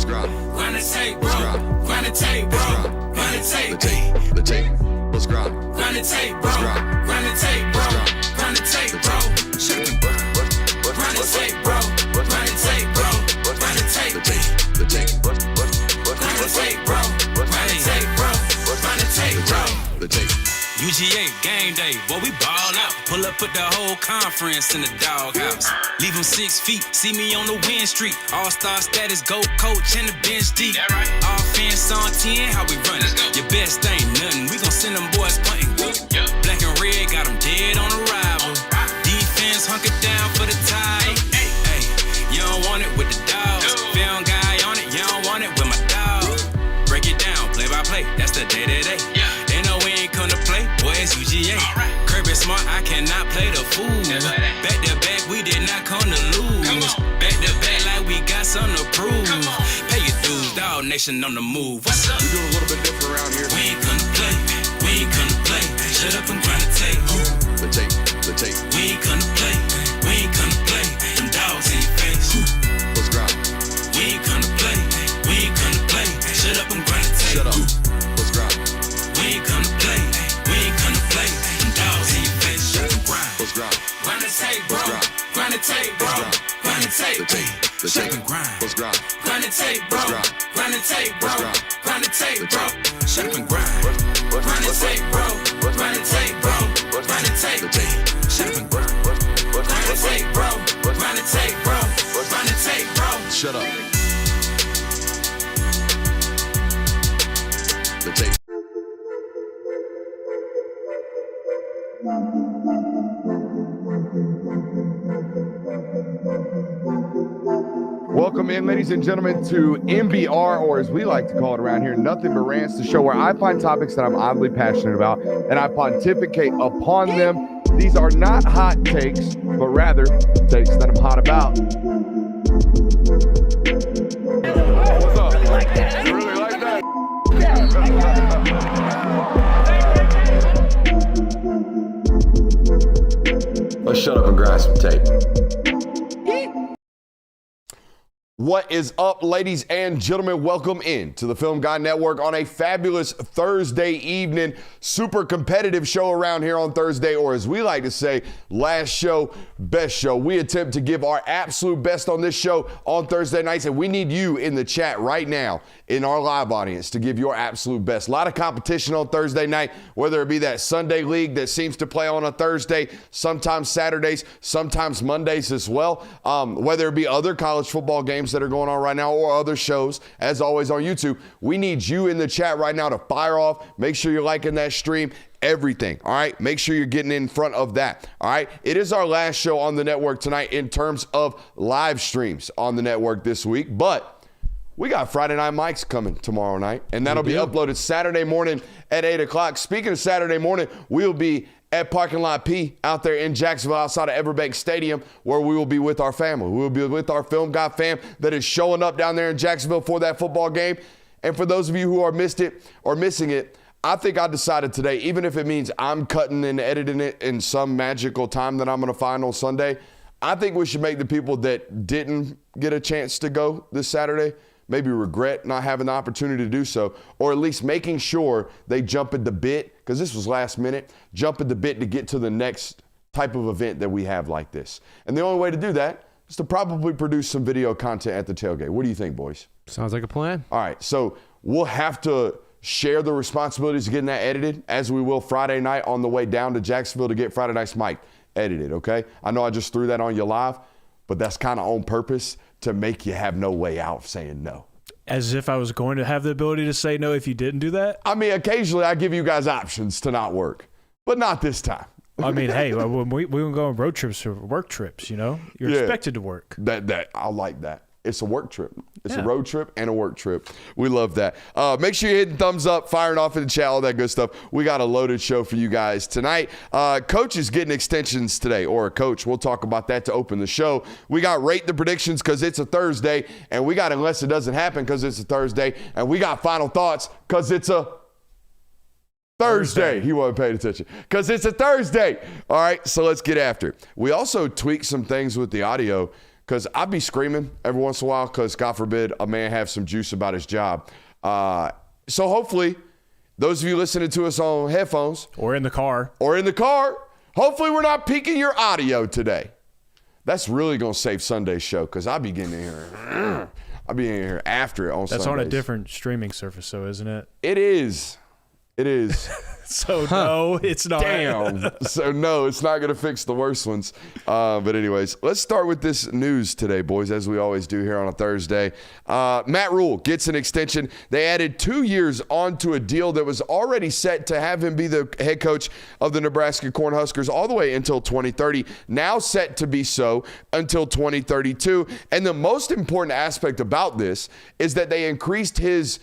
Run the tape, bro. Run the tape, bro. Run the tape. The tape. Let's grind. Run the tape, bro. Run the tape, bro. Run the tape, bro. Run the tape, bro. Run the tape, bro. Run the tape. The tape. Run the tape, bro. Run the tape, bro. Run the tape, bro. The tape. UGA game day, boy, we ball out. Pull up, put the whole conference in the doghouse. Leave them 6 feet, see me on the win streak. All-star status, go coach, and the bench deep. Right. Offense on 10, how we run it? Your best ain't nothing, we gon' send them boys punting. Yep. Black and red, got them dead on arrival. Defense hunkered down for the tie. Hey, you don't want it with the dogs. Film guy on it, you don't want it with my dog. Break it down, play by play, that's the day-to-day. They know we ain't come to play, boy, it's UGA. Kirby smart, I cannot play the fool. Back to back, we did not come to lose. Back to back, like we got something to prove. Pay your dues, dog nation on the move. What's up? We doing a little bit different around here. We ain't come to play, we ain't come to play. Shut up and grind the tape. The tape. The tape. We ain't come to play, we ain't come to play. Them dogs in your face. Let's grind. We ain't come to play, we ain't come to play. Shut up and grind the tape. Shut up. Let's grind. We ain't come to play, we ain't come to play. Them dogs in your face. Shut up and grind. Let's grind. Run the tape, bro. Run the tape, bro. Run the tape. The tape. The Shut tape. up and grind. Let's grind. Run the tape, bro. Run the tape, bro. Run the tape, bro. Shut up and grind. Run the tape, bro. Run the tape, bro. Run the tape. The tape. Shut up and grind. Run the tape, bro. Run the tape, bro. Run the tape, bro. Shut up. The tape. Welcome in, ladies and gentlemen, to MBR, or as we like to call it around here, Nothing But Rants, the show where I find topics that I'm oddly passionate about and I pontificate upon them. These are not hot takes, but rather takes that I'm hot about. What's up? You like that? You really like that? Let's shut up and grind some tape. What is up, ladies and gentlemen? Welcome in to the Film Guy Network on a fabulous Thursday evening. Super competitive show around here on Thursday, or as we like to say, last show, best show. We attempt to give our absolute best on this show on Thursday nights, and we need you in the chat right now in our live audience to give your absolute best. A lot of competition on Thursday night, whether it be that Sunday league that seems to play on a Thursday, sometimes Saturdays, sometimes Mondays as well, whether it be other college football games that are going on right now or other shows, as always on YouTube. We need you in the chat right now to fire off. Make sure you're liking that stream, everything, all right? Make sure you're getting in front of that, all right? It is our last show on the network tonight in terms of live streams on the network this week, but we got Friday Night Mics coming tomorrow night, and that'll be uploaded Saturday morning at 8 o'clock. Speaking of Saturday morning, we'll be at Parking Lot P out there in Jacksonville outside of Everbank Stadium, where we will be with our family. We will be with our Film Guy fam that is showing up down there in Jacksonville for that football game. And for those of you who are missed it or missing it, I think I decided today, even if it means I'm cutting and editing it in some magical time that I'm going to find on Sunday, I think we should make the people that didn't get a chance to go this Saturday maybe regret not having the opportunity to do so, or at least making sure they jump at the bit, because this was last minute, jump at the bit to get to the next type of event that we have like this. And the only way to do that is to probably produce some video content at the tailgate. What do you think, boys? Sounds like a plan. All right, so we'll have to share the responsibilities of getting that edited, as we will Friday night on the way down to Jacksonville to get Friday Night's Mic edited, okay? I know I just threw that on you live, but that's kind of on purpose to make you have no way out of saying no. As if I was going to have the ability to say no if you didn't do that? I mean, occasionally I give you guys options to not work, but not this time. I mean, hey, when we go on road trips or work trips, you know, you're expected to work. That I like that. It's a work trip. It's a Yeah. road trip and a work trip. We love that. Make sure you're hitting thumbs up, firing off in the chat, all that good stuff. We got a loaded show for you guys tonight. Coach is getting extensions today, or a coach. We'll talk about that to open the show. We got Rate the Predictions because it's a Thursday, and we got Unless It Doesn't Happen because it's a Thursday, and we got Final Thoughts because it's a Thursday. He wasn't paying attention because it's a Thursday. All right, so let's get after it. We also tweaked some things with the audio because I'd be screaming every once in a while because, God forbid, a man have some juice about his job. So hopefully, those of you listening to us on headphones. Or in the car. Hopefully we're not peaking your audio today. That's really going to save Sunday's show because I'll be getting in here. I'll be in here after it on Sundays. That's on a different streaming service, so isn't it? It is. So no, it's not. Damn. So no, it's not going to fix the worst ones. But anyways, let's start with this news today, boys, as we always do here on a Thursday. Matt Rhule gets an extension. They added 2 years onto a deal that was already set to have him be the head coach of the Nebraska Cornhuskers all the way until 2030. Now set to be so until 2032. And the most important aspect about this is that they increased his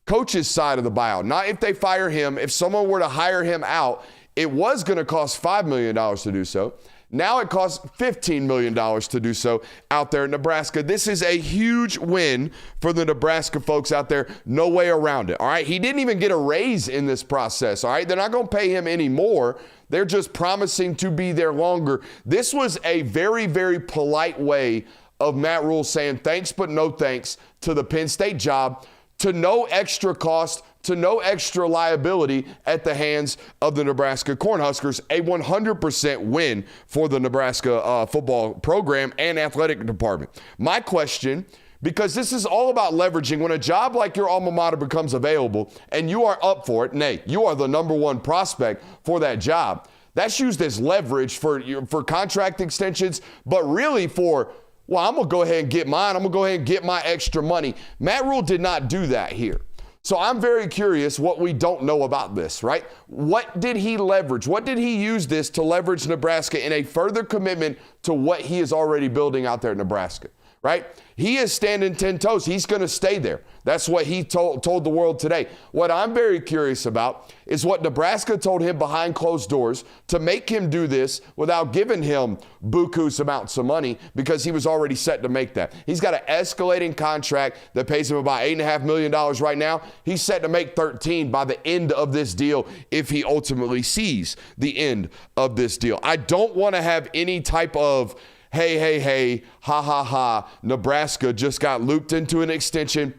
coach's side of the buyout. Not if they fire him. If someone were to hire him out, it was going to cost $5 million to do so. Now it costs $15 million to do so out there in Nebraska. This is a huge win for the Nebraska folks out there. No way around it, all right? He didn't even get a raise in this process, all right? They're not going to pay him any more. They're just promising to be there longer. This was a very, very polite way of Matt Rhule saying thanks but no thanks to the Penn State job, to no extra cost, to no extra liability at the hands of the Nebraska Cornhuskers. A 100% win for the Nebraska football program and athletic department. My question, because this is all about leveraging, when a job like your alma mater becomes available and you are up for it, nay, you are the number one prospect for that job, that's used as leverage for contract extensions, but really for, well, I'm going to go ahead and get mine. I'm going to go ahead and get my extra money. Matt Rhule did not do that here. So I'm very curious what we don't know about this, right? What did he leverage? What did he use this to leverage Nebraska in a further commitment to what he is already building out there in Nebraska, right? He is standing 10 toes. He's going to stay there. That's what he told the world today. What I'm very curious about is what Nebraska told him behind closed doors to make him do this without giving him bukus amounts of money, because he was already set to make that. He's got an escalating contract that pays him about $8.5 million right now. He's set to make 13 by the end of this deal if he ultimately sees the end of this deal. I don't want to have any type of hey, ha, ha, ha, Nebraska just got looped into an extension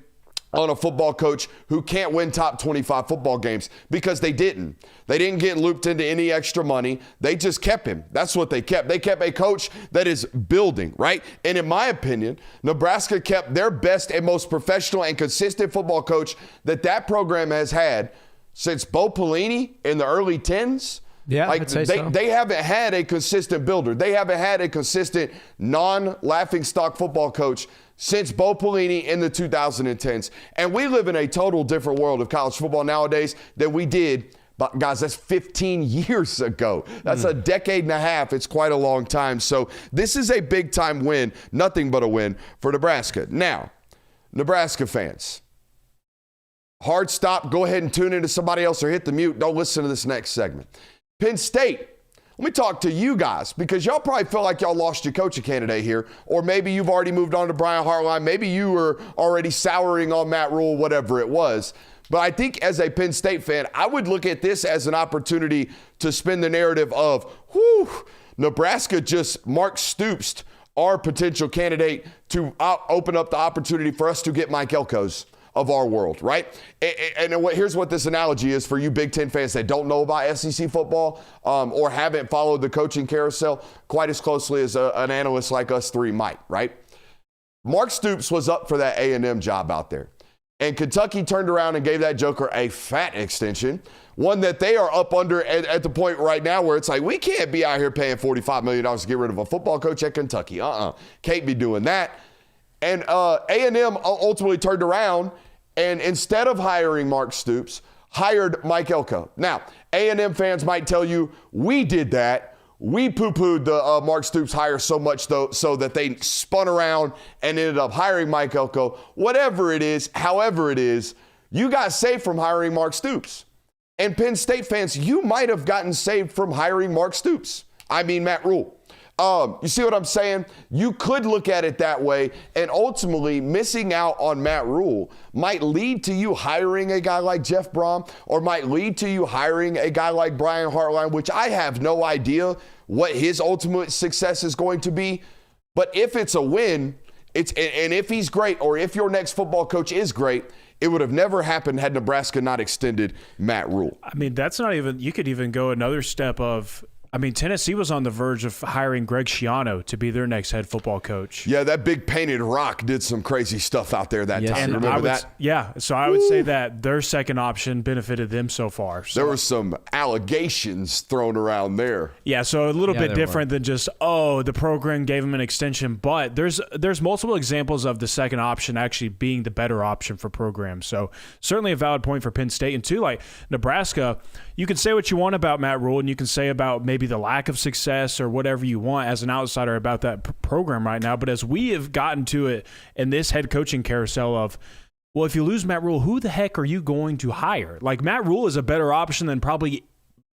on a football coach who can't win top 25 football games, because they didn't. They didn't get looped into any extra money. They just kept him. That's what they kept. They kept a coach that is building, right? And in my opinion, Nebraska kept their best and most professional and consistent football coach that program has had since Bo Pelini in the early 10s. Yeah, like I'd say so. They haven't had a consistent builder. They haven't had a consistent non-laughingstock football coach since Bo Pelini in the 2010s. And we live in a total different world of college football nowadays than we did. But guys, that's 15 years ago. That's a decade and a half. It's quite a long time. So this is a big time win, nothing but a win for Nebraska. Now, Nebraska fans, hard stop. Go ahead and tune into somebody else or hit the mute. Don't listen to this next segment. Penn State, let me talk to you guys, because y'all probably feel like y'all lost your coaching candidate here, or maybe you've already moved on to Brian Hartline. Maybe you were already souring on Matt Rhule, whatever it was. But I think as a Penn State fan, I would look at this as an opportunity to spin the narrative of, Nebraska just Mark Stoops, our potential candidate, to open up the opportunity for us to get Mike Elko's of our world, right? And here's what this analogy is for you Big Ten fans that don't know about SEC football or haven't followed the coaching carousel quite as closely as an analyst like us three might, right? Mark Stoops was up for that A&M job out there. And Kentucky turned around and gave that joker a fat extension, one that they are up under at the point right now where it's like, we can't be out here paying $45 million to get rid of a football coach at Kentucky. Can't be doing that. And A&M ultimately turned around and instead of hiring Mark Stoops, hired Mike Elko. Now, A&M fans might tell you, we did that. We poo-pooed the Mark Stoops hire so much so that they spun around and ended up hiring Mike Elko. Whatever it is, however it is, you got saved from hiring Mark Stoops. And Penn State fans, you might have gotten saved from hiring Mark Stoops. I mean Matt Rhule. You see what I'm saying? You could look at it that way, and ultimately missing out on Matt Rhule might lead to you hiring a guy like Jeff Brom, or might lead to you hiring a guy like Brian Hartline, which I have no idea what his ultimate success is going to be. But if it's a win, and if he's great, or if your next football coach is great, it would have never happened had Nebraska not extended Matt Rhule. I mean, that's not even – you could even go another step of – I mean, Tennessee was on the verge of hiring Greg Schiano to be their next head football coach. Yeah, that big painted rock did some crazy stuff out there that time. Remember that? Yeah, so I would say that their second option benefited them so far. So. There were some allegations thrown around there. Yeah, so a little bit different than just, the program gave them an extension. But there's multiple examples of the second option actually being the better option for programs. So certainly a valid point for Penn State. And two, like Nebraska, you can say what you want about Matt Rhule, and you can say about maybe the lack of success or whatever you want as an outsider about that program right now. But as we have gotten to it in this head coaching carousel of, well, if you lose Matt Rhule, who the heck are you going to hire? Like, Matt Rhule is a better option than probably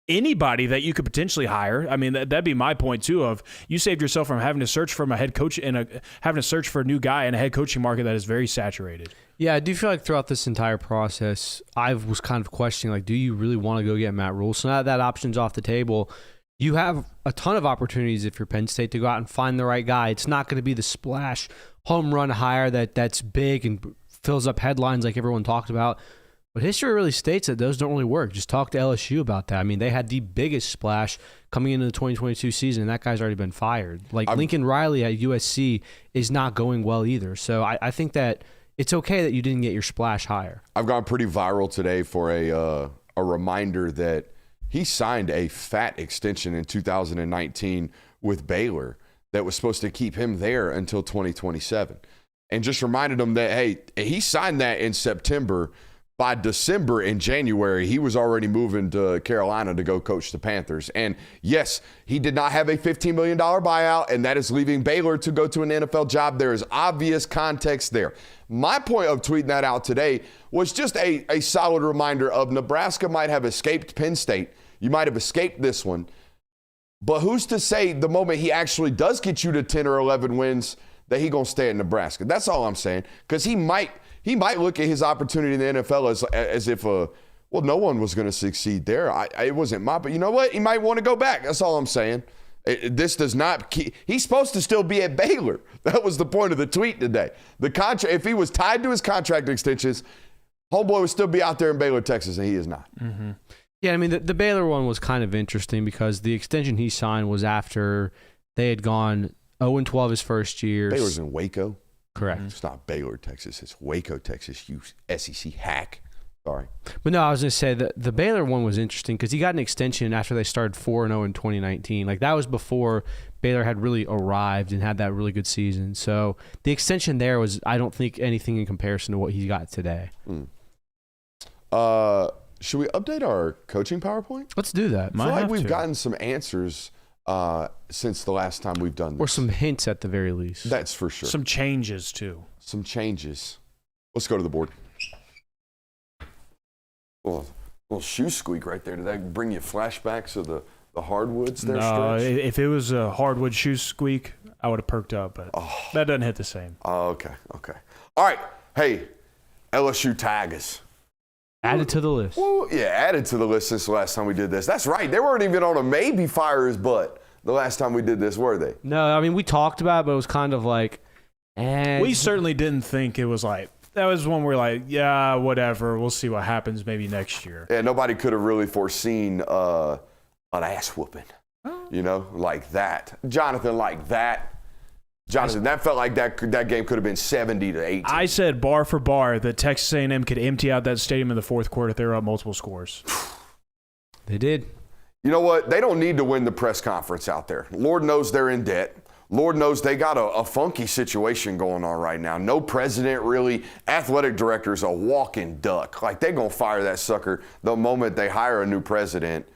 anybody that you could potentially hire. I mean, that'd be my point too, of you saved yourself from having to search from a head coach and having to search for a new guy in a head coaching market that is very saturated. Yeah, I do feel like throughout this entire process, I was kind of questioning, like, do you really want to go get Matt Rhule? So now that option's off the table, you have a ton of opportunities if you're Penn State to go out and find the right guy. It's not going to be the splash home run hire that's big and fills up headlines like everyone talked about. But history really states that those don't really work. Just talk to LSU about that. I mean, they had the biggest splash coming into the 2022 season, and that guy's already been fired. Like, Lincoln Riley at USC is not going well either. So I think that it's okay that you didn't get your splash hire. I've gone pretty viral today for a reminder that he signed a fat extension in 2019 with Baylor that was supposed to keep him there until 2027. And just reminded him that, hey, he signed that in September. By December and January, he was already moving to Carolina to go coach the Panthers. And yes, he did not have a $15 million buyout, and that is leaving Baylor to go to an NFL job. There is obvious context there. My point of tweeting that out today was just a solid reminder of Nebraska might have escaped Penn State. You might have escaped this one. But who's to say the moment he actually does get you to 10 or 11 wins that he going to stay in Nebraska? That's all I'm saying. Because he might look at his opportunity in the NFL as if, no one was going to succeed there. It wasn't but you know what? He might want to go back. That's all I'm saying. This does not he's supposed to still be at Baylor. That was the point of the tweet today. The contract, if he was tied to his contract extensions, homeboy would still be out there in Baylor, Texas, and he is not. Mm-hmm. Yeah, I mean, the Baylor one was kind of interesting because the extension he signed was after they had gone 0-12 his first year. Baylor's in Waco. Correct. It's not Baylor, Texas. It's Waco, Texas, you SEC hack. Sorry. But no, I was going to say that the Baylor one was interesting because he got an extension after they started 4-0 in 2019. Like, that was before Baylor had really arrived and had that really good season. So the extension there was, I don't think, anything in comparison to what he got today. Should we update our coaching PowerPoint? Let's do that. I feel like we've gotten some answers since the last time we've done this. Or some hints at the very least. That's for sure. Some changes, too. Some changes. Let's go to the board. Little shoe squeak right there. Did that bring you flashbacks of the hardwoods there? No, if it was a hardwood shoe squeak, I would have perked up, but that doesn't hit the same. Oh, okay. All right. Hey, LSU Tigers. Added to the list. Well, yeah, added to the list since the last time we did this. That's right. They weren't even on a maybe fire's butt the last time we did this, were they? No, I mean, we talked about it, but it was kind of like, We certainly didn't think it was like, that was one where like, yeah, whatever. We'll see what happens maybe next year. Yeah, nobody could have really foreseen an ass whooping, like that. Jonathan, that felt like that game could have been 70-18. I said bar for bar that Texas A&M could empty out that stadium in the fourth quarter if they were up multiple scores. They did. You know what? They don't need to win the press conference out there. Lord knows they're in debt. Lord knows they got a funky situation going on right now. No president really. Athletic director's a walking duck. Like, they're going to fire that sucker the moment they hire a new president.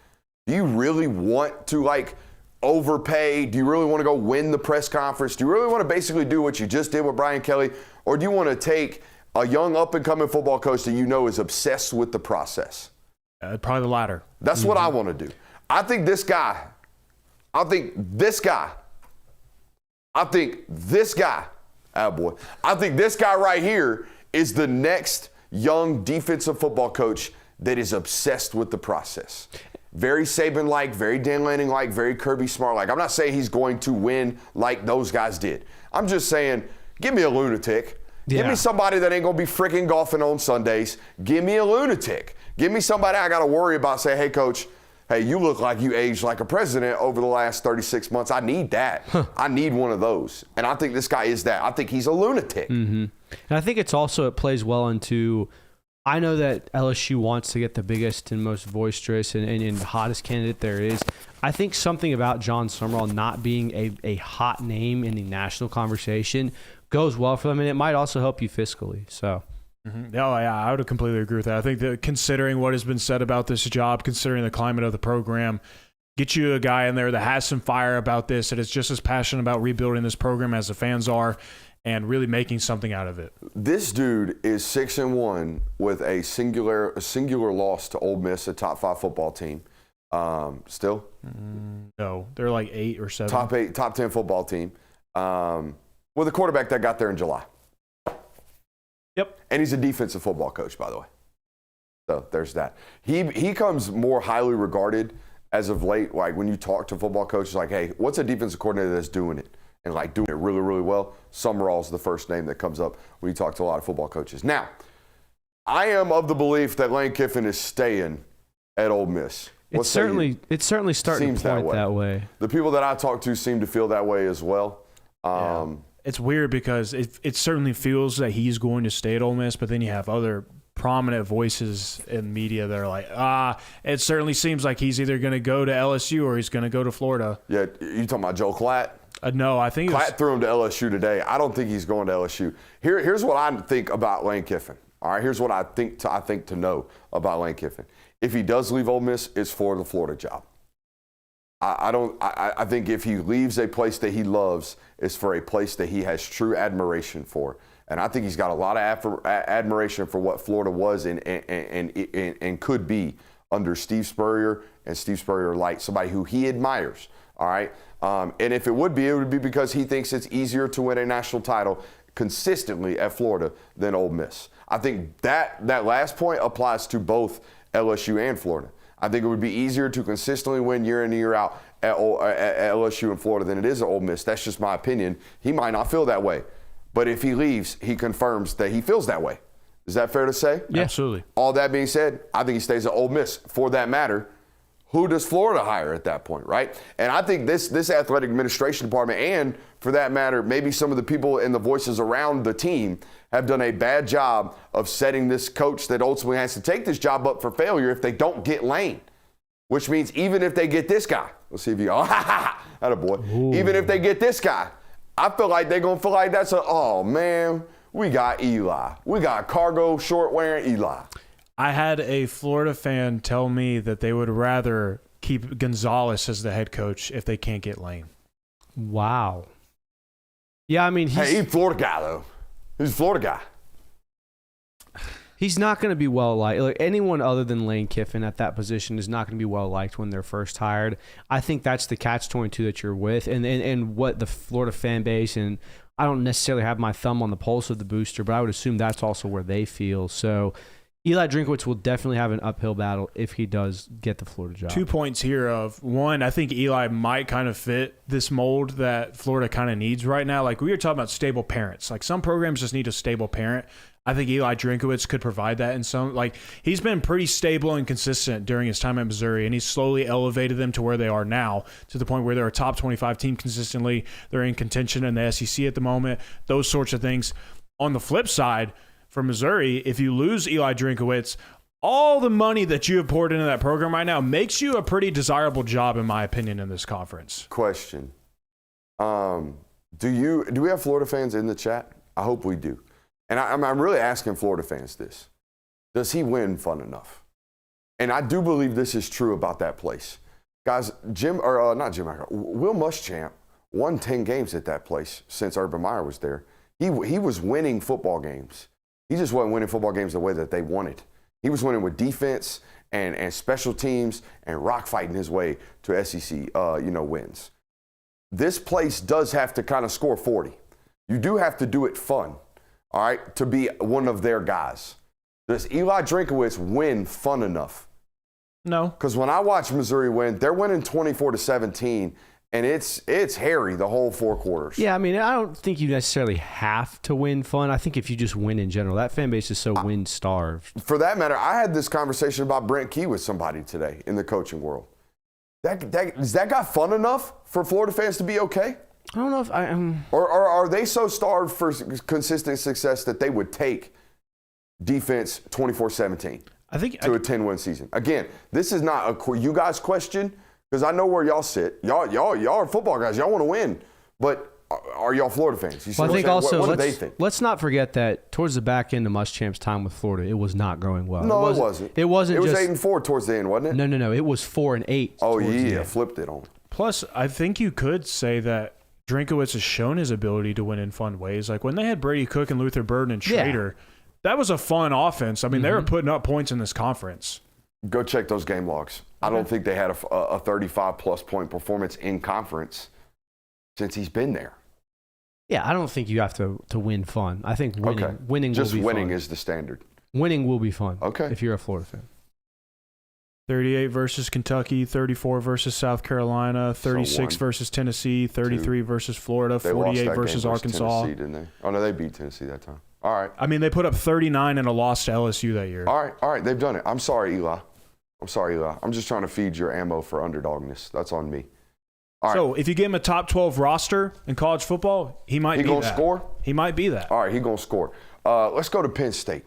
Do you really want to, overpay? Do you really want to go win the press conference? Do you really want to basically do what you just did with Brian Kelly? Or do you want to take a young up-and-coming football coach that is obsessed with the process? Probably the latter. That's what I want to do. I think this guy right here is the next young defensive football coach that is obsessed with the process. Very Saban-like, very Dan Lanning-like, very Kirby Smart-like. I'm not saying he's going to win like those guys did. I'm just saying, give me a lunatic. Give me somebody that ain't going to be freaking golfing on Sundays. Give me a lunatic. Give me somebody I got to worry about. Say, hey, coach, hey, you look like you aged like a president over the last 36 months. I need that. I need one of those. And I think this guy is that. I think he's a lunatic. Mm-hmm. And I think it's also, it plays well into, I know that LSU wants to get the biggest and most boisterous and hottest candidate there is. I think something about John Summerall not being a hot name in the national conversation goes well for them, and it might also help you fiscally. So, Oh, yeah, I would completely agree with that. I think that considering what has been said about this job, considering the climate of the program, get you a guy in there that has some fire about this, that is just as passionate about rebuilding this program as the fans are, and really making something out of it. This dude is 6-1 with a singular loss to Ole Miss, a top 5 football team. Still? No, they're like 8 or 7. Top 10 football team. With a quarterback that got there in July. Yep. And he's a defensive football coach, by the way. So there's that. He comes more highly regarded as of late. Like when you talk to football coaches, like, hey, what's a defensive coordinator that's doing it? And like doing it really, really well. Summerall's the first name that comes up when you talk to a lot of football coaches. Now, I am of the belief that Lane Kiffin is staying at Ole Miss. It's certainly starting to point that way. The people that I talk to seem to feel that way as well. It's weird because it certainly feels that he's going to stay at Ole Miss, but then you have other prominent voices in media that are like, it certainly seems like he's either going to go to LSU or he's going to go to Florida. Yeah, you talking about Joe Klatt? No, I think Klatt threw him to LSU today. I don't think he's going to LSU. Here's what I think about Lane Kiffin. All right, here's what I think to know about Lane Kiffin. If he does leave Ole Miss, it's for the Florida job. I think if he leaves a place that he loves, it's for a place that he has true admiration for. And I think he's got a lot of admiration for what Florida was and could be under Steve Spurrier and Steve Spurrier Light, somebody who he admires. All right. And if it would be because he thinks it's easier to win a national title consistently at Florida than Ole Miss. I think that last point applies to both LSU and Florida. I think it would be easier to consistently win year in and year out at LSU and Florida than it is at Ole Miss. That's just my opinion. He might not feel that way. But if he leaves, he confirms that he feels that way. Is that fair to say? Yeah. Absolutely. All that being said, I think he stays at Ole Miss. For that matter, who does Florida hire at that point, right? And I think this athletic administration department, and for that matter, maybe some of the people and the voices around the team have done a bad job of setting this coach that ultimately has to take this job up for failure if they don't get Lane. Which means even if they get this guy, let's see if you go, attaboy. Even if they get this guy, I feel like they're going to feel like oh man, we got Eli. We got cargo short wearing Eli. I had a Florida fan tell me that they would rather keep Gonzalez as the head coach if they can't get Lane. Wow. Yeah, I mean, he's a Florida guy, though. He's a Florida guy. He's not going to be well liked. Like anyone other than Lane Kiffin at that position is not going to be well liked when they're first hired. I think that's the catch-22 that you're with, and what the Florida fan base, and I don't necessarily have my thumb on the pulse of the booster, but I would assume that's also where they feel. So Eli Drinkwitz will definitely have an uphill battle if he does get the Florida job. 2 points here of one, I think Eli might kind of fit this mold that Florida kind of needs right now. Like we were talking about stable parents. Like some programs just need a stable parent. I think Eli Drinkwitz could provide that in some. Like he's been pretty stable and consistent during his time at Missouri, and he's slowly elevated them to where they are now, to the point where they're a top 25 team consistently. They're in contention in the SEC at the moment. Those sorts of things. On the flip side, for Missouri, if you lose Eli Drinkwitz, all the money that you have poured into that program right now makes you a pretty desirable job, in my opinion, in this conference. Question. Do we have Florida fans in the chat? I hope we do. And I'm really asking Florida fans this. Does he win fun enough? And I do believe this is true about that place. Guys, Will Muschamp won 10 games at that place since Urban Meyer was there. He was winning football games. He just wasn't winning football games the way that they wanted. He was winning with defense and special teams and rock fighting his way to SEC wins. This place does have to kind of score 40. You do have to do it fun, all right, to be one of their guys. Does Eli Drinkwitz win fun enough No. Because when I watch Missouri win, they're winning 24-17, and it's hairy the whole 4 quarters. Yeah, I mean, I don't think you necessarily have to win fun. I think if you just win in general, that fan base is so win-starved. For that matter, I had this conversation about Brent Key with somebody today in the coaching world. Is that guy fun enough for Florida fans to be okay? I don't know if I am. Or are they so starved for consistent success that they would take defense 24-17 I think to a 10-win season? Again, this is not a you guys question, because I know where y'all sit. Y'all are football guys. Y'all want to win. But are y'all Florida fans? You see Well, I think also, what do they think? let's not forget that towards the back end of Muschamp's time with Florida, it was not going well. No, it wasn't. It wasn't. It was just, 8-4 towards the end, wasn't it? No. It was 4-8. Oh, towards the yeah. end. Flipped it on. Plus, I think you could say that Drinkowitz has shown his ability to win in fun ways. Like when they had Brady Cook and Luther Burden and Schrader, that was a fun offense. I mean, they were putting up points in this conference. Go check those game logs. I don't think they had a 35-plus point performance in conference since he's been there. Yeah, I don't think you have to win fun. I think winning Okay. will Just be winning fun. is the standard. Winning will be fun. Okay. If you're a Florida fan. 38 versus Kentucky, 34 versus South Carolina, 36 versus Tennessee, 33 versus Florida, They lost 48 that game versus Arkansas. Tennessee, didn't they? Oh, no, they beat Tennessee that time. All right. I mean, they put up 39 and a loss to LSU that year. All right. They've done it. I'm sorry, Eli. I'm just trying to feed your ammo for underdogness. That's on me. All right. So if you give him a top 12 roster in college football, he might He be gonna that. score? He might be that. All right, he's going to score. Let's go to Penn State.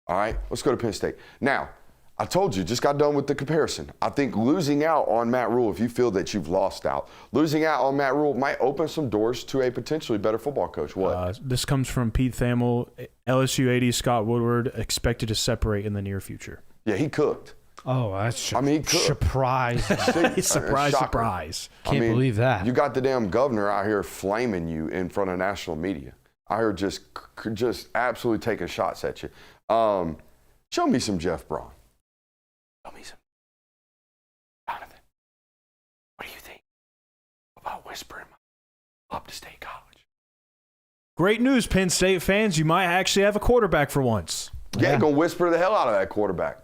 All right, let's go to Penn State. Now, I told you, just got done with the comparison. I think losing out on Matt Rhule, if you feel that you've lost out, losing out on Matt Rhule might open some doors to a potentially better football coach. What? This comes from Pete Thamel. LSU AD Scott Woodward expected to separate in the near future. Yeah, he cooked. Oh, that's he could. surprise. Surprise, Shocker. surprise. Can't believe that. You got the damn governor out here flaming you in front of national media. I heard just absolutely taking shots at you. Show me some Jeff Braun. Show me some. Jonathan, what do you think about whispering up to State College? Great news, Penn State fans. You might actually have a quarterback for once. Yeah, gonna whisper the hell out of that quarterback.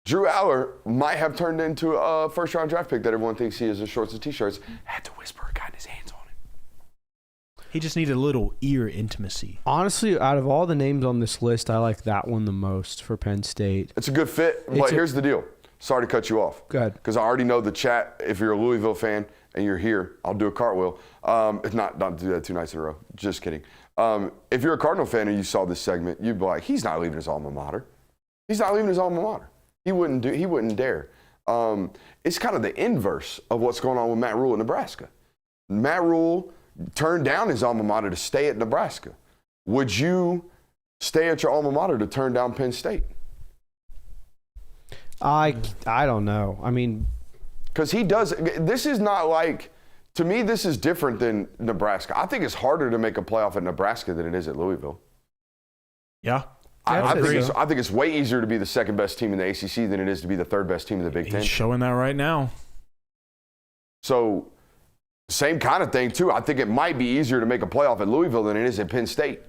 Drew Aller might have turned into a first-round draft pick that everyone thinks he is in shorts and T-shirts. Had to whisper, got his hands on it. He just needed a little ear intimacy. Honestly, out of all the names on this list, I like that one the most for Penn State. It's a good fit, but here's the deal. Sorry to cut you off. Go ahead. Because I already know the chat. If you're a Louisville fan and you're here, I'll do a cartwheel. If not do that 2 nights in a row. Just kidding. If you're a Cardinal fan and you saw this segment, you'd be like, he's not leaving his alma mater. He's not leaving his alma mater. He wouldn't dare. It's kind of the inverse of what's going on with Matt Rhule in Nebraska. Matt Rhule turned down his alma mater to stay at Nebraska. Would you stay at your alma mater to turn down Penn State? I don't know. I mean, Because he does. This is not like, to me, this is different than Nebraska. I think it's harder to make a playoff at Nebraska than it is at Louisville. Yeah. I agree. think it's way easier to be the second best team in the ACC than it is to be the third best team in the Big Ten. He's showing that right now. So, same kind of thing, too. I think it might be easier to make a playoff at Louisville than it is at Penn State.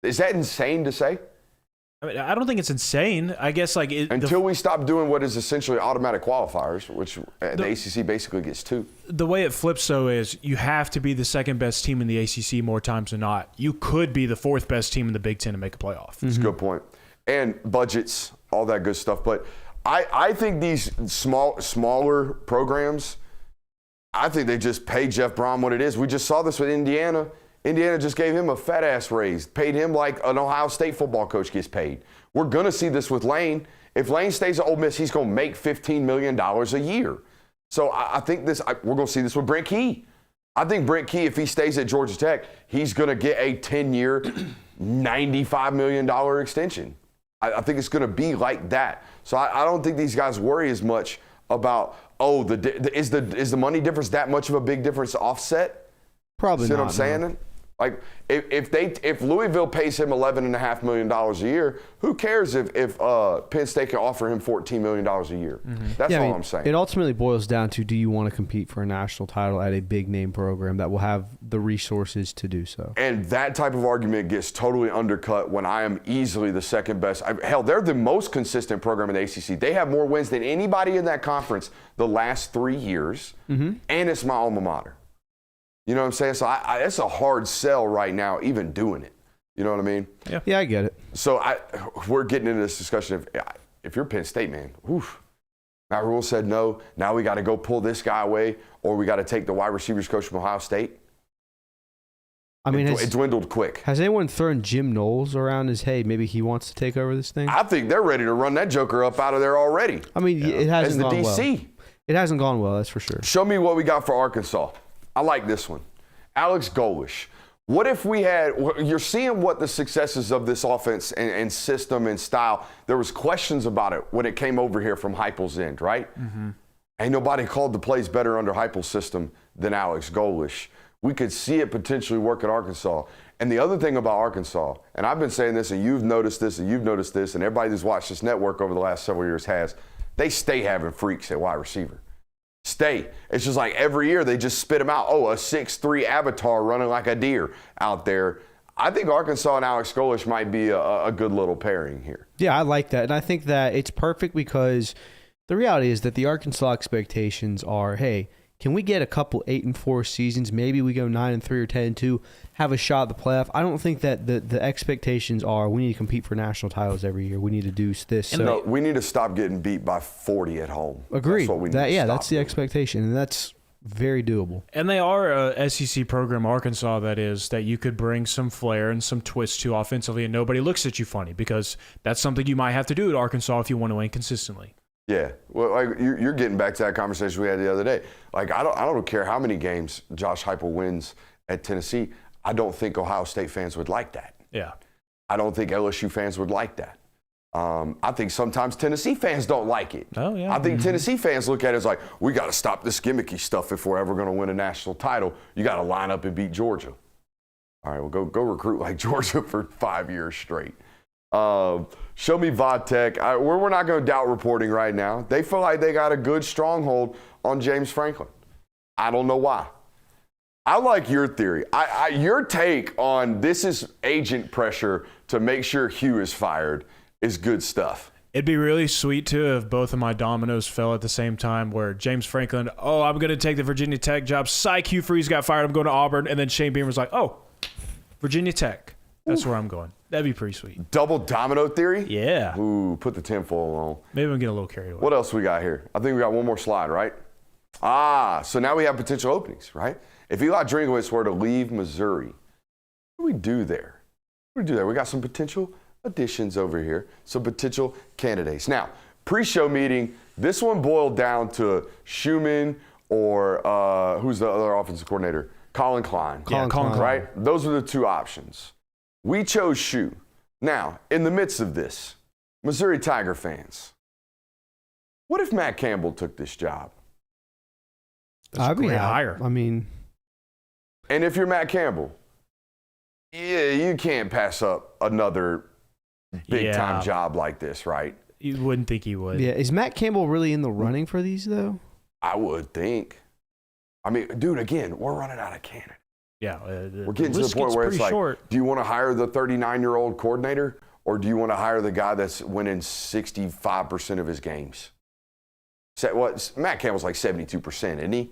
Is that insane to say? I mean, I don't think it's insane. I guess like Until we stop doing what is essentially automatic qualifiers, which the ACC basically gets 2. the way it flips though is you have to be the second best team in the ACC more times than not. You could be the 4th best team in the Big Ten and make a playoff. That's a good point. And budgets, all that good stuff. But I think these smaller programs, I think they just pay Jeff Braun what it is. We just saw this with Indiana. Indiana just gave him a fat-ass raise, paid him like an Ohio State football coach gets paid. We're going to see this with Lane. If Lane stays at Ole Miss, he's going to make $15 million a year. So I think we're going to see this with Brent Key. I think Brent Key, if he stays at Georgia Tech, he's going to get a 10-year, $95 million extension. I think it's going to be like that. So I don't think these guys worry as much about, is the money difference that much of a big difference to offset? probably See not. what I'm saying? No. Like if Louisville pays him $11.5 million a year, who cares if Penn State can offer him $14 million a year? That's all I'm saying. It ultimately boils down to, do you want to compete for a national title at a big name program that will have the resources to do so? And that type of argument gets totally undercut when I am easily the second best. Hell, they're the most consistent program in the ACC. They have more wins than anybody in that conference the last 3 years, and it's my alma mater. You know what I'm saying? So it's a hard sell right now, even doing it. You know what I mean? Yeah, I get it. So we're getting into this discussion of, if you're Penn State, man, oof. Matt Rhule said no. Now we got to go pull this guy away, or we got to take the wide receivers coach from Ohio State. I mean, it dwindled quick. Has anyone thrown Jim Knowles around as, hey, maybe he wants to take over this thing? I think they're ready to run that joker up out of there already. I mean, it hasn't gone well. As the DC. It hasn't gone well, that's for sure. Show me what we got for Arkansas. I like this one. Alex Golish. What if we had, you're seeing what the successes of this offense and system and style, there was questions about it when it came over here from Heupel's end, right? Ain't nobody called the plays better under Heupel's system than Alex Golish. We could see it potentially work at Arkansas. And the other thing about Arkansas, and I've been saying this, and you've noticed this, and you've noticed this, and everybody that's watched this network over the last several years has, they stay having freaks at wide receiver. Stay. It's just like every year they just spit them out. Oh, a 6'3" avatar running like a deer out there. I think Arkansas and Alex Golish might be a good little pairing here. Yeah, I like that. And I think that it's perfect because the reality is that the Arkansas expectations are, hey, can we get a couple 8-4 seasons? Maybe we go 9-3 or 10-2, have a shot at the playoff. I don't think that the expectations are we need to compete for national titles every year. We need to do this. So, no, we need to stop getting beat by 40 at home. Agreed. That's what we need that's the expectation, and that's very doable. And they are a SEC program, Arkansas, that you could bring some flair and some twist to offensively, and nobody looks at you funny, because that's something you might have to do at Arkansas if you want to win consistently. Yeah, well, like you're getting back to that conversation we had the other day. Like I don't care how many games Josh Heupel wins at Tennessee. I don't think Ohio State fans would like that. Yeah, I don't think LSU fans would like that. I think sometimes Tennessee fans don't like it. Oh yeah. I think Tennessee fans look at it as like, we got to stop this gimmicky stuff if we're ever going to win a national title. You got to line up and beat Georgia. All right, well go recruit like Georgia for 5 years straight. Show me Vodtech. We're not going to doubt reporting right now. They feel like they got a good stronghold on James Franklin. I don't know why. I like your theory. Your take on this is agent pressure to make sure Hugh is fired is good stuff. It'd be really sweet, too, if both of my dominoes fell at the same time, where James Franklin, I'm going to take the Virginia Tech job. Psych, Hugh Freeze got fired. I'm going to Auburn. And then Shane Beamer's like, Virginia Tech. That's where I'm going. That'd be pretty sweet. Double domino theory? Yeah. Ooh, put the tinfoil on. Maybe I'm getting a little carried away. What else we got here? I think we got one more slide, right? So now we have potential openings, right? If Eli Drinkwitz were to leave Missouri, what do we do there? We got some potential additions over here, some potential candidates. Now, pre-show meeting, this one boiled down to Schumann or who's the other offensive coordinator? Colin Klein. Colin Klein. Right? Those are the two options. We chose Shu. Now, in the midst of this, Missouri Tiger fans, what if Matt Campbell took this job? That's a great hire. I mean, and if you're Matt Campbell, yeah, you can't pass up another big-time job like this, right? You wouldn't think he would. Yeah, is Matt Campbell really in the running for these, though? I would think. I mean, dude, again, we're running out of candidates. Yeah. We're getting to the point where it's like, do you want to hire the 39-year-old coordinator, or do you want to hire the guy that's winning 65% of his games? Matt Campbell's like 72%, isn't he?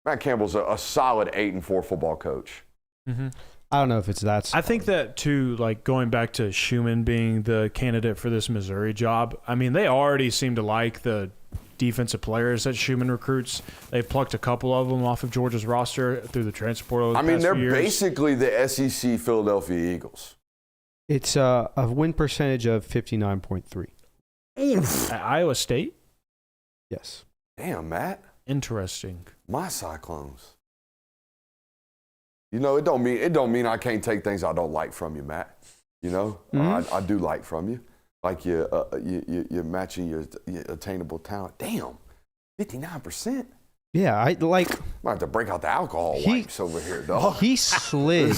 Matt Campbell's a solid 8-4 football coach. Mm-hmm. I don't know if it's that solid. I think that, too, like going back to Schumann being the candidate for this Missouri job, I mean, they already seem to like the defensive players that Schumann recruits. They've plucked a couple of them off of Georgia's roster through the transfer portal. I mean, they're basically the SEC Philadelphia Eagles. It's a win percentage of 59.3. At Iowa State? Yes. Damn, Matt. Interesting. My Cyclones. You know, it don't mean I can't take things I don't like from you, Matt. You know, I do like from you. Like you're matching your attainable talent. Damn, 59%. Yeah, Might have to break out the alcohol wipes over here, dog. He slid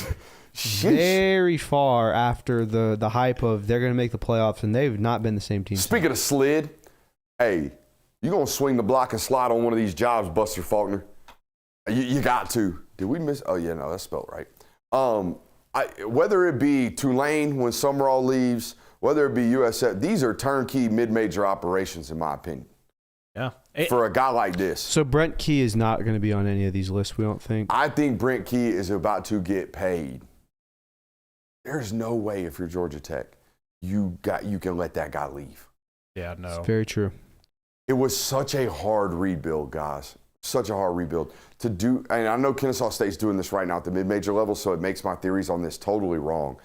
very far after the hype of they're going to make the playoffs, and they've not been the same team. Speaking of slid, hey, you going to swing the block and slide on one of these jobs, Buster Faulkner? You got to. Did we miss? Oh, yeah, no, that's spelled right. Whether it be Tulane when Summerall leaves, whether it be USF, these are turnkey mid-major operations, in my opinion. Yeah. For a guy like this. So Brent Key is not going to be on any of these lists, we don't think. I think Brent Key is about to get paid. There's no way if you're Georgia Tech, you can let that guy leave. Yeah, no. It's very true. It was such a hard rebuild, guys. Such a hard rebuild to do. And I know Kennesaw State's doing this right now at the mid-major level, so it makes my theories on this totally wrong.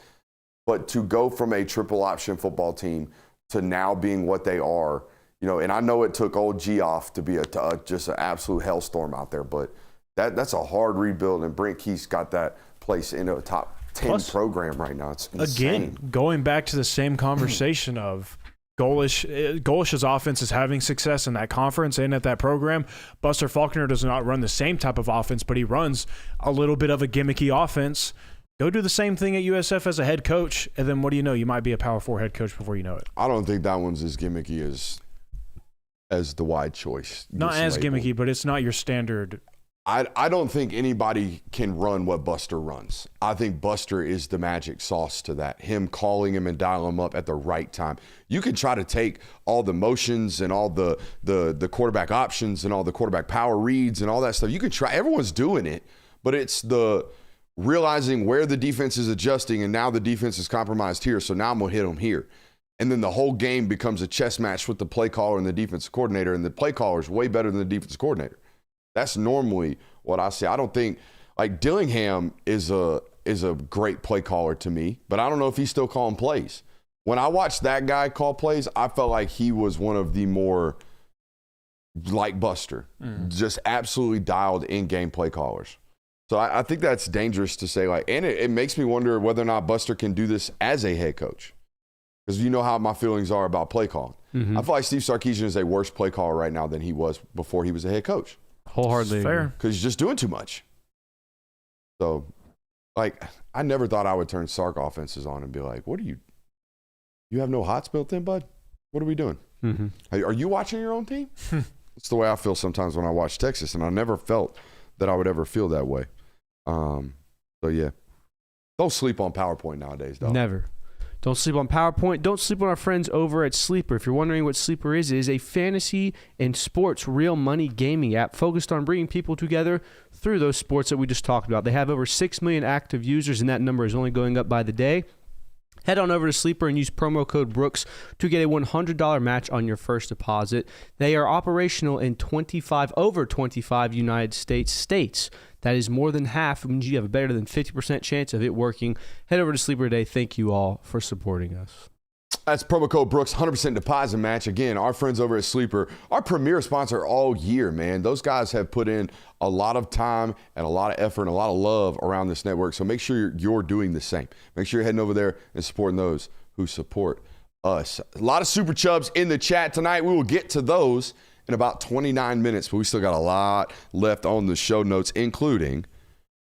But to go from a triple option football team to now being what they are, and I know it took old Geoff to be just an absolute hellstorm out there, but that's a hard rebuild, and Brent Key's got that place in a top 10 program right now. It's insane. Again, going back to the same conversation of Golish's offense is having success in that conference and at that program. Buster Faulkner does not run the same type of offense, but he runs a little bit of a gimmicky offense. Go do the same thing at USF as a head coach, and then what do you know? You might be a Power 4 head coach before you know it. I don't think that one's as gimmicky as the wide choice. Not as gimmicky, but it's not your standard. I don't think anybody can run what Buster runs. I think Buster is the magic sauce to that. Him calling him and dialing him up at the right time. You can try to take all the motions and all the quarterback options and all the quarterback power reads and all that stuff. You can try. Everyone's doing it, but it's the realizing where the defense is adjusting, and now the defense is compromised here, so now I'm going to hit them here. And then the whole game becomes a chess match with the play caller and the defensive coordinator, and the play caller is way better than the defensive coordinator. That's normally what I see. I don't think like Dillingham is a great play caller to me, but I don't know if he's still calling plays. When I watched that guy call plays, I felt like he was one of the more like Buster, just absolutely dialed in game play callers. So I think that's dangerous to say. And it makes me wonder whether or not Buster can do this as a head coach, because you know how my feelings are about play calling. I feel like Steve Sarkisian is a worse play caller right now than he was before he was a head coach. Wholeheartedly fair, because he's just doing too much. So, I never thought I would turn Sark offenses on and be like, "What are you? You have no hots built in, bud? What are we doing? Are you watching your own team?" It's the way I feel sometimes when I watch Texas, and I never felt that I would ever feel that way. So yeah, don't sleep on PowerPoint nowadays, though. Never. Don't sleep on PowerPoint. Don't sleep on our friends over at Sleeper. If you're wondering what Sleeper is, it is a fantasy and sports real money gaming app focused on bringing people together through those sports that we just talked about. They have over 6 million active users, and that number is only going up by the day. Head on over to Sleeper and use promo code Brooks to get a $100 match on your first deposit. They are operational in over 25 United States. That is more than half. It means you have a better than 50% chance of it working. Head over to Sleeper today. Thank you all for supporting us. That's promo code Brooks, 100% deposit match. Again, our friends over at Sleeper, our premier sponsor all year, man. Those guys have put in a lot of time and a lot of effort and a lot of love around this network. So make sure you're doing the same. Make sure you're heading over there and supporting those who support us. A lot of super chubs in the chat tonight. We will get to those in about 29 minutes, but we still got a lot left on the show notes, including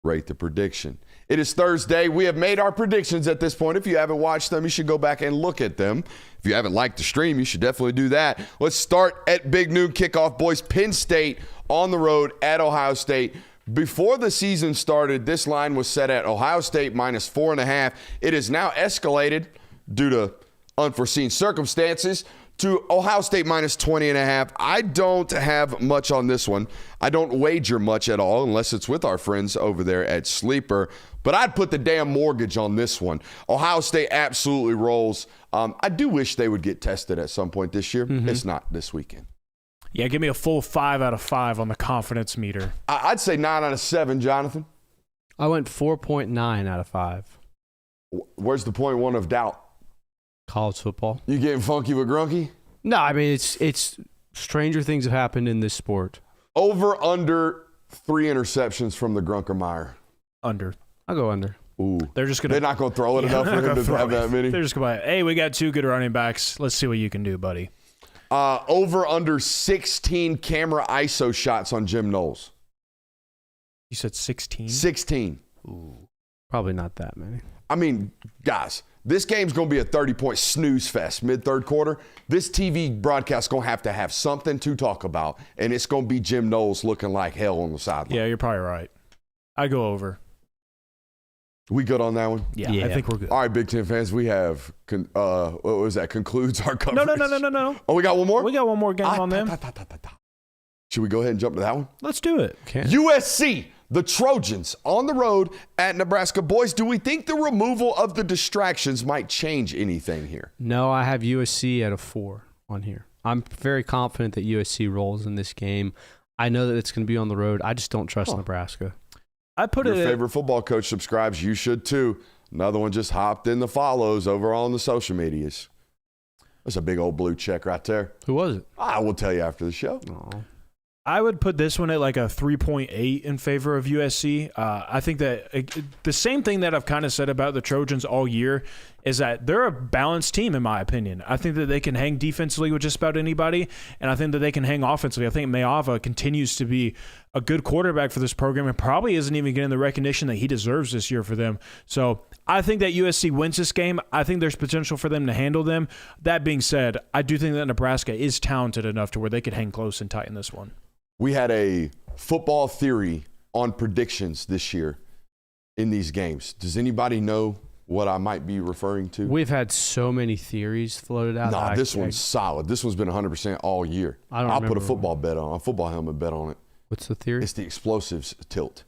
Rate the Prediction. It is Thursday. We have made our predictions at this point. If you haven't watched them, you should go back and look at them. If you haven't liked the stream, you should definitely do that. Let's start at Big Noon Kickoff, boys. Penn State on the road at Ohio State. Before the season started, this line was set at Ohio State minus 4.5. It is now escalated due to unforeseen circumstances to Ohio State minus 20.5. I don't have much on this one. I don't wager much at all unless it's with our friends over there at Sleeper. But I'd put the damn mortgage on this one. Ohio State absolutely rolls. I do wish they would get tested at some point this year. It's not this weekend. Yeah, give me a full 5 out of 5 on the confidence meter. I'd say 9 out of 7, Jonathan. I went 4.9 out of 5. Where's the 0.1 of doubt? College football. You getting funky with Grunky? No, I mean, it's stranger things have happened in this sport. Over, under 3 interceptions from the Grunkermeyer. Under. I'll go under. Ooh. They're not going to throw it enough for him to have that many. They're just going to hey, we got 2 good running backs. Let's see what you can do, buddy. Over, under 16 camera ISO shots on Jim Knowles. You said 16? 16. Probably not that many. I mean, guys, this game's going to be a 30-point snooze fest mid-third quarter. This TV broadcast going to have something to talk about, and it's going to be Jim Knowles looking like hell on the sideline. Yeah, you're probably right. I go over. We good on that one? Yeah, I think we're good. All right, Big Ten fans, we have, what was that? Concludes our coverage. No. Oh, we got one more? We got one more game on them. Should we go ahead and jump to that one? Let's do it. Okay. USC, the Trojans, on the road at Nebraska. Boys, do we think the removal of the distractions might change anything here? No, I have USC at a 4 on here. I'm very confident that USC rolls in this game. I know that it's going to be on the road. I just don't trust Nebraska. I put Your it. favorite football coach subscribes. You should too. Another one just hopped in the follows over on the social medias. That's a big old blue check right there. Who was it? I will tell you after the show. Oh. I would put this one at like a 3.8 in favor of USC. I think that the same thing that I've kind of said about the Trojans all year is that they're a balanced team, in my opinion. I think that they can hang defensively with just about anybody, and I think that they can hang offensively. I think Mayava continues to be a good quarterback for this program and probably isn't even getting the recognition that he deserves this year for them. So I think that USC wins this game. I think there's potential for them to handle them. That being said, I do think that Nebraska is talented enough to where they could hang close and tighten this one. We had a football theory on predictions this year in these games. Does anybody know what I might be referring to? We've had so many theories floated out. No, this one's solid. This one's been 100% all year. I don't I'll put a remember football bet on, a football helmet bet on it. What's the theory? It's the explosives tilt.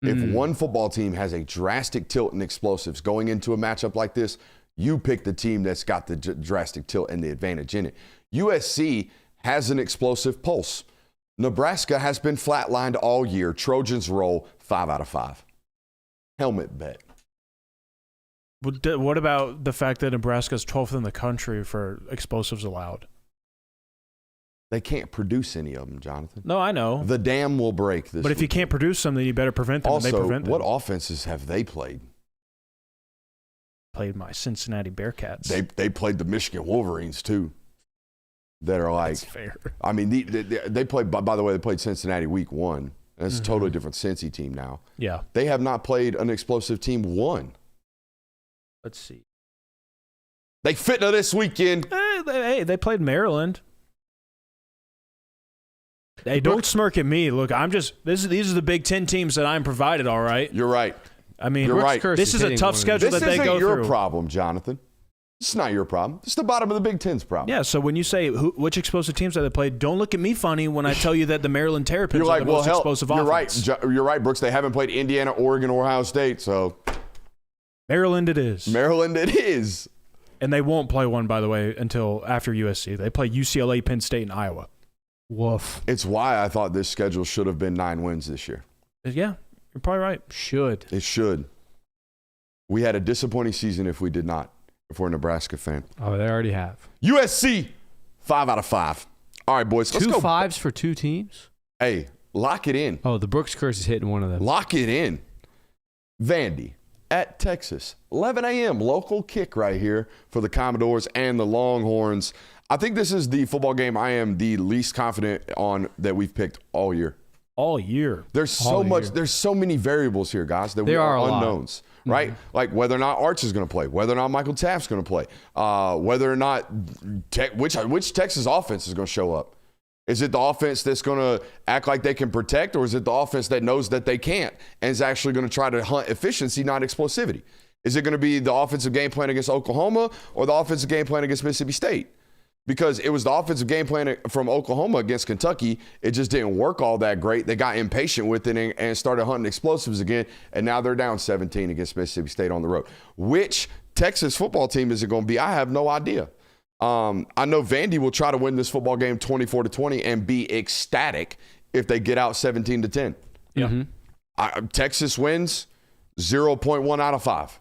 If one football team has a drastic tilt in explosives going into a matchup like this, you pick the team that's got the drastic tilt and the advantage in it. USC has an explosive pulse. Nebraska has been flatlined all year. Trojans roll 5 out of 5. Helmet bet. What about the fact that Nebraska's 12th in the country for explosives allowed? They can't produce any of them, Jonathan. No, I know. The dam will break this But if you can't produce them, then you better prevent them. Also, and they prevent them. what offenses have they played? Played my Cincinnati Bearcats. They played the Michigan Wolverines, too. That are like, That's fair. I mean, they played, by the way, they played Cincinnati week 1. That's a totally different Cincy team now. Yeah. They have not played an explosive team 1. Let's see. They fit into this weekend. They played Maryland. Hey, don't smirk at me. Look, these are the Big Ten teams that I'm provided, all right? You're right. I mean, You're right. this is a tough schedule This that they isn't go your through. problem, Jonathan. It's not your problem. It's the bottom of the Big Ten's problem. Yeah, so when you say which explosive teams have they played, don't look at me funny when I tell you that the Maryland Terrapins You're like, are the most explosive offense. You're right, Brooks. They haven't played Indiana, Oregon, or Ohio State, so Maryland it is. Maryland it is. And they won't play one, by the way, until after USC. They play UCLA, Penn State, and Iowa. Woof. It's why I thought this schedule should have been 9 wins this year. Yeah, you're probably right. Should. It should. We had a disappointing season if we did not, if we're a Nebraska fan. Oh, they already have. USC, 5 out of 5. All right, boys. Let's Two go. 5s for 2 teams? Hey, lock it in. Oh, the Brooks curse is hitting one of them. Lock it in. Vandy at Texas. 11 a.m. local kick right here for the Commodores and the Longhorns. I think this is the football game I am the least confident on that we've picked all year. All year. There's so much. There's so many variables here, guys, that we are unknowns. Right? Mm-hmm. Like whether or not Arch is going to play, whether or not Michael Taft's going to play, whether or not which Texas offense is going to show up. Is it the offense that's going to act like they can protect, or is it the offense that knows that they can't and is actually going to try to hunt efficiency, not explosivity? Is it going to be the offensive game plan against Oklahoma or the offensive game plan against Mississippi State? Because it was the offensive game plan from Oklahoma against Kentucky. It just didn't work all that great. They got impatient with it and started hunting explosives again, and now they're down 17 against Mississippi State on the road. Which Texas football team is it going to be? I have no idea. I know Vandy will try to win this football game 24-20 and be ecstatic if they get out 17-10. Yeah. Mm-hmm. Texas wins 0.1 out of 5.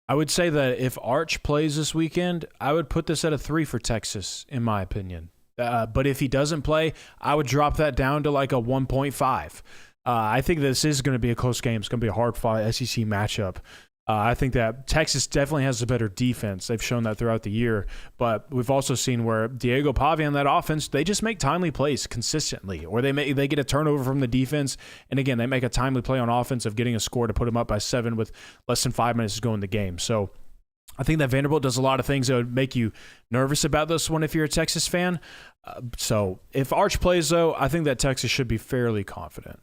I would say that if Arch plays this weekend, I would put this at a 3 for Texas, in my opinion. But if he doesn't play, I would drop that down to like a 1.5. I think this is going to be a close game. It's going to be a hard-fought SEC matchup. I think that Texas definitely has a better defense. They've shown that throughout the year. But we've also seen where Diego Pavia on that offense, they just make timely plays consistently. Or they get a turnover from the defense. And again, they make a timely play on offense of getting a score to put them up by 7 with less than 5 minutes to go in the game. So I think that Vanderbilt does a lot of things that would make you nervous about this one if you're a Texas fan. So if Arch plays, though, I think that Texas should be fairly confident.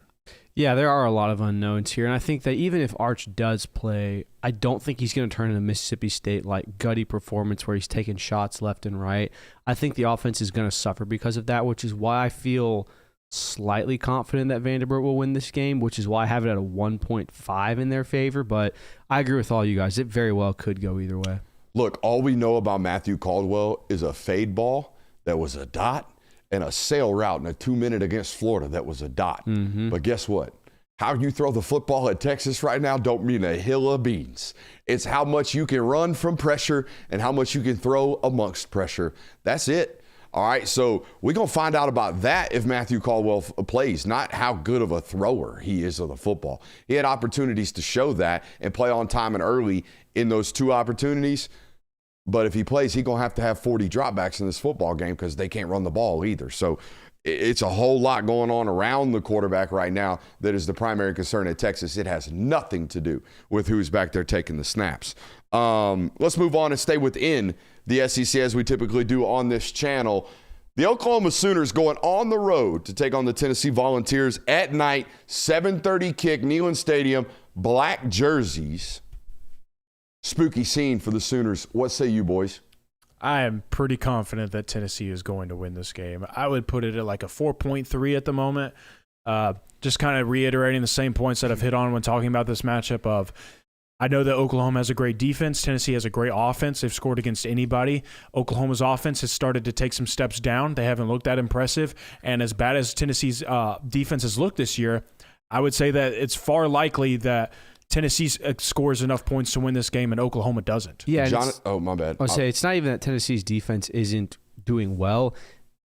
Yeah, there are a lot of unknowns here, and I think that even if Arch does play, I don't think he's going to turn into Mississippi State like gutty performance where he's taking shots left and right. I think the offense is going to suffer because of that, which is why I feel slightly confident that Vanderbilt will win this game, which is why I have it at a 1.5 in their favor. But I agree with all you guys. It very well could go either way. Look, all we know about Matthew Caldwell is a fade ball that was a dot and a sail route in a 2-minute against Florida that was a dot. Mm-hmm. But guess what? How you throw the football at Texas right now don't mean a hill of beans. It's how much you can run from pressure and how much you can throw amongst pressure. That's it. All right, so we're going to find out about that if Matthew Caldwell plays, not how good of a thrower he is of the football. He had opportunities to show that and play on time and early in those 2 opportunities. But if he plays, he's going to have 40 dropbacks in this football game because they can't run the ball either. So it's a whole lot going on around the quarterback right now that is the primary concern at Texas. It has nothing to do with who's back there taking the snaps. Let's move on and stay within the SEC as we typically do on this channel. The Oklahoma Sooners going on the road to take on the Tennessee Volunteers at night, 7:30 kick, Neyland Stadium, black jerseys. Spooky scene for the Sooners. What say you, boys? I am pretty confident that Tennessee is going to win this game. I would put it at like a 4.3 at the moment. Just kind of reiterating the same points that I've hit on when talking about this matchup of I know that Oklahoma has a great defense. Tennessee has a great offense. They've scored against anybody. Oklahoma's offense has started to take some steps down. They haven't looked that impressive. And as bad as Tennessee's defense has looked this year, I would say that it's far likely that Tennessee scores enough points to win this game, and Oklahoma doesn't. Yeah. Oh, my bad. I'll say it's not even that Tennessee's defense isn't doing well.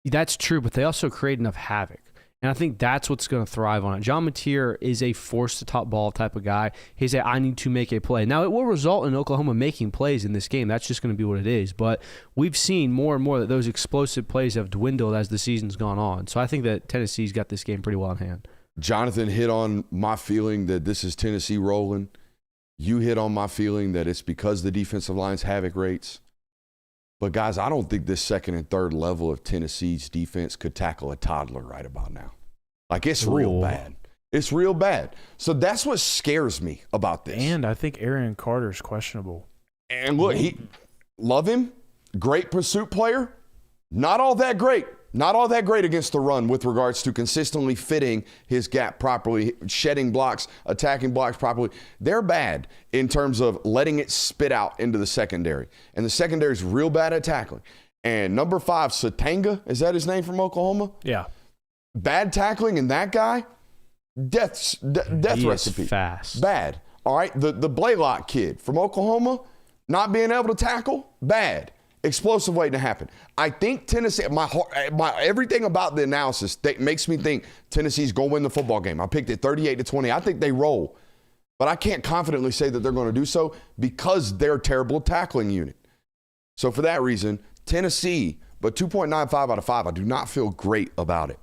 That's true, but they also create enough havoc. And I think that's what's going to thrive on it. John Mateer is a force-to-top ball type of guy. He's I need to make a play. Now, it will result in Oklahoma making plays in this game. That's just going to be what it is. But we've seen more and more that those explosive plays have dwindled as the season's gone on. So I think that Tennessee's got this game pretty well in hand. Jonathan hit on my feeling that this is Tennessee rolling. You hit on my feeling that it's because the defensive line's havoc rates. But, guys, I don't think this second and third level of Tennessee's defense could tackle a toddler right about now. Like, it's real bad. It's real bad. So that's what scares me about this. And I think Arian Carter's questionable. And look, love him. Great pursuit player. Not all that great. Not all that great against the run with regards to consistently fitting his gap properly, shedding blocks, attacking blocks properly. They're bad in terms of letting it spit out into the secondary. And the secondary is real bad at tackling. And number 5, Satanga, is that his name from Oklahoma? Yeah. Bad tackling in that guy, death He recipe. is fast. Bad. All right, the Blaylock kid from Oklahoma, not being able to tackle, bad. Explosive waiting to happen. I think Tennessee, my everything about the analysis that makes me think Tennessee's going to win the football game. I picked it 38-20. I think they roll. But I can't confidently say that they're going to do so because they're a terrible tackling unit. So for that reason, Tennessee, but 2.95 out of 5, I do not feel great about it.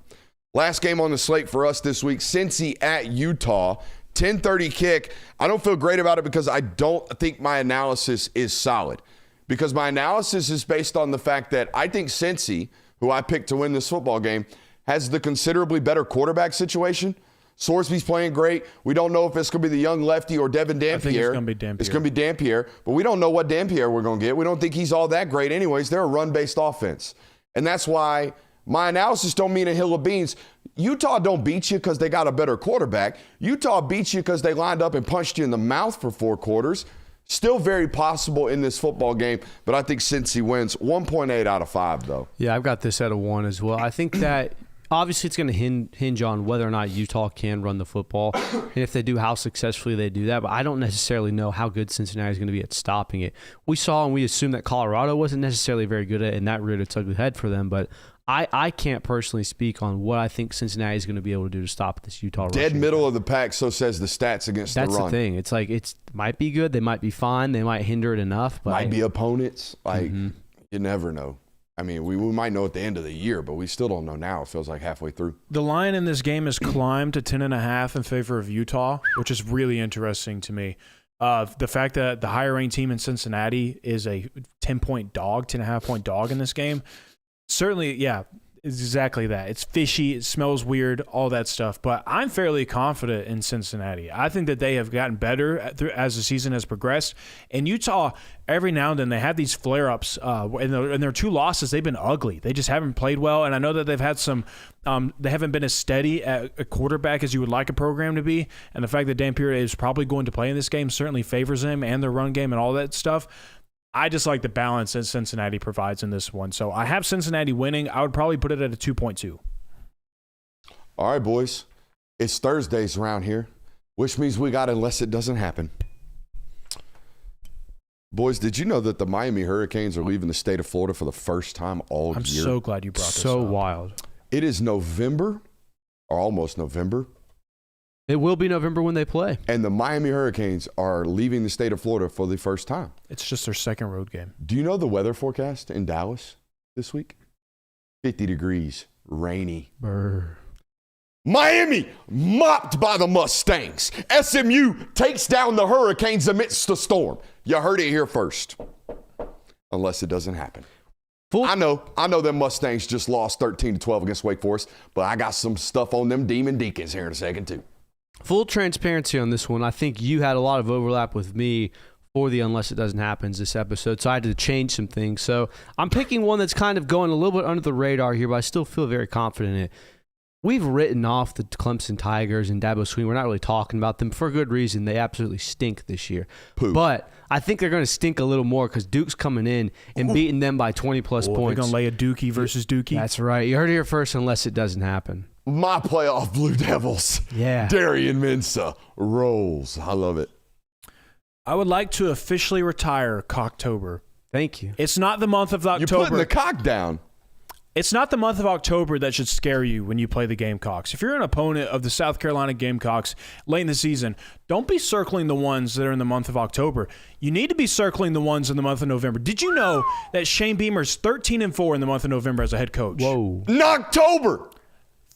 Last game on the slate for us this week, Cincy at Utah. 10:30 kick. I don't feel great about it because I don't think my analysis is solid. Because my analysis is based on the fact that I think Cincy, who I picked to win this football game, has the considerably better quarterback situation. Sorsby's playing great. We don't know if it's going to be the young lefty or Devin Dampierre. I think it's going to be Dampierre. It's going to be Dampierre, but we don't know what Dampierre we're going to get. We don't think he's all that great anyways. They're a run-based offense. And that's why my analysis don't mean a hill of beans. Utah don't beat you because they got a better quarterback. Utah beats you because they lined up and punched you in the mouth for 4 quarters. Still very possible in this football game, but I think Cincy wins 1.8 out of 5, though. Yeah, I've got this at a 1 as well. I think that obviously it's going to hinge on whether or not Utah can run the football. And if they do, how successfully they do that. But I don't necessarily know how good Cincinnati is going to be at stopping it. We saw and we assumed that Colorado wasn't necessarily very good at it, and that reared its ugly head for them. But I can't personally speak on what I think Cincinnati is going to be able to do to stop this Utah rushing Dead middle of the pack, so says the stats against That's the run. the thing. It's like it might be good. They might be fine. They might hinder it enough. But Might be opponents. Like, you never know. I mean, we might know at the end of the year, but we still don't know now. It feels like halfway through. The line in this game has climbed to 10.5 in favor of Utah, which is really interesting to me. The fact that the higher-ranked team in Cincinnati is a 10-point dog, 10.5-point dog in this game, certainly, yeah, it's exactly that. It's fishy. It smells weird, all that stuff. But I'm fairly confident in Cincinnati. I think that they have gotten better as the season has progressed. And Utah, every now and then, they have these flare-ups. In their 2 losses, they've been ugly. They just haven't played well. And I know that they've had some they haven't been as steady at a quarterback as you would like a program to be. And the fact that Dan Pierre is probably going to play in this game certainly favors them and their run game and all that stuff. I just like the balance that Cincinnati provides in this one. So I have Cincinnati winning. I would probably put it at a 2.2. All right, boys. It's Thursdays around here, which means we got unless it doesn't happen. Boys, did you know that the Miami Hurricanes are leaving the state of Florida for the first time all I'm year? so glad you brought this up. so wild. It is November, or almost November, It will be November when they play. and the Miami Hurricanes are leaving the state of Florida for the first time. It's just their second road game. Do you know the weather forecast in Dallas this week? 50 degrees, rainy. Brr. Miami mopped by the Mustangs. SMU takes down the Hurricanes amidst the storm. You heard it here first. Unless it doesn't happen. I know them Mustangs just lost 13-12 against Wake Forest, but I got some stuff on them Demon Deacons here in a second too. Full transparency on this one. I think you had a lot of overlap with me for the Unless It Doesn't Happen this episode, so I had to change some things. So I'm picking one that's kind of going a little bit under the radar here, but I still feel very confident in it. We've written off the Clemson Tigers and Dabo Swinney. We're not really talking about them for good reason. They absolutely stink this year. Pooh. But I think they're going to stink a little more because Duke's coming in and beating them by 20-plus We're points. going to lay a Dookie versus Dookie. That's right. You heard it here first, Unless It Doesn't Happen. My playoff Blue Devils. Yeah. Darian Mensah rolls. I love it. I would like to officially retire Cocktober. Thank you. It's not the month of You're October. putting the cock down. It's not the month of October that should scare you when you play the Gamecocks. If you're an opponent of the South Carolina Gamecocks late in the season, don't be circling the ones that are in the month of October. You need to be circling the ones in the month of November. Did you know that Shane Beamer's 13-4 in the month of November as a head coach? Whoa. In October.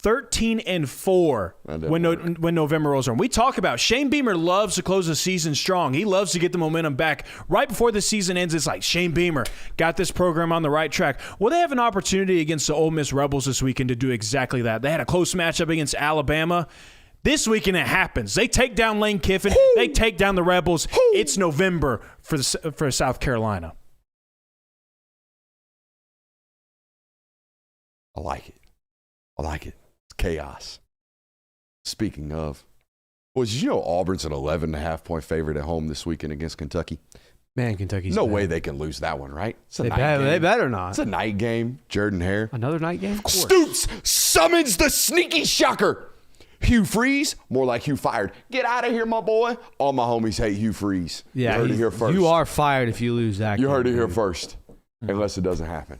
13-4 when November rolls around. We talk about Shane Beamer loves to close the season strong. He loves to get the momentum back. Right before the season ends, it's like, Shane Beamer got this program on the right track. Well, they have an opportunity against the Ole Miss Rebels this weekend to do exactly that. They had a close matchup against Alabama. This weekend it happens. They take down Lane Kiffin. They take down the Rebels. It's November for South Carolina. I like it. I like it. Chaos. Speaking of, boys, did you know Auburn's an 11.5-point favorite at home this weekend against Kentucky? Man, Kentucky's No bad. way they can lose that one, right? It's a They, night better, game. they better not. It's a night game. Jordan Hare. Another night game? Of course. Stoops summons the sneaky shocker. Hugh Freeze, more like Hugh fired. Get out of here, my boy. All my homies hate Hugh Freeze. Yeah, you heard it here first. You are fired if you lose that You game, heard it here dude. first, unless it doesn't happen.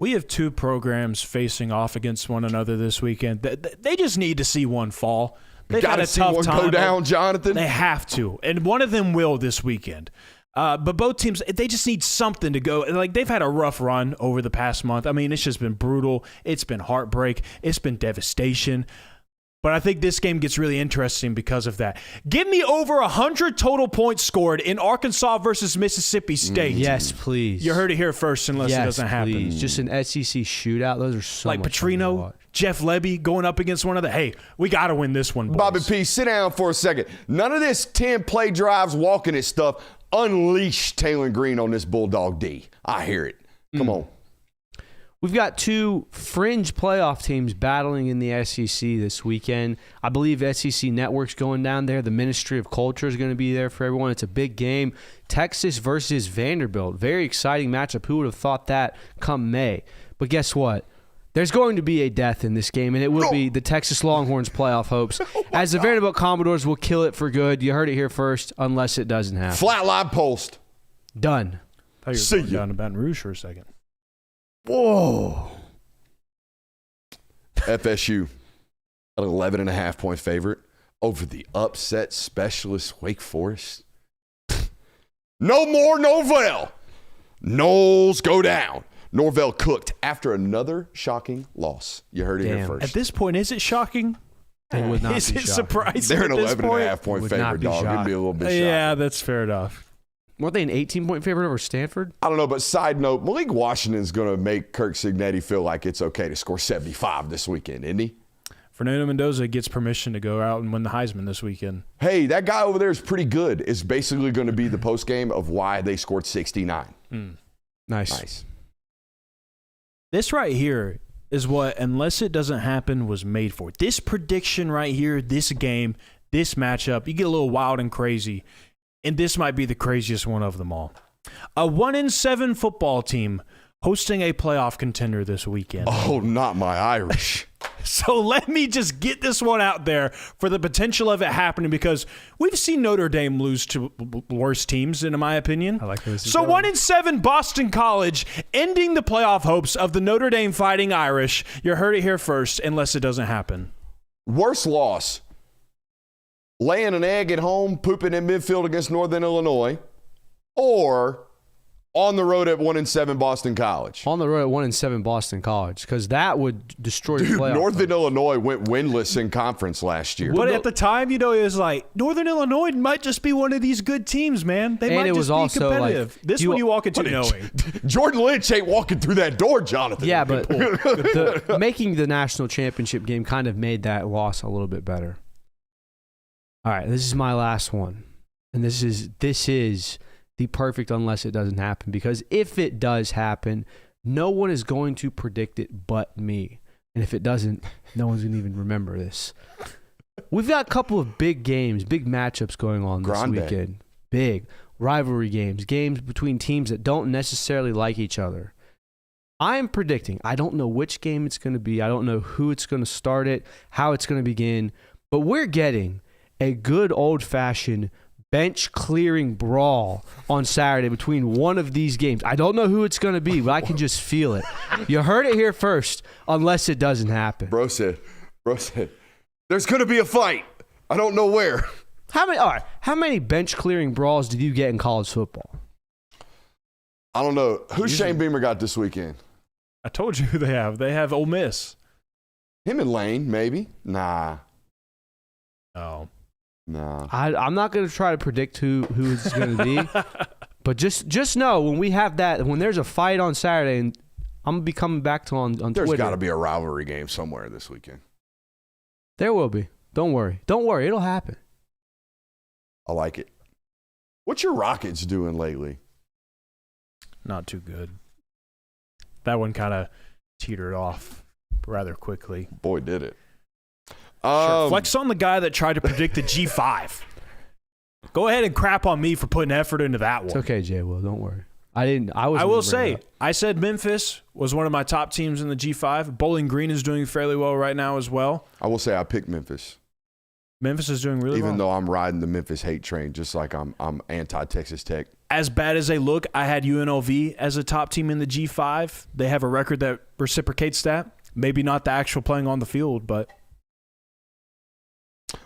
We have two programs facing off against one another this weekend. They just need to see one fall. They've Got had to a see tough one time. go down, Jonathan. They have to, and one of them will this weekend. But both teams, they just need something to go. Like, they've had a rough run over the past month. I mean, it's just been brutal. It's been heartbreak. It's been devastation. But I think this game gets really interesting because of that. Give me over 100 total points scored in Arkansas versus Mississippi State. Yes, please. You heard it here first, unless it doesn't happen. Please. Just an SEC shootout. Those are so Like much fun to Petrino, watch. Jeff Lebby going up against one of the. Hey, we got to win this one, boys. Bobby P, sit down for a second. None of this 10 play drives, walking it stuff. Unleash Taylor Green on this Bulldog D. I hear it. Come on. We've got two fringe playoff teams battling in the SEC this weekend. I believe SEC Network's going down there. The Ministry of Culture is going to be there for everyone. It's a big game. Texas versus Vanderbilt. Very exciting matchup. Who would have thought that come May? But guess what? There's going to be a death in this game, and it will be the Texas Longhorns playoff hopes. As the Vanderbilt Commodores will kill it for good. You heard it here first, unless it doesn't happen. Flatline post. Done. I thought you See were going ya. down to Baton Rouge for a second. Whoa. FSU, an 11.5-point favorite over the upset specialist Wake Forest. No more Norvell. Knowles go down. Norvell cooked after another shocking loss. You heard it here Damn. first. At this point, is it shocking? It would not Is be it shocking. surprising? They're an at this point? 11.5-point Would not favorite, be dog. It'd shocked. be a little bit shocking. Yeah, that's fair enough. Weren't they an 18-point favorite over Stanford? I don't know, but side note, Malik Washington's going to make Kirk Cignetti feel like it's okay to score 75 this weekend, isn't he? Fernando Mendoza gets permission to go out and win the Heisman this weekend. Hey, that guy over there is pretty good. It's basically going to be the postgame of why they scored 69. Nice. This right here is what, unless it doesn't happen, was made for. This prediction right here, this game, this matchup, you get a little wild and crazy, and this might be the craziest one of them all. A 1-7 football team hosting a playoff contender this weekend. Oh, not my Irish. So let me just get this one out there for the potential of it happening, because we've seen Notre Dame lose to worse teams, in my opinion. I like where this is So going. 1-7 Boston College ending the playoff hopes of the Notre Dame Fighting Irish. You heard it here first, unless it doesn't happen. Worst loss. Laying an egg at home, pooping in midfield against Northern Illinois, or on the road at 1-7 Boston College. On the road at 1-7 Boston College, because that would destroy your Dude, playoff. Northern Illinois went winless in conference last year. But at the time, it was like, Northern Illinois might just be one of these good teams, man. They And might it just was be also, like, competitive. This one you walk into knowing. Jordan Lynch ain't walking through that door, Jonathan. Yeah, but making the national championship game kind of made that loss a little bit better. All right, this is my last one. And this is the perfect unless it doesn't happen, because if it does happen, no one is going to predict it but me. And if it doesn't, no one's going to even remember this. We've got a couple of big games, big matchups going on this Grande. weekend. Big rivalry games between teams that don't necessarily like each other. I am predicting, I don't know which game it's going to be. I don't know who it's going to start it, how it's going to begin, but we're getting a good old-fashioned bench-clearing brawl on Saturday between one of these games. I don't know who it's going to be, but I can just feel it. You heard it here first, unless it doesn't happen. Bro said, there's going to be a fight. I don't know where. How many bench-clearing brawls did you get in college football? I don't know. Who Shane Beamer got this weekend? I told you who they have. They have Ole Miss. Him and Lane, maybe? Nah. Oh. Nah. I'm not going to try to predict who it's going to be, but just know when there's a fight on Saturday, and I'm going to be coming back to on There's Twitter. got to be a rivalry game somewhere this weekend. There will be. Don't worry. It'll happen. I like it. What's your Rockets doing lately? Not too good. That one kind of teetered off rather quickly. Boy, did it. Sure. Flex on the guy that tried to predict the G5. Go ahead and crap on me for putting effort into that one. It's okay, Jay. Will, don't worry. I will say, I said Memphis was one of my top teams in the G5. Bowling Green is doing fairly well right now as well. I will say I picked Memphis. Memphis is doing really well. Even though I'm riding the Memphis hate train, just like I'm anti-Texas Tech. As bad as they look, I had UNLV as a top team in the G5. They have a record that reciprocates that. Maybe not the actual playing on the field, but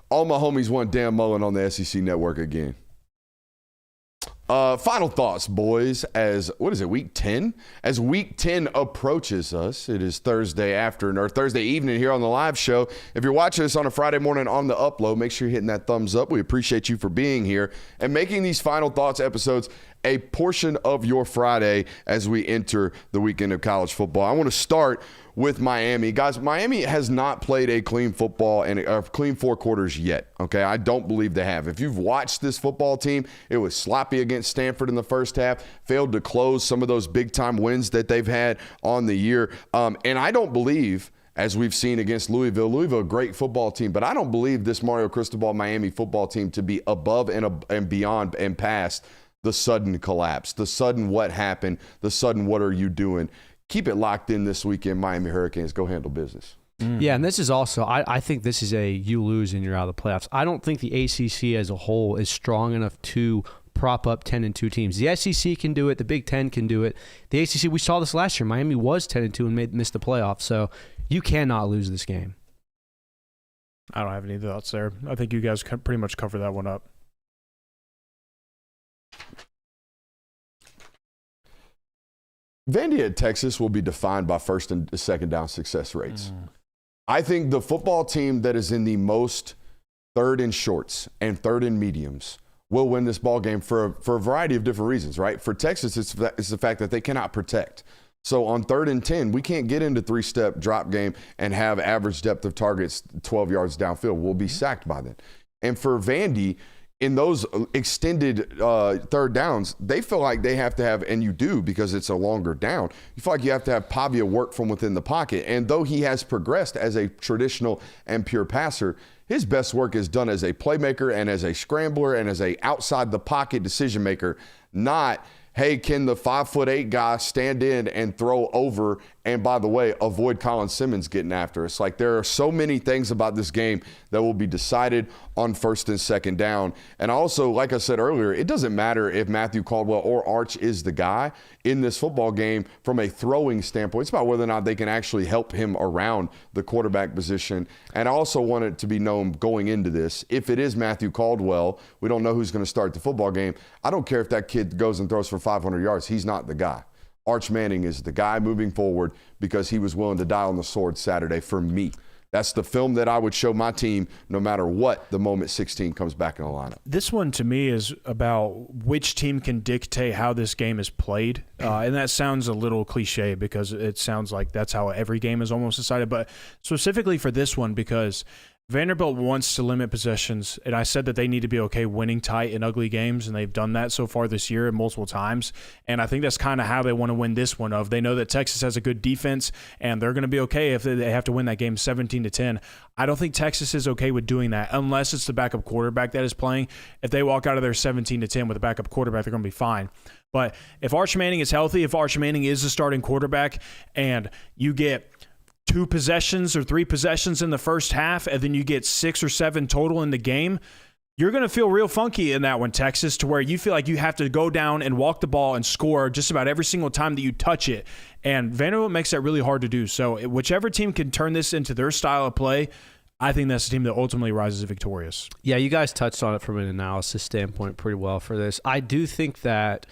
All my homies want Dan Mullen on the SEC network again. Final thoughts, boys, week 10? As week 10 approaches us, it is Thursday afternoon or Thursday evening here on the live show. If you're watching us on a Friday morning on the upload, make sure you're hitting that thumbs up. We appreciate you for being here and making these Final Thoughts episodes a portion of your Friday as we enter the weekend of college football. I want to start with Miami. Guys, Miami has not played a clean football and a clean 4 quarters yet, okay? I don't believe they have. If you've watched this football team, it was sloppy against Stanford in the first half, failed to close some of those big-time wins that they've had on the year. And I don't believe, as we've seen against Louisville, a great football team, but I don't believe this Mario Cristobal Miami football team to be above and beyond and past the sudden collapse, the sudden what happened, the sudden what are you doing. keep it locked in this weekend. Miami Hurricanes, go handle business. Yeah, and this is also, I think this is a you lose and you're out of the playoffs. I don't think the ACC as a whole is strong enough to prop up 10-2 teams. The SEC can do it. The Big Ten can do it. The ACC, we saw this last year. Miami was 10-2 and missed the playoffs. So you cannot lose this game. I don't have any thoughts there. I think you guys pretty much cover that one up. Vandy at Texas will be defined by first and second down success rates. I think the football team that is in the most third and shorts and third and mediums will win this ball game for a variety of different reasons, right? For Texas, it's the fact that they cannot protect. So on 3rd and 10, we can't get into three-step drop game and have average depth of targets 12 yards downfield. We'll be sacked by then. And for Vandy, in those extended third downs, they feel like they have to have, and you do because it's a longer down, you feel like you have to have Pavia work from within the pocket. And though he has progressed as a traditional and pure passer, his best work is done as a playmaker and as a scrambler and as a outside the pocket decision maker, not, hey, can the 5'8" guy stand in and throw over and, by the way, avoid Colin Simmons getting after us? Like, there are so many things about this game that will be decided on first and second down. And also, like I said earlier, it doesn't matter if Matthew Caldwell or Arch is the guy in this football game from a throwing standpoint. It's about whether or not they can actually help him around the quarterback position. And I also want it to be known going into this, if it is Matthew Caldwell, we don't know who's going to start the football game. I don't care if that kid goes and throws for 500 yards. He's not the guy. Arch Manning is the guy moving forward because he was willing to die on the sword Saturday for me. That's the film that I would show my team no matter what the moment 16 comes back in the lineup. This one to me is about which team can dictate how this game is played. And that sounds a little cliche because it sounds like that's how every game is almost decided. But specifically for this one, because Vanderbilt wants to limit possessions, and I said that they need to be okay winning tight and ugly games, and they've done that so far this year multiple times. And I think that's kind of how they want to win this one. They know that Texas has a good defense, and they're going to be okay if they have to win that game 17-10. I don't think Texas is okay with doing that unless it's the backup quarterback that is playing. If they walk out of there 17-10 with a backup quarterback, they're going to be fine. But if Arch Manning is healthy, if Arch Manning is the starting quarterback, and you get 2 possessions or 3 possessions in the first half, and then you get 6 or 7 total in the game, you're going to feel real funky in that one, Texas, to where you feel like you have to go down and walk the ball and score just about every single time that you touch it. And Vanderbilt makes that really hard to do. So whichever team can turn this into their style of play, I think that's the team that ultimately rises victorious. Yeah, you guys touched on it from an analysis standpoint pretty well for this. I do think that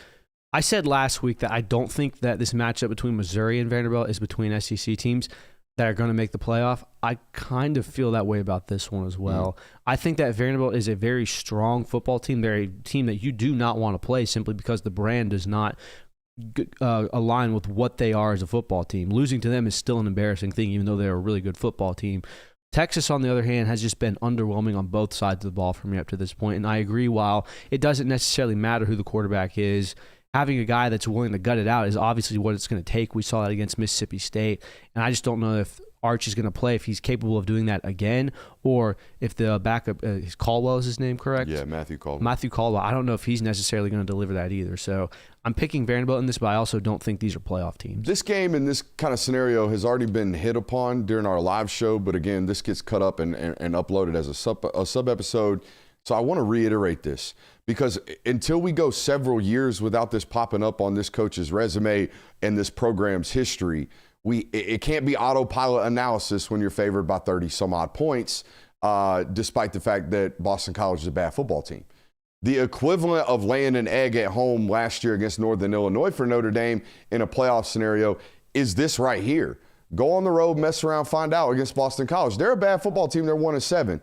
I said last week that I don't think that this matchup between Missouri and Vanderbilt is between SEC teams that are going to make the playoff. I kind of feel that way about this one as well. I think that Vanderbilt is a very strong football team. They're a team that you do not want to play simply because the brand does not align with what they are as a football team. Losing to them is still an embarrassing thing, even though they're a really good football team. Texas, on the other hand, has just been underwhelming on both sides of the ball for me up to this point. And I agree, while it doesn't necessarily matter who the quarterback is, having a guy that's willing to gut it out is obviously what it's going to take. We saw that against Mississippi State. And I just don't know if Arch is going to play, if he's capable of doing that again, or if the backup, Caldwell is his name, correct? Yeah, Matthew Caldwell. Matthew Caldwell. I don't know if he's necessarily going to deliver that either. So I'm picking Vanderbilt in this, but I also don't think these are playoff teams. This game and this kind of scenario has already been hit upon during our live show, but again, this gets cut up and uploaded as a sub episode. So I want to reiterate this, because until we go several years without this popping up on this coach's resume and this program's history, it can't be autopilot analysis when you're favored by 30 some odd points, despite the fact that Boston College is a bad football team. The equivalent of laying an egg at home last year against Northern Illinois for Notre Dame in a playoff scenario is this right here. Go on the road, mess around, find out against Boston College. They're a bad football team. They're 1-7.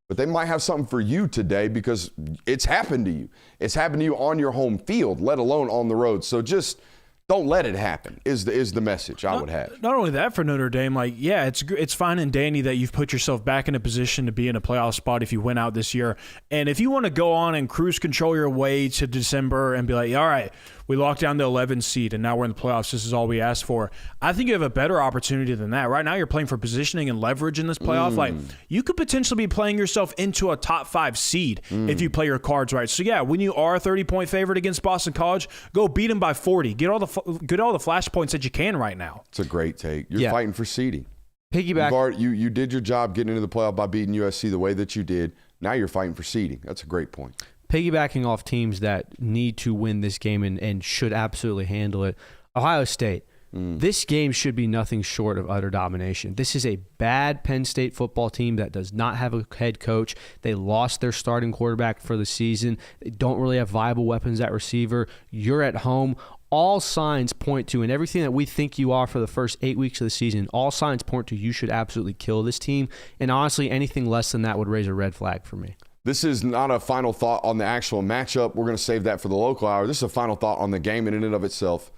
But they might have something for you today because it's happened to you. It's happened to you on your home field, let alone on the road. So just don't let it happen is the message I would have. Not only that for Notre Dame, it's fine and dandy that you've put yourself back in a position to be in a playoff spot if you win out this year. And if you want to go on and cruise control your way to December and be like, all right, we locked down the 11 seed, and now we're in the playoffs. This is all we asked for. I think you have a better opportunity than that. Right now, you're playing for positioning and leverage in this playoff. Like, you could potentially be playing yourself into a top 5 seed if you play your cards right. So, yeah, when you are a 30-point favorite against Boston College, go beat them by 40. Get all the flash points that you can right now. It's a great take. You're fighting for seeding. Piggyback. You did your job getting into the playoff by beating USC the way that you did. Now you're fighting for seeding. That's a great point. Piggybacking off teams that need to win this game and should absolutely handle it. Ohio State. This game should be nothing short of utter domination. This is a bad Penn State football team that does not have a head coach. They lost their starting quarterback for the season. They don't really have viable weapons at receiver. You're at home. All signs point to, and everything that we think you are for the first 8 weeks of the season, all signs point to you should absolutely kill this team. And honestly, anything less than that would raise a red flag for me. This is not a final thought on the actual matchup. We're going to save that for the local hour. This is a final thought on the game in and of itself.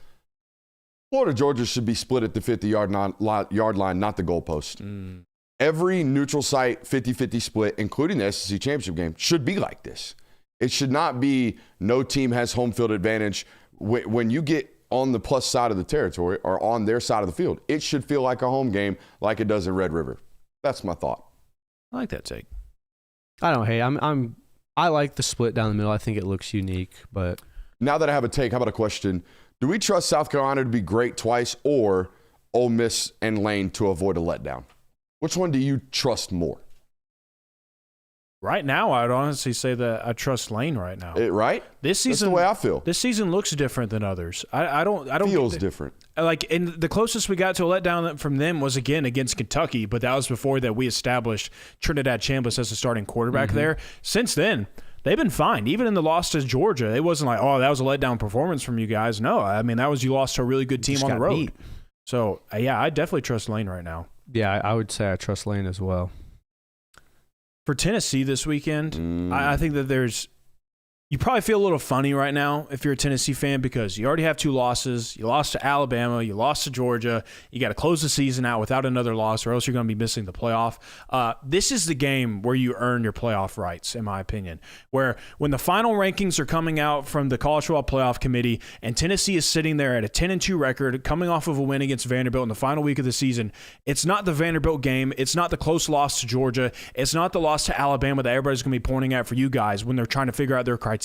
Florida, Georgia should be split at the 50-yard line, not the goalpost. Every neutral site 50-50 split, including the SEC championship game, should be like this. It should not be no team has home field advantage. When you get on the plus side of the territory or on their side of the field, it should feel like a home game like it does in Red River. That's my thought. I like that take. I don't hate. I like the split down the middle. I think it looks unique, but now that I have a take, how about a question? Do we trust South Carolina to be great twice or Ole Miss and Lane to avoid a letdown? Which one do you trust more? Right now, I'd honestly say that I trust Lane right now. Right? This season, that's the way I feel. This season looks different than others. I don't feels different. Like, and the closest we got to a letdown from them was again against Kentucky, but that was before that we established Trinidad Chambliss as the starting quarterback there. Since then, they've been fine. Even in the loss to Georgia, it wasn't like, oh, that was a letdown performance from you guys. No, I mean, that was you lost to a really good team on the road. Beat. So, yeah, I definitely trust Lane right now. Yeah, I would say I trust Lane as well. For Tennessee this weekend, I think that you probably feel a little funny right now if you're a Tennessee fan because you already have 2 losses. You lost to Alabama. You lost to Georgia. You got to close the season out without another loss or else you're going to be missing the playoff. This is the game where you earn your playoff rights, in my opinion, where when the final rankings are coming out from the College Football Playoff Committee and Tennessee is sitting there at a 10-2 record coming off of a win against Vanderbilt in the final week of the season, it's not the Vanderbilt game. It's not the close loss to Georgia. It's not the loss to Alabama that everybody's going to be pointing at for you guys when they're trying to figure out their criteria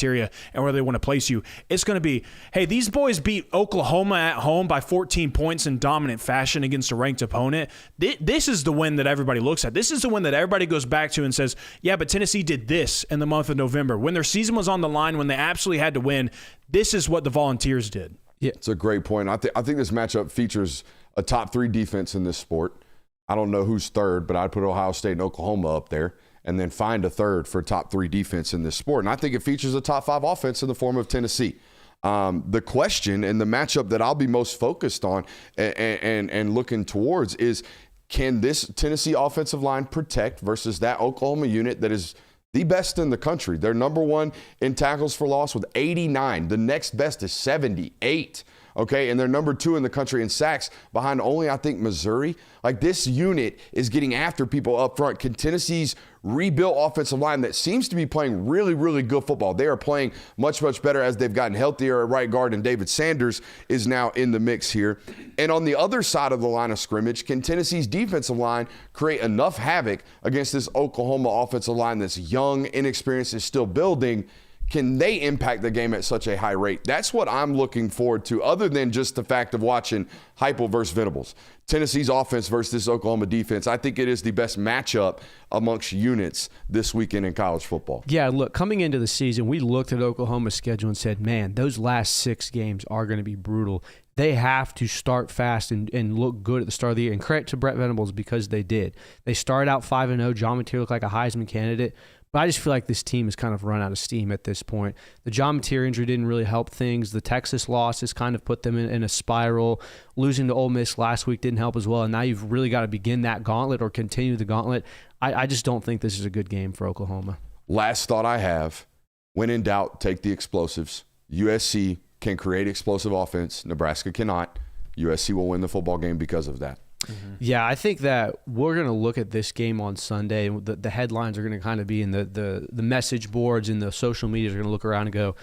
and where they want to place you. It's going to be, hey, these boys beat Oklahoma at home by 14 points in dominant fashion against a ranked opponent. This is the win that everybody looks at. This is the win that everybody goes back to and says, yeah, but Tennessee did this in the month of November. When their season was on the line, when they absolutely had to win, this is what the Volunteers did. Yeah, it's a great point. I think this matchup features a top 3 defense in this sport. I don't know who's third, but I'd put Ohio State and Oklahoma up there and then find a third for top 3 defense in this sport. And I think it features a top 5 offense in the form of Tennessee. The question and the matchup that I'll be most focused on and looking towards is, can this Tennessee offensive line protect versus that Oklahoma unit that is the best in the country? They're number 1 in tackles for loss with 89. The next best is 78. Okay, and they're number 2 in the country in sacks behind only, I think, Missouri. Like, this unit is getting after people up front. Can Tennessee's rebuilt offensive line that seems to be playing really, really good football, they are playing much, much better as they've gotten healthier at right guard, and David Sanders is now in the mix here. And on the other side of the line of scrimmage, can Tennessee's defensive line create enough havoc against this Oklahoma offensive line that's young, inexperienced, is still building? Can they impact the game at such a high rate? That's what I'm looking forward to, other than just the fact of watching Heupel versus Venables. Tennessee's offense versus this Oklahoma defense. I think it is the best matchup amongst units this weekend in college football. Yeah, look, coming into the season, we looked at Oklahoma's schedule and said, man, those last 6 games are going to be brutal. They have to start fast and look good at the start of the year. And credit to Brett Venables because they did. They started out 5-0. John Mateer looked like a Heisman candidate. But I just feel like this team has kind of run out of steam at this point. The John Mateer injury didn't really help things. The Texas loss has kind of put them in a spiral. Losing to Ole Miss last week didn't help as well. And now you've really got to begin that gauntlet or continue the gauntlet. I just don't think this is a good game for Oklahoma. Last thought I have, when in doubt, take the explosives. USC can create explosive offense. Nebraska cannot. USC will win the football game because of that. Mm-hmm. Yeah, I think that we're going to look at this game on Sunday. The headlines are going to kind of be in the message boards and the social media are going to look around and go,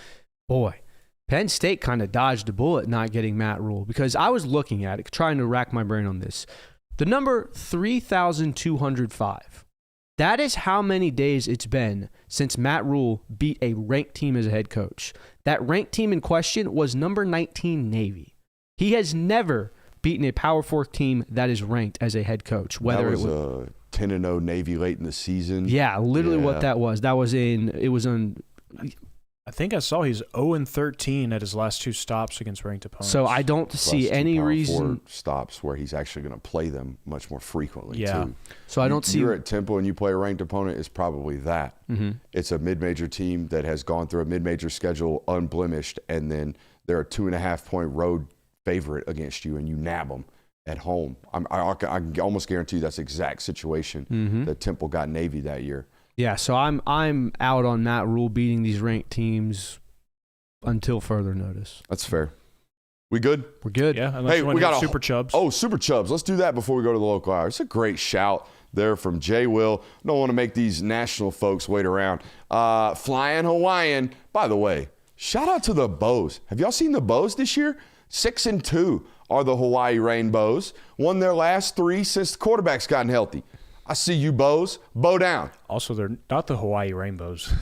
boy, Penn State kind of dodged a bullet not getting Matt Rhule, because I was looking at it, trying to rack my brain on this. The number 3,205. That is how many days it's been since Matt Rhule beat a ranked team as a head coach. That ranked team in question was number 19 Navy. He has never beaten a Power 4 team that is ranked as a head coach. Whether that was it a was 10-0 Navy late in the season. Yeah, literally what that was. That was I think I saw he's 0-13 at his last 2 stops against ranked opponents. So I don't see any reason. Stops where he's actually going to play them much more frequently. Yeah. Too. So I don't see. You're at Temple and you play a ranked opponent. It's probably that. Mm-hmm. It's a mid-major team that has gone through a mid-major schedule unblemished, and then they're a 2.5-point road favorite against you, and you nab them at home. I can almost guarantee you that's the exact situation that Temple got Navy that year. Yeah, so I'm out on Matt Rhule beating these ranked teams until further notice. That's fair. We good? We're good. Yeah, unless you want to hit Super Chubs. Oh, Super Chubs. Let's do that before we go to the local hour. It's a great shout there from Jay Will. Don't want to make these national folks wait around. Flying Hawaiian. By the way, shout out to the Bows. Have y'all seen the Bows this year? 6-2 are the Hawaii Rainbows. Won their last 3 since the quarterback's gotten healthy. I see you, Bows. Bow down. Also, they're not the Hawaii Rainbows.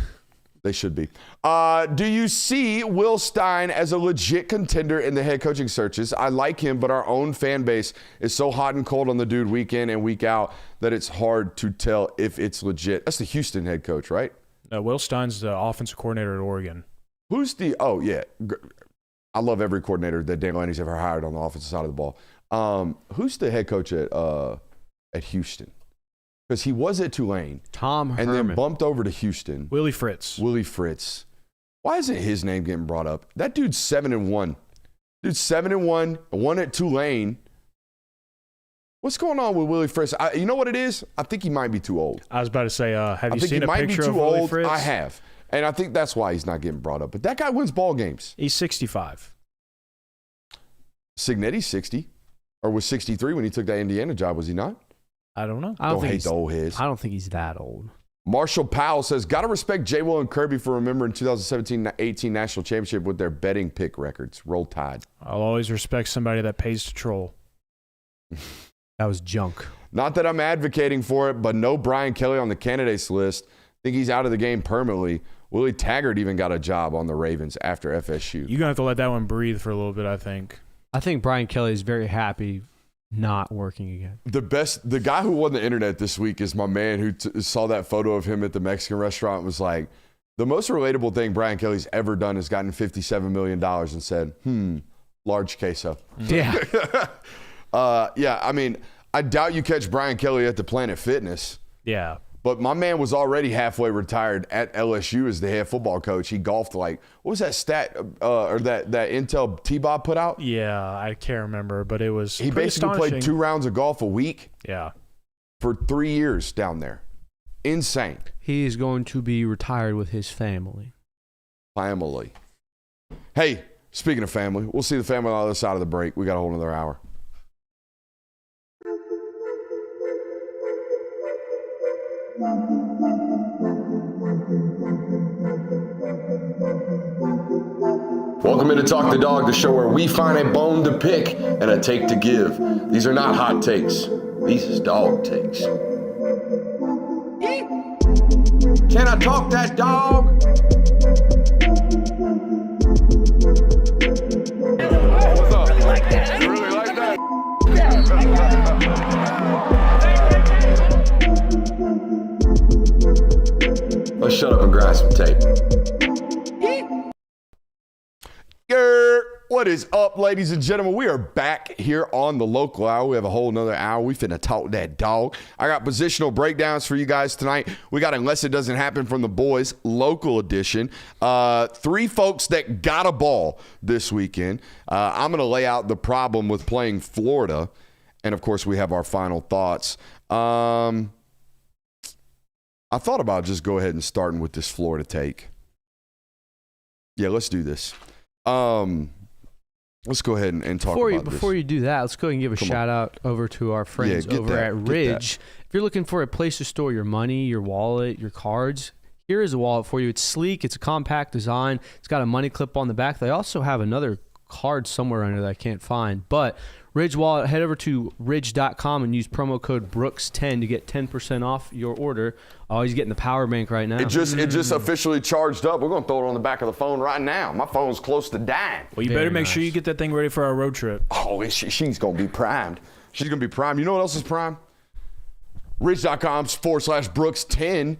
They should be. Do you see Will Stein as a legit contender in the head coaching searches? I like him, but our own fan base is so hot and cold on the dude week in and week out that it's hard to tell if it's legit. That's the Houston head coach, right? Will Stein's the offensive coordinator at Oregon. Who's the – oh, yeah. I love every coordinator that Dan Lanny's ever hired on the offensive side of the ball. Who's the head coach at Houston? Because he was at Tulane. Tom Herman. And then bumped over to Houston. Willie Fritz. Why isn't his name getting brought up? That dude's 7-1. Dude's 7-1, one at Tulane. What's going on with Willie Fritz? You know what it is? I think he might be too old. I was about to say, have you seen a picture of Willie Fritz? I have. And I think that's why he's not getting brought up. But that guy wins ball games. He's 65. Signetti's 60. Or was 63 when he took that Indiana job, was he not? I don't know. Don't hate the old heads. I don't think he's that old. Marshall Powell says, got to respect J. Will and Kirby for remembering 2017-18 national championship with their betting pick records. Roll Tide. I'll always respect somebody that pays to troll. That was junk. Not that I'm advocating for it, but no Brian Kelly on the candidates list. Think he's out of the game permanently. Willie Taggart even got a job on the Ravens after FSU. You're going to have to let that one breathe for a little bit, I think. I think Brian Kelly is very happy not working again. The guy who won the internet this week is my man who saw that photo of him at the Mexican restaurant and was like, the most relatable thing Brian Kelly's ever done is gotten $57 million and said, large queso. Yeah. Yeah, I mean, I doubt you catch Brian Kelly at the Planet Fitness. Yeah. But my man was already halfway retired at LSU as the head football coach. He golfed like, what was that stat or that Intel T-Bob put out? Yeah, I can't remember, but it was He basically played 2 rounds of golf a week. Yeah. For 3 years down there. Insane. He is going to be retired with his family. Hey, speaking of family, we'll see the family on the other side of the break. We got a whole another hour. Welcome into Talk the Dog, the show where we find a bone to pick and a take to give. These are not hot takes. These is dog takes. Can I talk that dog? What's up? You like that? You really like that? Let's shut up and grind some tape. What is up, ladies and gentlemen? We are back here on the local hour. We have a whole nother hour. We finna talk that dog. I got positional breakdowns for you guys tonight. We got Unless It Doesn't Happen from the Boys, local edition. 3 folks that got a ball this weekend. I'm gonna lay out the problem with playing Florida. And of course, we have our final thoughts. I thought about just go ahead and starting with this Florida take. Yeah, let's do this. Let's go ahead and talk about this. Before you do that, let's go ahead and give a shout out over to our friends over at Ridge. If you're looking for a place to store your money, your wallet, your cards, Here is a wallet for you. It's sleek. It's a compact design. It's got a money clip on the back. They also have another card somewhere under that I can't find. But Ridge Wallet, head over to ridge.com and use promo code Brooks10 to get 10% off your order. Oh, he's getting the power bank right now. It just officially charged up. We're going to throw it on the back of the phone right now. My phone's close to dying. Well, you better make sure you get that thing ready for our road trip. Oh, she's going to be primed. She's going to be primed. You know what else is primed? Ridge.com/Brooks10.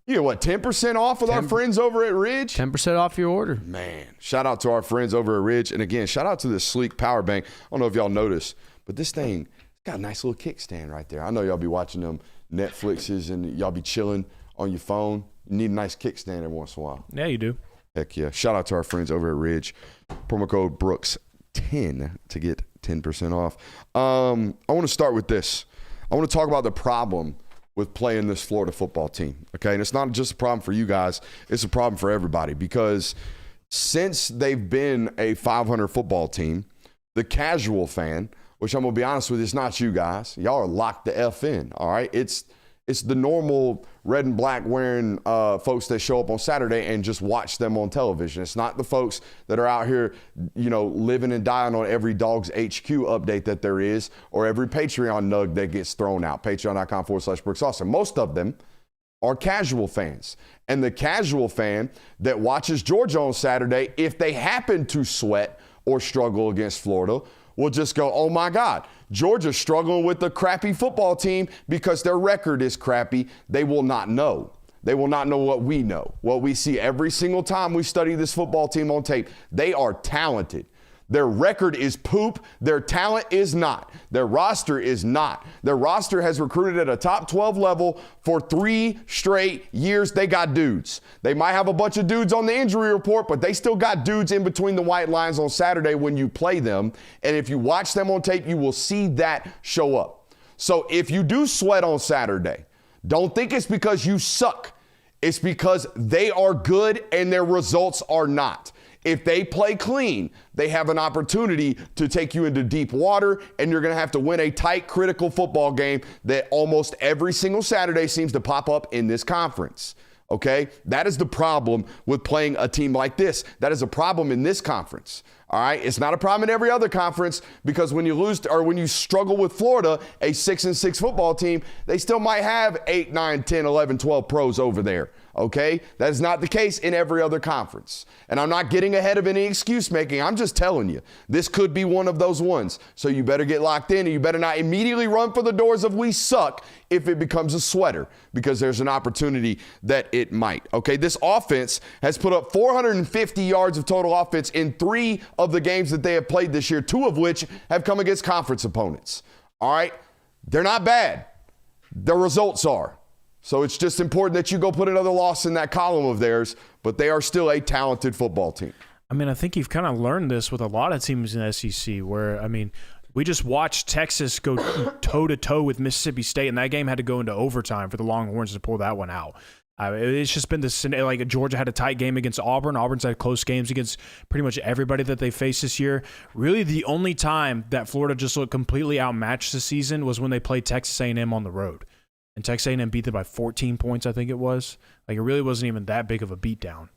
You get what, 10% off with our friends over at Ridge? 10% off your order. Man, shout out to our friends over at Ridge. And again, shout out to this sleek power bank. I don't know if y'all noticed, but this thing got a nice little kickstand right there. I know y'all be watching them Netflixes and y'all be chilling on your phone. You need a nice kickstand every once in a while. Yeah, you do. Heck yeah. Shout out to our friends over at Ridge. Promo code Brooks10 to get 10% off. I want to start with this. I want to talk about the problem with playing this Florida football team, okay? And it's not just a problem for you guys. It's a problem for everybody because since they've been a 500 football team, the casual fan, which I'm going to be honest with you, it's not you guys. Y'all are locked the F in, all right? It's the normal red and black wearing folks that show up on Saturday and just watch them on television. It's not the folks that are out here, living and dying on every Dogs HQ update that there is or every Patreon nug that gets thrown out. Patreon.com/Brooks Austin. Most of them are casual fans. And the casual fan that watches Georgia on Saturday, if they happen to sweat or struggle against Florida, will just go, oh my God, Georgia's struggling with a crappy football team because their record is crappy. They will not know. They will not know what we know, what we see every single time we study this football team on tape. They are talented. Their record is poop. Their talent is not. Their roster is not. Their roster has recruited at a top 12 level for 3 straight years. They got dudes. They might have a bunch of dudes on the injury report, but they still got dudes in between the white lines on Saturday when you play them. And if you watch them on tape, you will see that show up. So if you do sweat on Saturday, don't think it's because you suck. It's because they are good and their results are not. If they play clean, they have an opportunity to take you into deep water, and you're going to have to win a tight, critical football game that almost every single Saturday seems to pop up in this conference. Okay? That is the problem with playing a team like this. That is a problem in this conference. All right? It's not a problem in every other conference because when you lose or when you struggle with Florida, a 6-6 football team, they still might have 8, 9, 10, 11, 12 pros over there. Okay? That is not the case in every other conference. And I'm not getting ahead of any excuse making. I'm just telling you, this could be one of those ones. So you better get locked in and you better not immediately run for the doors of we suck if it becomes a sweater because there's an opportunity that it might. Okay? This offense has put up 450 yards of total offense in 3 of the games that they have played this year, 2 of which have come against conference opponents. All right? They're not bad. The results are. So it's just important that you go put another loss in that column of theirs, but they are still a talented football team. I mean, I think you've kind of learned this with a lot of teams in the SEC where, I mean, we just watched Texas go toe-to-toe with Mississippi State, and that game had to go into overtime for the Longhorns to pull that one out. It's just been this, like Georgia had a tight game against Auburn. Auburn's had close games against pretty much everybody that they faced this year. Really, the only time that Florida just looked completely outmatched this season was when they played Texas A&M on the road. And Texas A&M beat them by 14 points, I think it was. Like, it really wasn't even that big of a beatdown.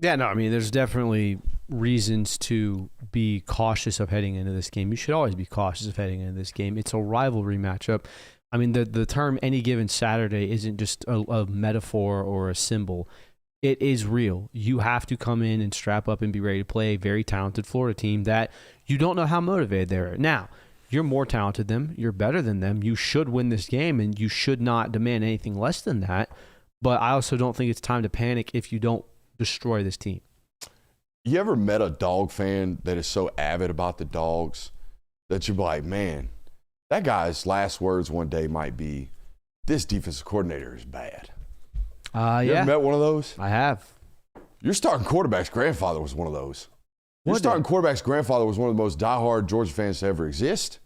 Yeah, no, I mean, there's definitely reasons to be cautious of heading into this game. You should always be cautious of heading into this game. It's a rivalry matchup. I mean, the term any given Saturday isn't just a metaphor or a symbol. It is real. You have to come in and strap up and be ready to play a very talented Florida team that you don't know how motivated they are. Now, you're more talented than them. You're better than them. You should win this game, and you should not demand anything less than that. But I also don't think it's time to panic if you don't destroy this team. You ever met a dog fan that is so avid about the Dogs that you're like, man, that guy's last words one day might be, this defensive coordinator is bad. You ever met one of those? I have. Your starting quarterback's grandfather was one of those. Your starting quarterback's grandfather was one of the most diehard Georgia fans to ever exist.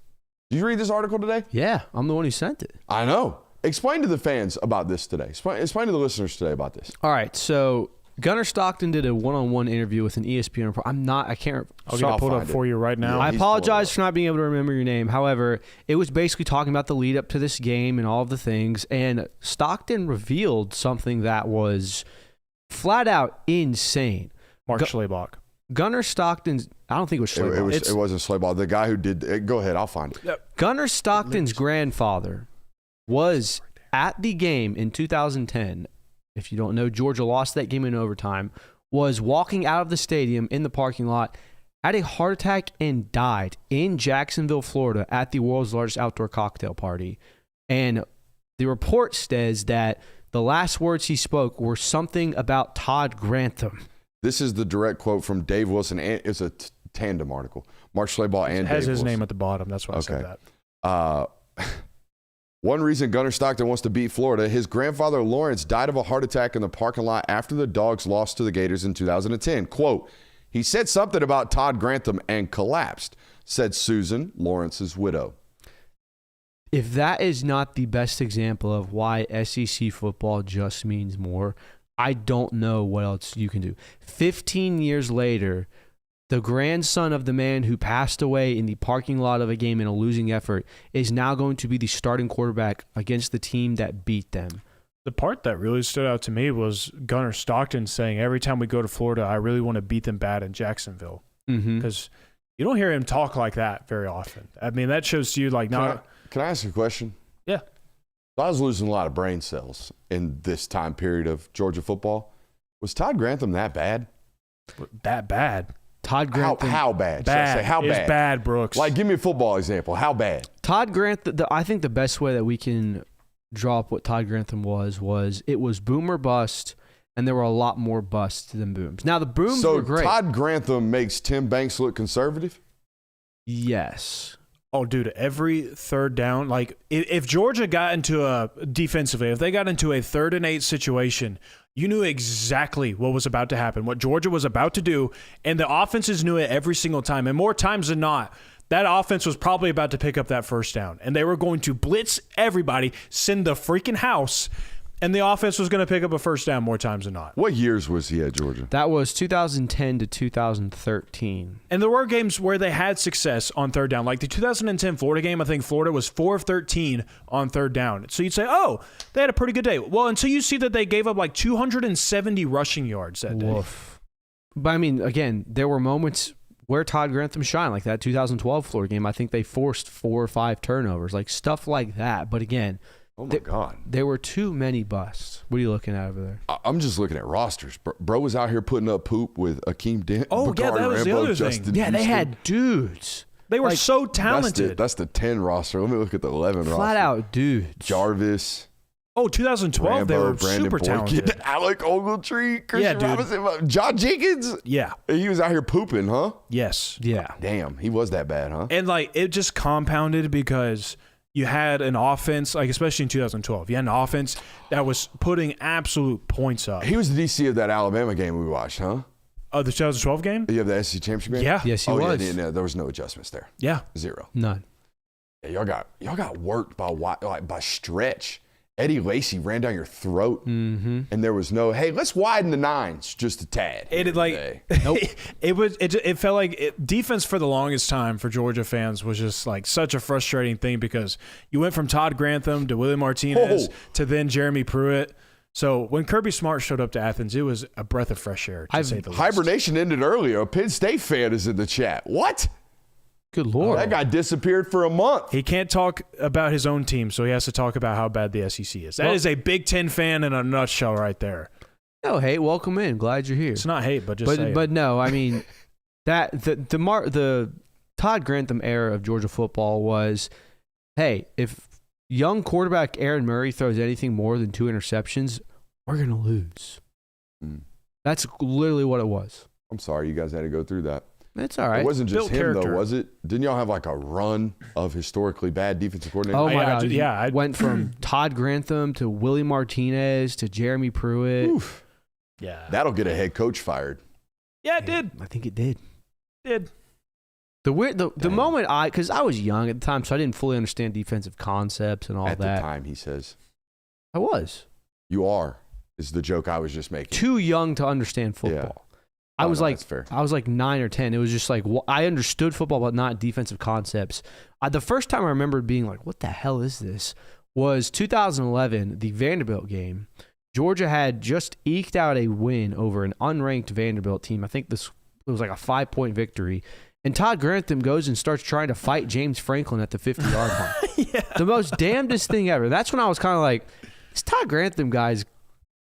Did you read this article today? Yeah, I'm the one who sent it. I know. Explain to the fans about this today. Explain to the listeners today about this. All right, so Gunnar Stockton did a one-on-one interview with an ESPN reporter. I'll get it pulled up for you right now. I apologize for not being able to remember your name. However, it was basically talking about the lead up to this game and all of the things. And Stockton revealed something that was Flat out insane. Mark Schlabach. Gunnar Stockton's, I don't think it was Schlabach. It wasn't Slayball. The guy who did. Go ahead. I'll find it. Gunnar Stockton's grandfather was at the game in 2010. If you don't know, Georgia lost that game in overtime. Was walking out of the stadium in the parking lot, had a heart attack and died in Jacksonville, Florida at the world's largest outdoor cocktail party. And the report says that the last words he spoke were something about Todd Grantham. This is the direct quote from Dave Wilson. And it's a tandem article. Mark Schlabach and It has Dave his Wilson. name at the bottom. That's why I said that. One reason Gunnar Stockton wants to beat Florida, his grandfather Lawrence died of a heart attack in the parking lot after the Dogs lost to the Gators in 2010. Quote, he said something about Todd Grantham and collapsed, said Susan, Lawrence's widow. If that is not the best example of why SEC football just means more, I don't know what else you can do. 15 years later, the grandson of the man who passed away in the parking lot of a game in a losing effort is now going to be the starting quarterback against the team that beat them. The part that really stood out to me was Gunnar Stockton saying, every time we go to Florida, I really want to beat them bad in Jacksonville. Because you don't hear him talk like that very often. I mean, that shows to you like not. Can I ask you a question? Yeah. I was losing a lot of brain cells in this time period of Georgia football. Was Todd Grantham that bad? That bad. Todd Grantham. How bad? Should I Bad. say how It's bad? bad, Brooks. Like, give me a football example. How bad? Todd Grantham, I think the best way that we can draw up what Todd Grantham was it was boom or bust, and there were a lot more busts than booms. Now, the booms were great. So Todd Grantham makes Tim Banks look conservative? Yes. Oh, dude, every third down, like if Georgia got into defensively, if they got into a 3rd and 8 situation, you knew exactly what was about to happen, what Georgia was about to do, and the offenses knew it every single time. And more times than not, that offense was probably about to pick up that first down, and they were going to blitz everybody, send the freaking house, and the offense was going to pick up a first down more times than not. What years was he at Georgia? That was 2010 to 2013. And there were games where they had success on third down. Like the 2010 Florida game, I think Florida was 4 of 13 on third down. So you'd say, oh, they had a pretty good day. Well, until you see that they gave up like 270 rushing yards that day. Woof. But I mean, again, there were moments where Todd Grantham shined, like that 2012 Florida game. I think they forced 4 or 5 turnovers, like stuff like that. But again, Oh, my God. there were too many busts. What are you looking at over there? I'm just looking at rosters. Bro was out here putting up poop with Akeem Dent. Oh, yeah, that was the other thing. Justin Yeah, they Houston. had dudes. They were Like, so talented. That's the 10 roster. Let me look at the 11 roster. Flat out dudes. Jarvis, Oh, 2012, they Rambo, were Brandon super Boykin, talented. Alec Ogletree, Christian dude. Robinson, John Jenkins. Yeah. He was out here pooping, huh? Yes. Yeah. Damn, he was that bad, huh? And like it just compounded because you had an offense, like especially in 2012, you had an offense that was putting absolute points up. He was the DC of that Alabama game we watched, huh? Oh, the 2012 game? You have the SEC championship game? Yeah. Yes, he was. Yeah, there was no adjustments there. Yeah. 0. None. Yeah, y'all got worked by stretch. Eddie Lacy ran down your throat, and there was no, hey, let's widen the nines just a tad. It like Nope. it felt like defense for the longest time for Georgia fans was just like such a frustrating thing because you went from Todd Grantham to Willie Martinez to then Jeremy Pruitt. So when Kirby Smart showed up to Athens, it was a breath of fresh air, to say the least. Hibernation ended earlier. A Penn State fan is in the chat. What? Good Lord. That guy disappeared for a month. He can't talk about his own team, so he has to talk about how bad the SEC is. That is a Big Ten fan in a nutshell right there. No hate. Welcome in. Glad you're here. It's not hate, but just say But no, I mean, that the Todd Grantham era of Georgia football was, hey, if young quarterback Aaron Murray throws anything more than 2 interceptions, we're going to lose. That's literally what it was. I'm sorry you guys had to go through that. It's all right. It wasn't just Built him, character. though, was it? Didn't y'all have like a run of historically bad defensive coordinators? Oh, my Yeah, God. yeah, I- Went from Todd Grantham to Willie Martinez to Jeremy Pruitt. Oof. yeah. That'll get a head coach fired. Yeah, it did. I think it did. The Dang. moment because I was young at the time, so I didn't fully understand defensive concepts and all At that. the time, he says. I was You are, is the joke I was just making. too young to understand football. I was like, That's fair. I was like 9 or 10. It was just like I understood football, but not defensive concepts. The first time I remembered being like, "What the hell is this?" was 2011, the Vanderbilt game. Georgia had just eked out a win over an unranked Vanderbilt team. I think it was like a 5-point victory. And Todd Grantham goes and starts trying to fight James Franklin at the 50-yard line. The most damnedest thing ever. That's when I was kind of like, this Todd Grantham guy's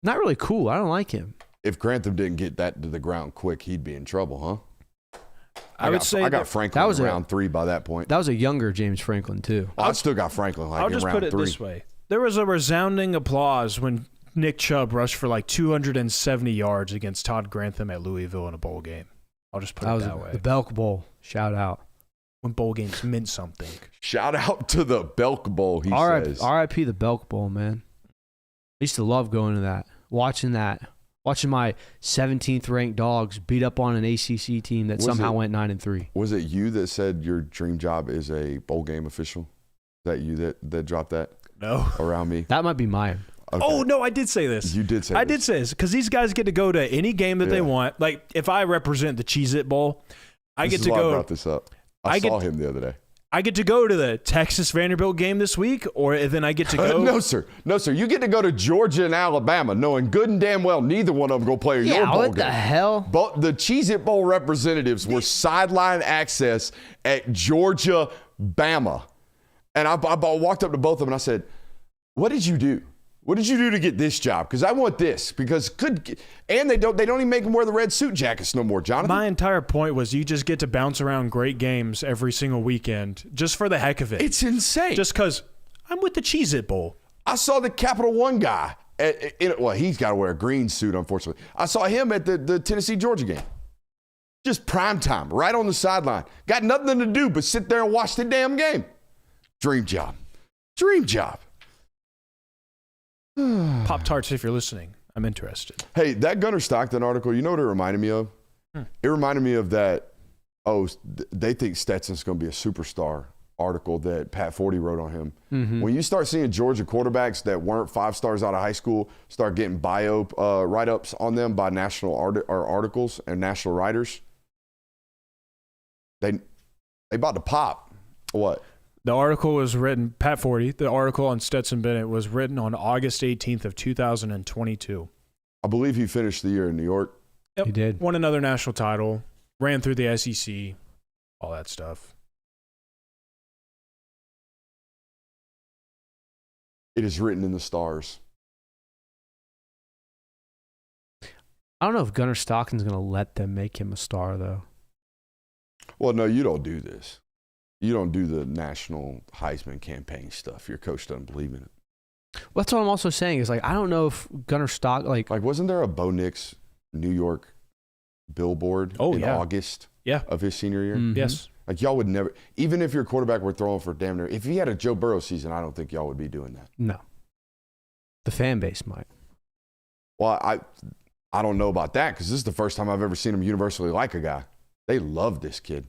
not really cool. I don't like him. If Grantham didn't get that to the ground quick, he'd be in trouble, huh? I got Franklin that was round 3 by that point. That was a younger James Franklin, too. I still got Franklin like I'll in just round put it 3. this way. There was a resounding applause when Nick Chubb rushed for like 270 yards against Todd Grantham at Louisville in a bowl game. I'll just put it that way. The Belk Bowl. Shout out. When bowl games meant something. Shout out to the Belk Bowl, he says. R.I.P. the Belk Bowl, man. I used to love going to that, watching my 17th ranked Dogs beat up on an ACC team that somehow went 9-3. Was it you that said your dream job is a bowl game official? Is that you that dropped that? No. Around me? That might be mine. Okay. Oh, no, I did say this. You did say I did say this because these guys get to go to any game that they want. Like, if I represent the Cheez-It Bowl, I get to go. I brought this up. I saw him the other day. I get to go to the Texas Vanderbilt game this week, or then I get to go. No, sir. You get to go to Georgia and Alabama, knowing good and damn well neither one of them go play your bowl what game. the hell? But the Cheez-It Bowl representatives were sideline access at Georgia, Bama. And I walked up to both of them and I said, what did you do? What did you do to get this job? Because I want this. And they don't even make them wear the red suit jackets no more, Jonathan. My entire point was you just get to bounce around great games every single weekend just for the heck of it. It's insane. Just because I'm with the Cheez-It Bowl. I saw the Capital One guy. He's got to wear a green suit, unfortunately. I saw him at the Tennessee-Georgia game. Just prime time, right on the sideline. Got nothing to do but sit there and watch the damn game. Dream job. Dream job. Pop-Tarts, if you're listening, I'm interested. Hey, that Gunnar Stockton article, you know what it reminded me of? It reminded me of that, they think Stetson's going to be a superstar article that Pat Forty wrote on him. Mm-hmm. When you start seeing Georgia quarterbacks that weren't 5 stars out of high school start getting bio write-ups on them by national articles and national writers, they about to pop. What? The article was written, Pat Forty, the article on Stetson Bennett was written on August 18th of 2022. I believe he finished the year in New York. Yep. He did. Won another national title, ran through the SEC, all that stuff. It is written in the stars. I don't know if Gunnar Stockton's going to let them make him a star, though. Well, no, you don't do this. You don't do the national Heisman campaign stuff. Your coach doesn't believe in it. Well, that's what I'm also saying is, like, I don't know if Gunnar Stockton, like wasn't there a Bo Nix New York billboard in August of his senior year? Mm-hmm. Yes. Like, y'all would never, even if your quarterback were throwing for damn near, if he had a Joe Burrow season, I don't think y'all would be doing that. No. The fan base might. Well, I don't know about that because this is the first time I've ever seen them universally like a guy. They love this kid.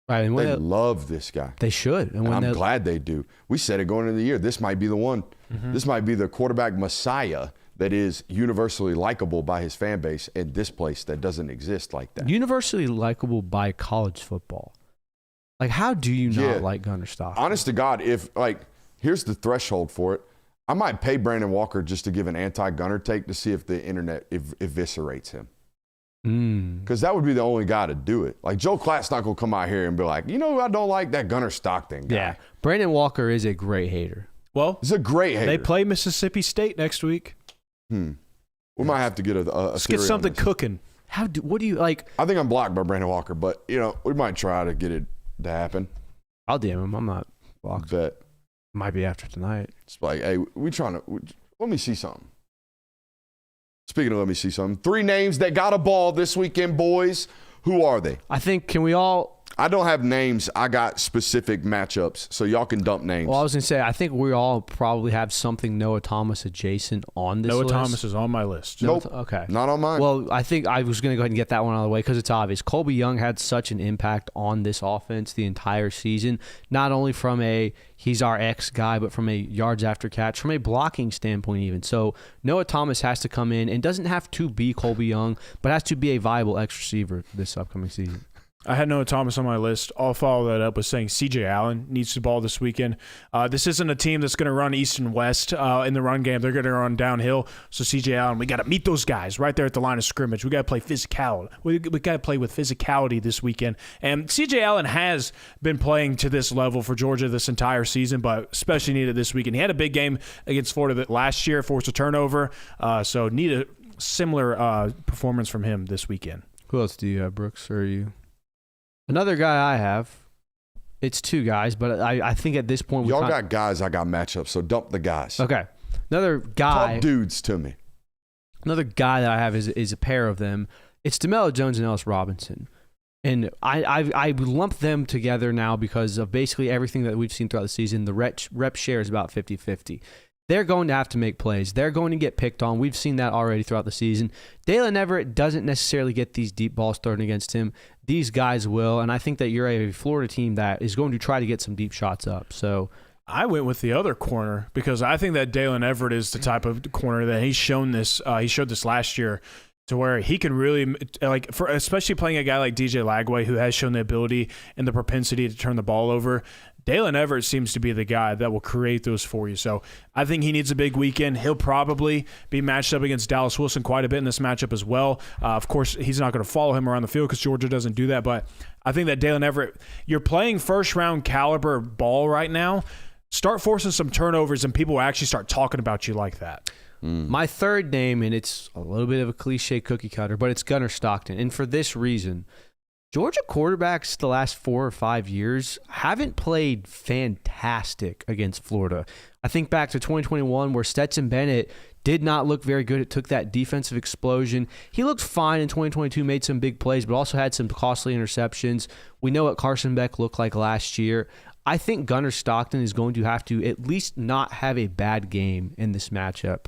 Right, and they love this guy. They should. And I'm glad they do. We said it going into the year. This might be the one. Mm-hmm. This might be the quarterback messiah that is universally likable by his fan base in this place that doesn't exist like that. Universally likable by college football. Like, how do you not like Gunnar Stockton? Honest to God, here's the threshold for it. I might pay Brandon Walker just to give an anti-Gunnar take to see if the internet eviscerates him. Because that would be the only guy to do it. Like, Joe Klatt's not going to come out here and be like, you know, I don't like that Gunnar Stockton guy. Yeah. Brandon Walker is a great hater. Well, he's a great hater. They play Mississippi State next week. We might have to get a Let's get something cooking. What do you like? I think I'm blocked by Brandon Walker, but, you know, we might try to get it to happen. I'll DM him. I'm not blocked. Bet. Might be after tonight. It's like, hey, let me see something. Speaking of let me see something, 3 names that got a ball this weekend, boys. Who are they? I think, can we all... I don't have names. I got specific matchups, so y'all can dump names. Well, I was going to say, I think we all probably have something Noah Thomas adjacent on this list. Noah Thomas is on my list. Nope. Okay. Not on mine. Well, I think I was going to go ahead and get that one out of the way because it's obvious. Colby Young had such an impact on this offense the entire season, not only from he's our X guy, but from a yards after catch, from a blocking standpoint even. So Noah Thomas has to come in and doesn't have to be Colby Young, but has to be a viable X receiver this upcoming season. I had Noah Thomas on my list. I'll follow that up with saying C.J. Allen needs to ball this weekend. This isn't a team that's going to run east and west in the run game. They're going to run downhill. So C.J. Allen, we got to meet those guys right there at the line of scrimmage. We got to play physicality. We got to play with physicality this weekend. And C.J. Allen has been playing to this level for Georgia this entire season, but especially needed this weekend. He had a big game against Florida last year, forced a turnover. So need a similar performance from him this weekend. Who else do you have, Brooks? Or are you? Another guy I have, it's two guys, but I think at this point Y'all got guys, I got matchups, so dump the guys. Okay. Another guy. Talk dudes to me. Another guy that I have is a pair of them. It's DeMello Jones and Ellis Robinson. And I lump them together now because of basically everything that we've seen throughout the season. The rep share is about 50-50. They're going to have to make plays. They're going to get picked on. We've seen that already throughout the season. Dalen Everett doesn't necessarily get these deep balls thrown against him. These guys will, and I think that you're a Florida team that is going to try to get some deep shots up. So I went with the other corner because I think that Dalen Everett is the type of corner that he's shown this. He showed this last year to where he can really, like, for especially playing a guy like DJ Lagway who has shown the ability and the propensity to turn the ball over. Dalen Everett seems to be the guy that will create those for you. So I think he needs a big weekend. He'll probably be matched up against Dallas Wilson quite a bit in this matchup as well. Of course, he's not going to follow him around the field because Georgia doesn't do that. But I think that Dalen Everett, you're playing first-round caliber ball right now. Start forcing some turnovers, and people will actually start talking about you like that. My third name, and it's a little bit of a cliche cookie cutter, but it's Gunnar Stockton. And for this reason, Georgia quarterbacks the last 4 or 5 years haven't played fantastic against Florida. I think back to 2021 where Stetson Bennett did not look very good. It took that defensive explosion. He looked fine in 2022, made some big plays, but also had some costly interceptions. We know what Carson Beck looked like last year. I think Gunnar Stockton is going to have to at least not have a bad game in this matchup.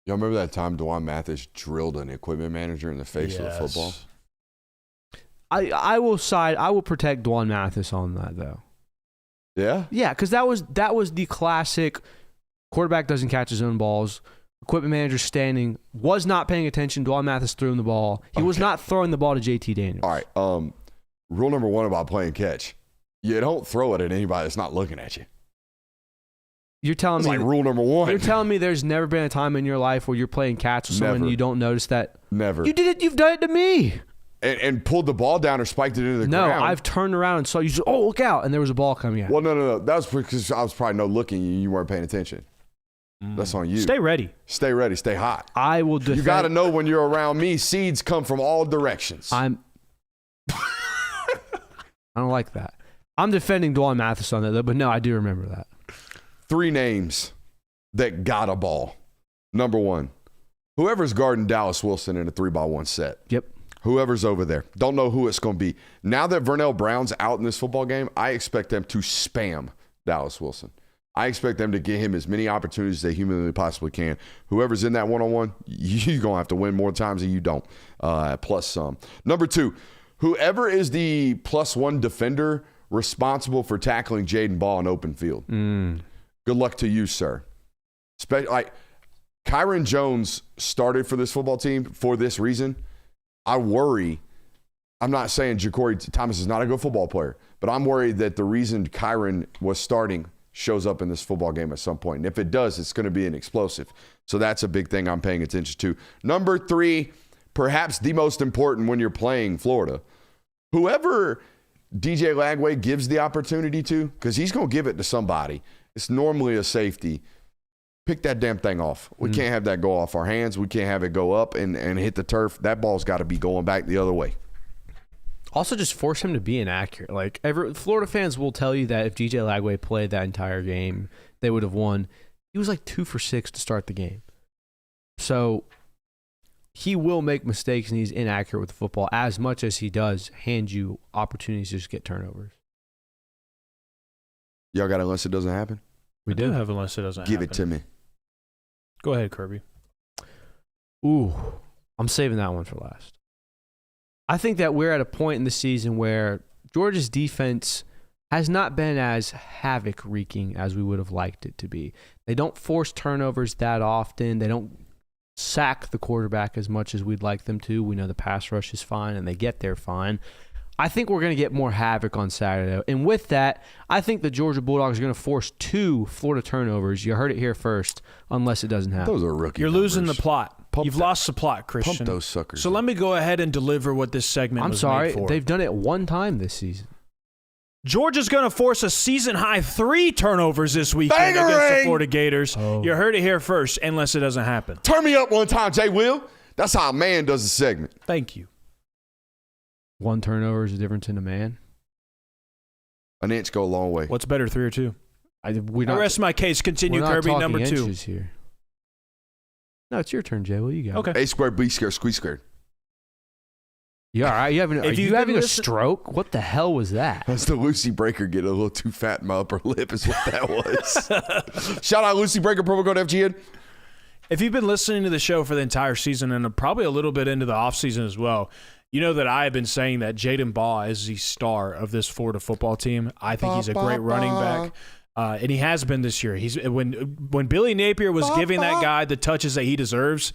Y'all remember that time Dwan Mathis drilled an equipment manager in the face with a football? I will protect Dwan Mathis on that though. Yeah? Yeah, because that was the classic quarterback doesn't catch his own balls. Equipment manager standing, was not paying attention. Dwan Mathis threw him the ball. He was not throwing the ball to JT Daniels. All right. Rule number 1 about playing catch. You don't throw it at anybody that's not looking at you. You're telling It's me like rule number 1. You're telling me there's never been a time in your life where you're playing catch with someone Never. and you don't notice that? Never. You did it. You've done it to me. And pulled the ball down or spiked it into the ground. No, I've turned around and saw you. Just, look out! And there was a ball coming out. Well, no. That was because I was probably looking and you weren't paying attention. That's on you. Stay ready. Stay ready. Stay hot. I will defend. You got to know when you're around me, seeds come from all directions. I don't like that. I'm defending Dwan Mathis on that, though, but no, I do remember that. 3 names that got a ball. Number 1, whoever's guarding Dallas Wilson in a 3-by-1 set. Yep. Whoever's over there. Don't know who it's going to be. Now that Vernell Brown's out in this football game, I expect them to spam Dallas Wilson. I expect them to get him as many opportunities as they humanly possibly can. Whoever's in that one-on-one, you're going to have to win more times than you don't, plus some. Number 2, whoever is the +1 defender responsible for tackling Jaden Ball in open field. Good luck to you, sir. Kyron Jones started for this football team for this reason. I worry. I'm not saying Ja'Cory Thomas is not a good football player, but I'm worried that the reason Kyron was starting shows up in this football game at some point. And if it does, it's going to be an explosive. So that's a big thing I'm paying attention to. Number 3, perhaps the most important when you're playing Florida. Whoever DJ Lagway gives the opportunity to, because he's going to give it to somebody. It's normally a safety. Pick that damn thing off. We can't have that go off our hands. We can't have it go up and hit the turf. That ball's got to be going back the other way. Also, just force him to be inaccurate. Like, Florida fans will tell you that if DJ Lagway played that entire game, they would have won. He was like 2 for 6 to start the game. So he will make mistakes and he's inaccurate with the football as much as he does hand you opportunities to just get turnovers. Y'all got it unless it doesn't happen? We do have unless it doesn't happen. Give it to me. Go ahead, Kirby. Ooh, I'm saving that one for last. I think that we're at a point in the season where Georgia's defense has not been as havoc-wreaking as we would have liked it to be. They don't force turnovers that often. They don't sack the quarterback as much as we'd like them to. We know the pass rush is fine, and they get there fine. I think we're going to get more havoc on Saturday. And with that, I think the Georgia Bulldogs are going to force 2 Florida turnovers. You heard it here first, unless it doesn't happen. Those are rookie You're losing the numbers. plot. Pump You've that- lost the plot, Christian. Pump those suckers. So let me go ahead and deliver what this segment I'm was sorry. made for. They've done it one time this season. Georgia's going to force a season-high 3 turnovers this weekend Bangering! against the Florida Gators. Oh. You heard it here first, unless it doesn't happen. Turn me up one time, Jay Will. That's how a man does a segment. Thank you. 1 turnover is the difference in a man. An inch go a long way. What's better, 3 or 2? I I rest my case. Continue, we're not Kirby, talking number 2. inches here. No, it's your turn, Jay. What you got? Okay. A squared, B squared, squeeze squared. You all right? You having? Are If you you've having been a stroke? What the hell was that? That's the Lucy Breaker getting a little too fat in my upper lip is what that was. Shout out Lucy Breaker, promo code FGN. If you've been listening to the show for the entire season and probably a little bit into the offseason as well, you know that I have been saying that Jaden Baugh is the star of this Florida football team. I think he's a great running back. And he has been this year. He's when Billy Napier was giving that guy the touches that he deserves,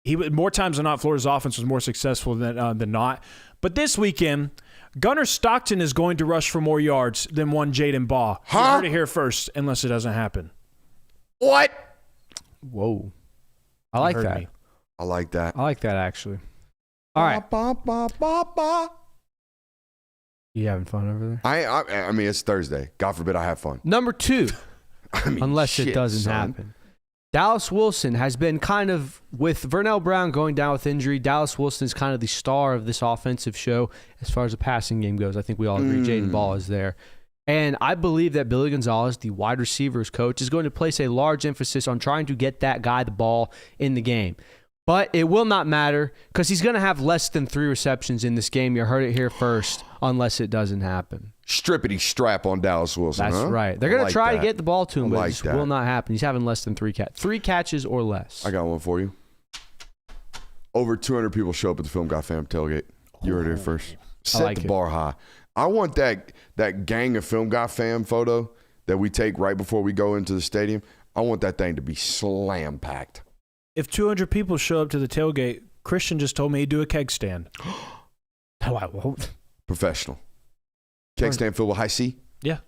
more times than not, Florida's offense was more successful than not. But this weekend, Gunnar Stockton is going to rush for more yards than one Jaden Baugh. You heard it here first, unless it doesn't happen. What? Whoa, I like heard that. me. I like that. I like that actually. All right, you having fun over there? I mean, it's Thursday. God forbid I have fun. Number 2, I mean, unless it shit, doesn't son. happen. Dallas Wilson has been kind of, with Vernell Brown going down with injury, Dallas Wilson is kind of the star of this offensive show as far as the passing game goes. I think we all agree Jaden Ball is there. And I believe that Billy Gonzalez, the wide receivers coach, is going to place a large emphasis on trying to get that guy the ball in the game. But it will not matter because he's going to have less than 3 receptions in this game. You heard it here first, unless it doesn't happen. Strippity strap on Dallas Wilson. That's huh? right. They're I going to like try that. to get the ball to him, I but like it just that. will not happen. He's having less than 3 catches or less. I got one for you. Over 200 people show up at the Film Guy Fam tailgate. You heard it here first. Set like the it. bar high. I want that gang of Film Guy Fam photo that we take right before we go into the stadium. I want that thing to be slam packed. If 200 people show up to the tailgate, Christian just told me he'd do a keg stand. No, I won't. Professional. Keg stand filled with high C. Yeah.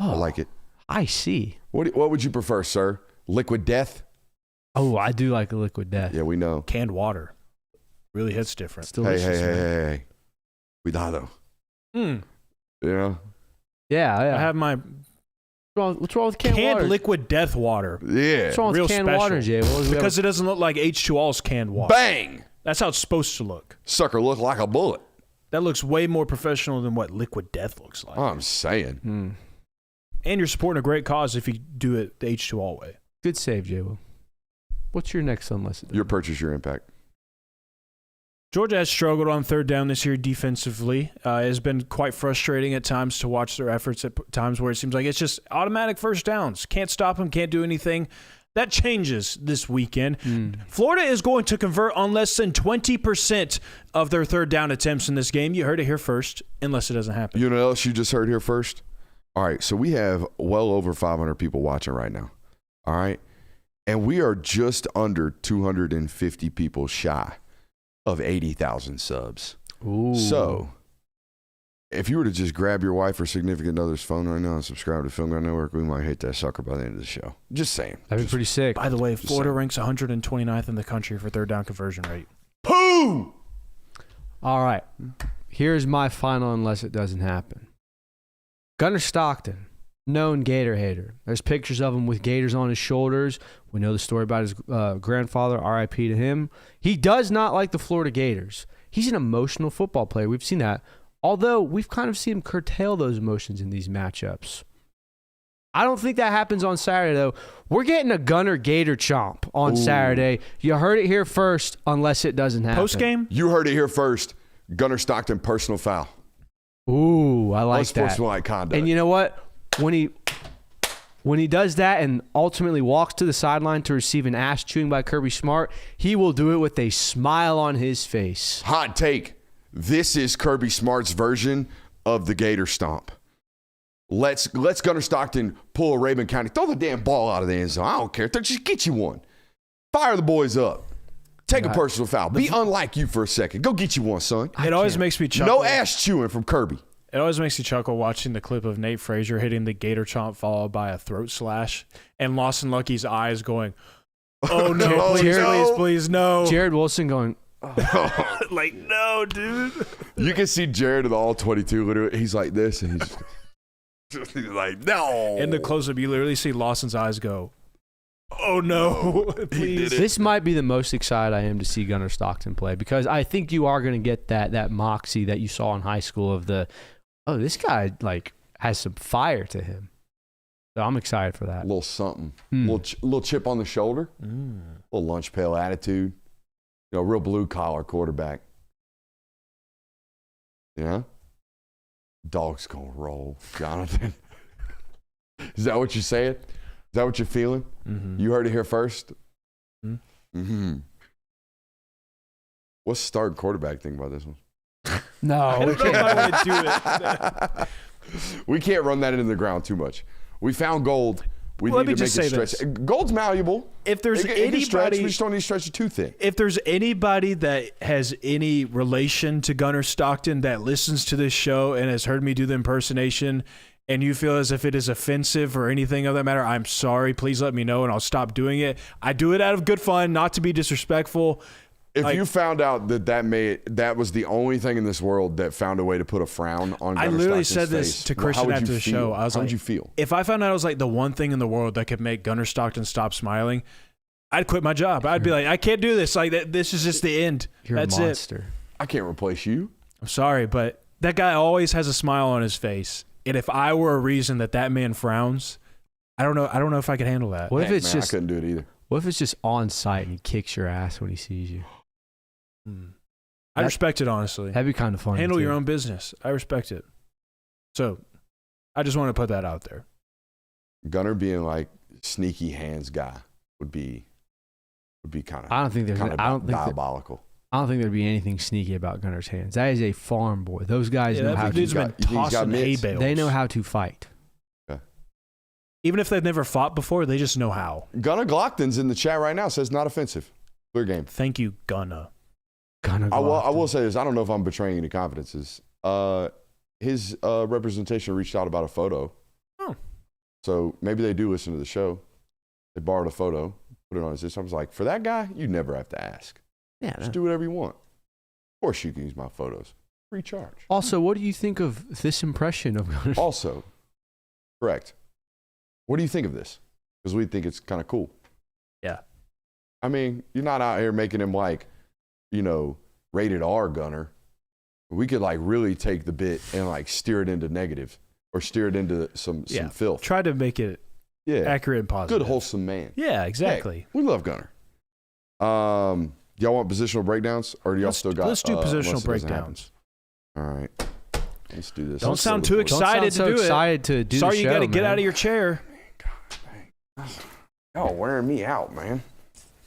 Oh, I like it. I see. What would you prefer, sir? Liquid death? Oh, I do like a liquid death. Yeah, we know. Canned water. Really hits different. It's delicious. Hey. Cuidado. Mm. You know? Yeah. I have my What's wrong with canned water? liquid death water. Yeah. What's wrong with Real canned special. water, Jay? What was we Because it doesn't look like H2O's canned water. Bang! That's how it's supposed to look. Sucker look like a bullet. That looks way more professional than what liquid death looks like. I'm saying. And you're supporting a great cause if you do it the H2O way. Good save, Jay. What's your next unless it Your purchase, your impact. Georgia has struggled on third down this year defensively. It has been quite frustrating at times to watch their efforts at times where it seems like it's just automatic first downs. Can't stop them, can't do anything. That changes this weekend. Florida is going to convert on less than 20% of their third down attempts in this game. You heard it here first, unless it doesn't happen. You know what else you just heard here first? All right, so we have well over 500 people watching right now. All right? And we are just under 250 people shy of 80,000 subs. Ooh. So, if you were to just grab your wife or significant other's phone right now and subscribe to Film Guy Network, we might hit that sucker by the end of the show. Just saying. That'd be pretty sick. By the way, Florida saying. ranks 129th in the country for third down conversion rate. Pooh! All right. Here's my final unless it doesn't happen. Gunnar Stockton, known Gator hater. There's pictures of him with Gators on his shoulders. We know the story about his grandfather, RIP to him. He does not like the Florida Gators. He's an emotional football player. We've seen that. Although we've kind of seen him curtail those emotions in these matchups. I don't think that happens on Saturday, though. We're getting a Gunnar Gator chomp on Saturday. You heard it here first, unless it doesn't happen. Post game? You heard it here first. Gunnar Stockton personal foul. Ooh, I like that. Unsportsmanlike conduct. And you know what? When he does that and ultimately walks to the sideline to receive an ass chewing by Kirby Smart, he will do it with a smile on his face. Hot take. This is Kirby Smart's version of the Gator stomp. Let's Gunnar Stockton pull a Raven County. Throw the damn ball out of the end zone. I don't care. Just get you one. Fire the boys up. Take a personal foul. Be unlike you for a second. Go get you one, son. It always makes me chuckle. No ass chewing from Kirby. It always makes you chuckle watching the clip of Nate Frazier hitting the gator chomp followed by a throat slash and Lawson Lucky's eyes going, oh no, please, no. Jared Wilson going, like, no, dude. You can see Jared in the all 22. Literally, he's like this, and he's like, no. In the close-up, you literally see Lawson's eyes go, oh no, please. this might be the most excited I am to see Gunnar Stockton play, because I think you are going to get that moxie that you saw in high school of this guy like has some fire to him. So I'm excited for that. A little something. Little chip on the shoulder. Little lunch pail attitude. You know, real blue-collar quarterback. Yeah? Dog's going to roll, Jonathan. Is that what you're saying? Is that what you're feeling? Mm-hmm. You heard it here first? Mm-hmm. What's the starting quarterback think about this one? No, I don't know if I would do it. We can't run that into the ground too much. We found gold. We Let need me to make just it say stretch. this. Gold's malleable. If there's It can stretch, anybody, we just don't need to stretch it too thin. if there's anybody that has any relation to Gunnar Stockton that listens to this show and has heard me do the impersonation, and you feel as if it is offensive or anything of that matter, I'm sorry. Please let me know, and I'll stop doing it. I do it out of good fun, not to be disrespectful. If you found out that was the only thing in this world that found a way to put a frown on Gunnar I literally Stockton's said this face, to how Christian would after you the feel? show. I was How like, would you feel? if I found out it was like the one thing in the world that could make Gunnar Stockton stop smiling, I'd quit my job. I'd be like, I can't do this. Like, this is just the end. you're That's a it. monster. I can't replace you. I'm sorry, but that guy always has a smile on his face. And if I were a reason that man frowns, I don't know if I could handle that. What if it's man, just I couldn't do it either. What if it's just on site and he kicks your ass when he sees you? I respect it, honestly. That'd be kind of funny. Handle too. your own business. I respect it. So I just want to put that out there. Gunnar being like sneaky hands guy would be kind of. I don't think there's. I don't think diabolical. I don't think there'd be anything sneaky about Gunnar's hands. That is a farm boy. Those guys know how that dude's to. been you think he's got tossing hay mitts? bales. They know how to fight. Even if they've never fought before, they just know how. Gunnar Glockton's in the chat right now. Says not offensive. Clear game. Thank you, Gunna. I will say this. I don't know if I'm betraying any confidences. His representation reached out about a photo. Oh. So maybe they do listen to the show. They borrowed a photo, put it on his system. I was like, for that guy, you never have to ask. Yeah. Just do whatever you want. Of course you can use my photos. Free charge. Also, what do you think of this impression of Gunnar? Also, correct. What do you think of this? Because we think it's kind of cool. Yeah. I mean, you're not out here making him like, rated R Gunner. We could like really take the bit and like steer it into negative or steer it into some filth. Try to make it accurate and positive. Good, wholesome man. Yeah, exactly. Hey, we love Gunner. Y'all want positional breakdowns or do y'all still got? Let's do unless positional it doesn't breakdowns. happen? All right. Let's do this. Don't sound too Don't excited sound so to do excited to do Sorry, the you show, got to get man. out of your chair. Y'all wearing me out, man.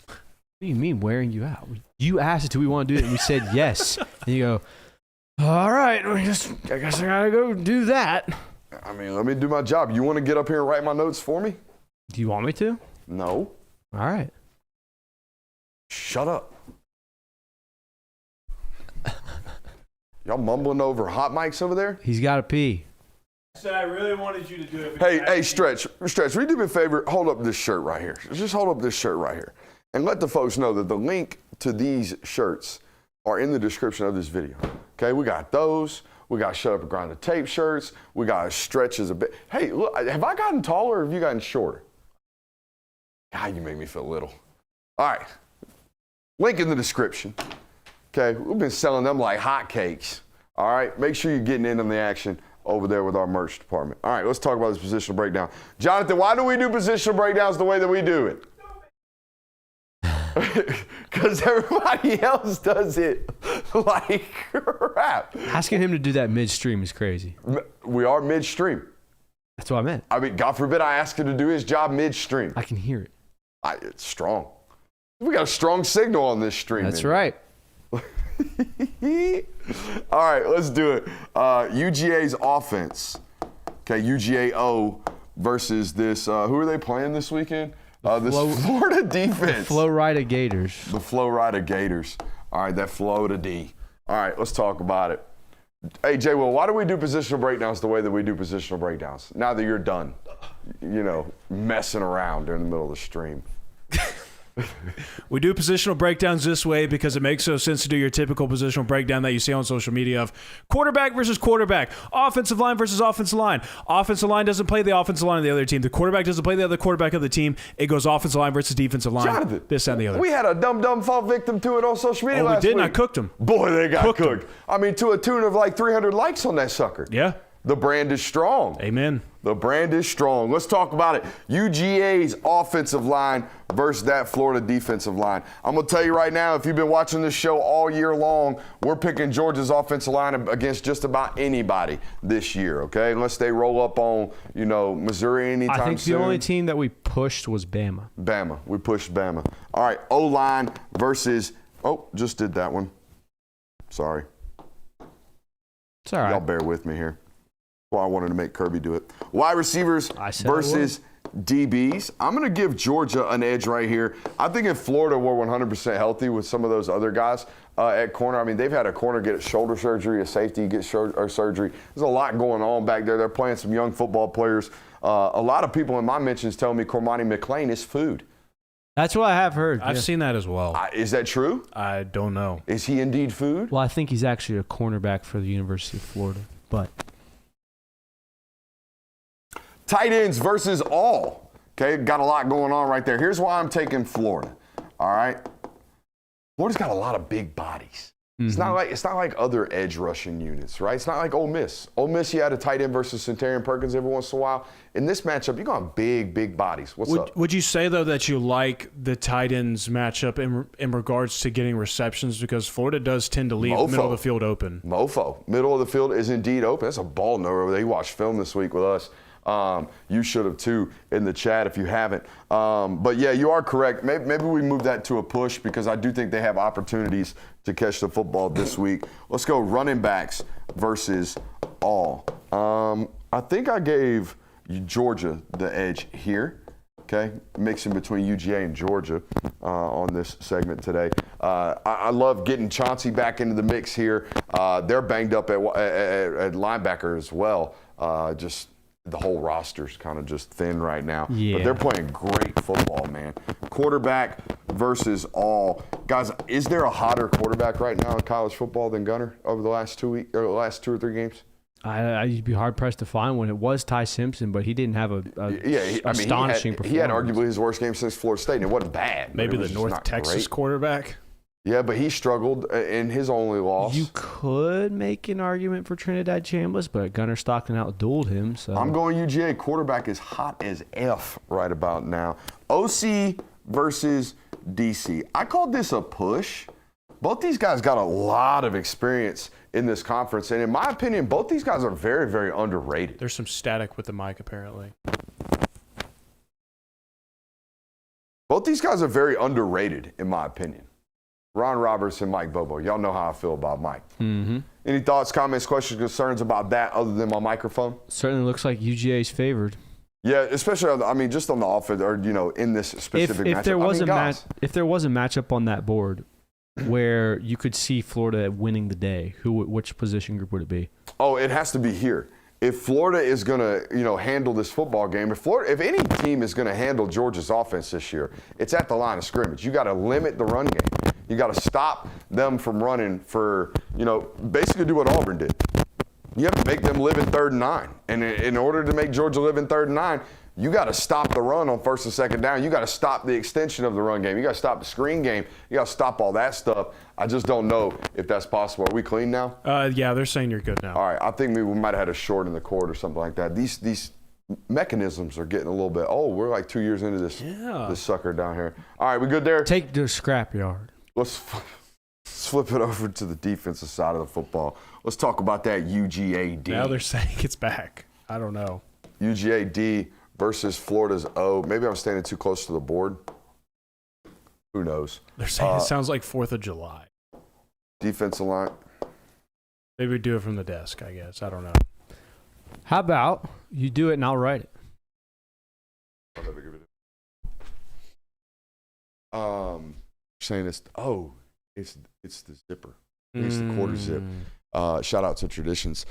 What do you mean wearing you out? You asked, do we want to do it? And we said yes. And you go, all right, I guess I gotta go do that. I mean, let me do my job. You want to get up here and write my notes for me? Do you want me to? No. All right. Shut up. Y'all mumbling over hot mics over there? He's got to pee. I said I really wanted you to do it. Hey, Stretch, will you do me a favor? Hold up this shirt right here. Just hold up this shirt right here. And let the folks know that the link to these shirts are in the description of this video. Okay, we got those. We got Shut Up and Grind the Tape shirts. We got Stretches a bit. Hey, look, have I gotten taller or have you gotten shorter? God, you make me feel little. All right, link in the description. Okay, we've been selling them like hotcakes. All right, make sure you're getting in on the action over there with our merch department. All right, let's talk about this positional breakdown. Jonathan, why do we do positional breakdowns the way that we do it? Because everybody else does it like crap. Asking him to do that midstream is crazy. We are midstream. That's what I meant. I mean, God forbid I ask him to do his job midstream. I can hear it. It's strong. We got a strong signal on this stream. That's right. All right, let's do it. UGA's offense. Okay, UGA-O versus this. Who are they playing this weekend? This Florida defense. Flow Rida Gators. The Flow Rida Gators. All right, that Florida D. All right, let's talk about it. Hey, Jay, well, why do we do positional breakdowns the way that we do positional breakdowns? Now that you're done, messing around during the middle of the stream. We do positional breakdowns this way because it makes no sense to do your typical positional breakdown that you see on social media of quarterback versus quarterback, offensive line versus offensive line. Offensive line doesn't play the offensive line of the other team. The quarterback doesn't play the other quarterback of the team. It goes offensive line versus defensive line. Jonathan, this and the other. We had a dumb fall victim to it on social media last we did. week. I cooked them. Boy, they got Cooked 'em. I mean, to a tune of like 300 likes on that sucker. Yeah. The brand is strong. Amen. The brand is strong. Let's talk about it. UGA's offensive line versus that Florida defensive line. I'm going to tell you right now, if you've been watching this show all year long, we're picking Georgia's offensive line against just about anybody this year, okay? Unless they roll up on, Missouri anytime soon. I think the only team that we pushed was Bama. Bama. We pushed Bama. All right, O-line versus just did that one. Sorry. It's all right. Y'all bear with me here. Well, I wanted to make Kirby do it. Wide receivers versus DBs. I'm going to give Georgia an edge right here. I think if Florida were 100% healthy with some of those other guys at corner, I mean, they've had a corner get shoulder surgery, a safety get surgery. There's a lot going on back there. They're playing some young football players. A lot of people in my mentions tell me Cormani McClain is food. That's what I have heard. I've seen that as well. Is that true? I don't know. Is he indeed food? Well, I think he's actually a cornerback for the University of Florida, but... Tight ends versus all. Okay, got a lot going on right there. Here's why I'm taking Florida. All right. Florida's got a lot of big bodies. Mm-hmm. It's not like other edge rushing units, right? It's not like Ole Miss. Ole Miss, you had a tight end versus Centurion Perkins every once in a while. In this matchup, you're going big bodies. What's up? Would you say, though, that you like the tight ends matchup in regards to getting receptions? Because Florida does tend to leave the middle of the field open. Middle of the field is indeed open. That's a ball number. They watched film this week with us. You should have too in the chat if you haven't. But yeah, you are correct. Maybe we move that to a push because I do think they have opportunities to catch the football this week. Let's go running backs versus all. I think I gave Georgia the edge here. Okay, mixing between UGA and Georgia on this segment today. I love getting Chauncey back into the mix here. They're banged up at linebacker as well. Just the whole roster's kind of just thin right now. Yeah. But they're playing great football, man. Quarterback versus all. Guys, is there a hotter quarterback right now in college football than Gunner over the last 2 weeks or the last 2 or 3 games? I'd be hard-pressed to find one. It was Ty Simpson, but he didn't have astonishing performance. He had arguably his worst game since Florida State, and it wasn't bad. Maybe the North Texas quarterback? Yeah, but he struggled in his only loss. You could make an argument for Trinidad Chambliss, but Gunnar Stockton outdueled him. So I'm going UGA. Quarterback is hot as F right about now. OC versus DC. I called this a push. Both these guys got a lot of experience in this conference, and in my opinion, both these guys are very, very underrated. There's some static with the mic, apparently. Both these guys are very underrated, in my opinion. Ron Roberts and Mike Bobo. Y'all know how I feel about Mike. Mm-hmm. Any thoughts, comments, questions, concerns about that other than my microphone? Certainly looks like UGA's favored. Yeah, especially, just on the offense or, in this specific matchup. If there was a matchup on that board where you could see Florida winning the day, which position group would it be? Oh, it has to be here. If Florida is going to, handle this football game, if any team is going to handle Georgia's offense this year, it's at the line of scrimmage. You got to limit the run game. You got to stop them from running for, basically do what Auburn did. You have to make them live in 3rd and 9. And in order to make Georgia live in 3rd and 9, you got to stop the run on 1st and 2nd down. You got to stop the extension of the run game. You got to stop the screen game. You got to stop all that stuff. I just don't know if that's possible. Are we clean now? Yeah, they're saying you're good now. All right. I think maybe we might have had a short in the court or something like that. These mechanisms are getting a little bit, we're like 2 years into this sucker down here. All right, we good there? Take the scrapyard. Let's flip it over to the defensive side of the football. Let's talk about that UGA-D. Now they're saying it's back. I don't know. UGA-D versus Florida's O. Maybe I'm standing too close to the board. Who knows? They're saying it sounds like 4th of July. Defensive line. Maybe we do it from the desk, I guess. I don't know. How about you do it and I'll write it? saying this. Oh, it's the zipper. It's the quarter zip. Shout out to Traditions.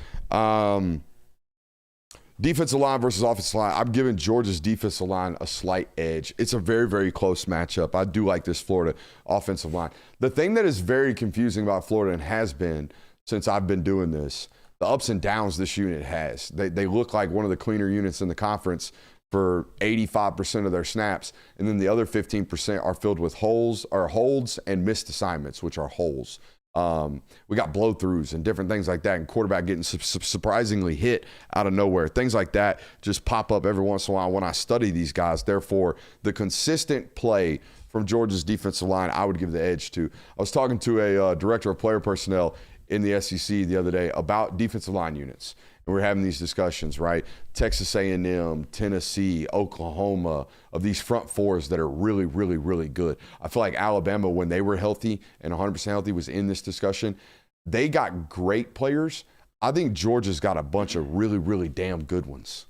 Defensive line versus offensive line. I'm giving Georgia's defensive line a slight edge. It's a very, very close matchup. I do like this Florida offensive line. The thing that is very confusing about Florida and has been since I've been doing this, the ups and downs this unit has. They look like one of the cleaner units in the conference for 85% of their snaps, and then the other 15% are filled with holds and missed assignments, which are holes. We got blow-throughs and different things like that, and quarterback getting surprisingly hit out of nowhere. Things like that just pop up every once in a while when I study these guys. Therefore, the consistent play from Georgia's defensive line, I would give the edge to. I was talking to a director of player personnel in the SEC the other day about defensive line units. And we're having these discussions, right? Texas A&M, Tennessee, Oklahoma, of these front fours that are really, really, really good. I feel like Alabama, when they were healthy and 100% healthy, was in this discussion. They got great players. I think Georgia's got a bunch of really, really damn good ones.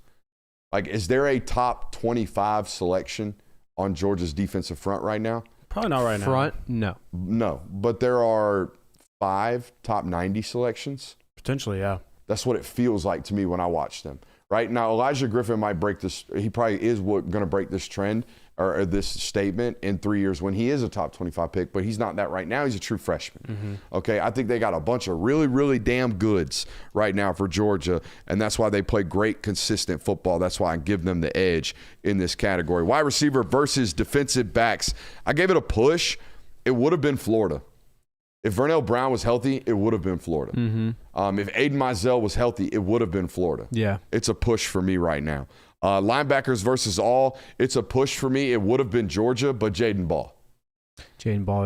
Like, is there a top 25 selection on Georgia's defensive front right now? Probably not right now. Front? No. No, but there are 5 top 90 selections. Potentially, yeah. That's what it feels like to me when I watch them. Right now, Elijah Griffin might break this. He probably is going to break this trend or this statement in 3 years when he is a top 25 pick, but he's not that right now. He's a true freshman. Okay, I think they got a bunch of really, really damn goods right now for Georgia, and that's why they play great, consistent football. That's why I give them the edge in this category. Wide receiver versus defensive backs. I gave it a push. It would have been Florida. If Vernell Brown was healthy, it would have been Florida. If Aiden Mizell was healthy, it would have been Florida. Yeah. It's a push for me right now. Linebackers versus all, it's a push for me. It would have been Georgia, but Jaden Ball. I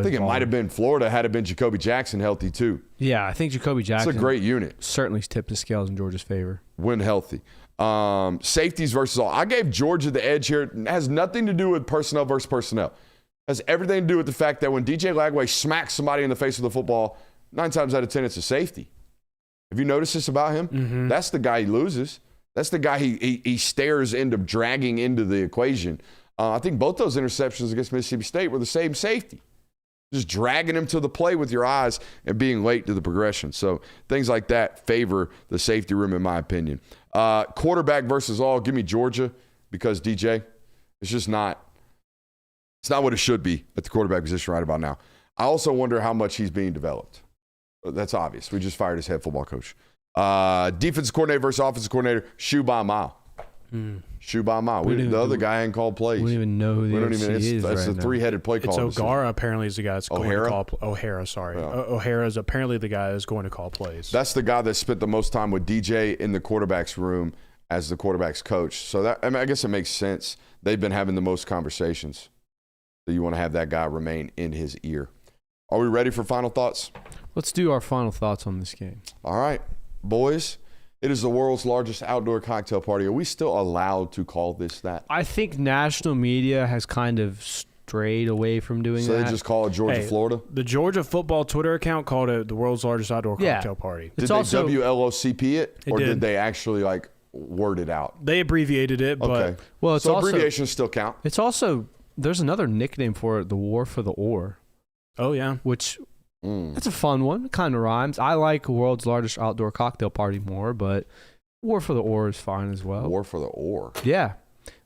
think it might have been Florida had it been Jacoby Jackson healthy too. Yeah, I think Jacoby Jackson. It's a great unit. Certainly tipped the scales in Georgia's favor. When healthy. Safeties versus all. I gave Georgia the edge here. It has nothing to do with personnel versus personnel. Has everything to do with the fact that when DJ Lagway smacks somebody in the face with the football, 9 times out of 10 it's a safety. Have you noticed this about him? That's the guy he loses. That's the guy he stares into dragging into the equation. I think both those interceptions against Mississippi State were the same safety. Just dragging him to the play with your eyes and being late to the progression. So things like that favor the safety room in my opinion. Quarterback versus all, give me Georgia because DJ, it's just not. It's not what it should be at the quarterback position right about now. I also wonder how much he's being developed. That's obvious. We just fired his head football coach. Defensive coordinator versus offensive coordinator, shoe by a mile. Shoe by a mile. The other guy ain't called plays. We don't even know who the OC is That's right a now. three-headed play call. It's O'Gara apparently is the guy that's going O'Hara? to call O'Hara, sorry. Yeah. O'Hara is apparently the guy that's going to call plays. That's the guy that spent the most time with DJ in the quarterback's room as the quarterback's coach. So that, I guess it makes sense. They've been having the most conversations. So you want to have that guy remain in his ear. Are we ready for final thoughts? Let's do our final thoughts on this game. All right, boys. It is the world's largest outdoor cocktail party. Are we still allowed to call this that? I think national media has kind of strayed away from doing So that. they just call it Georgia, Florida? The Georgia football Twitter account called it the world's largest outdoor cocktail party. It's Did also, they WLOCP it? It Or did. did they actually word it out? They abbreviated it, but Okay. well, it's So also, abbreviations still count? it's also, there's another nickname for it, the War for the Oar, oh yeah. which that's a fun one. It kind of rhymes. I like world's largest outdoor cocktail party more, but War for the Oar is fine as well. War for the Oar. Yeah.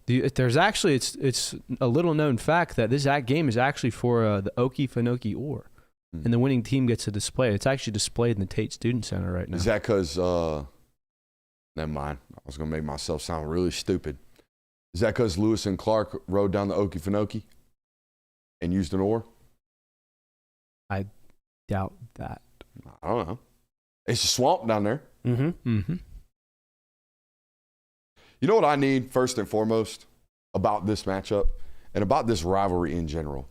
There's actually, it's a little known fact that this game is actually for the Okefenokee Oar. And the winning team gets a display. It's actually displayed in the Tate Student Center right now. Is that because, never mind. I was going to make myself sound really stupid. Is that because Lewis and Clark rode down the Okefenokee and used an oar? I doubt that. I don't know. It's a swamp down there. Mm-hmm. You know what I need first and foremost about this matchup and about this rivalry in general?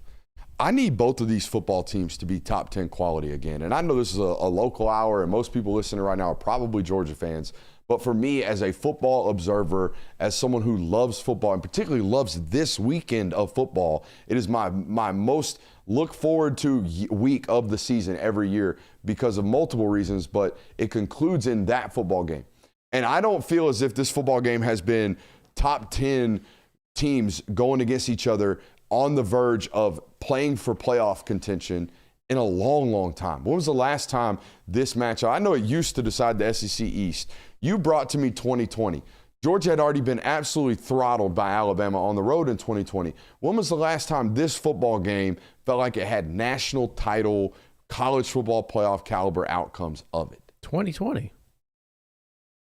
I need both of these football teams to be top 10 quality again. And I know this is a local hour, and most people listening right now are probably Georgia fans. But for me, as a football observer, as someone who loves football and particularly loves this weekend of football, it is my most look forward to week of the season every year because of multiple reasons, but it concludes in that football game. And I don't feel as if this football game has been top 10 teams going against each other on the verge of playing for playoff contention in a long, long time. When was the last time this matchup? I know it used to decide the SEC East. You brought to me 2020. Georgia had already been absolutely throttled by Alabama on the road in 2020. When was the last time this football game felt like it had national title, college football playoff caliber outcomes of it? 2020.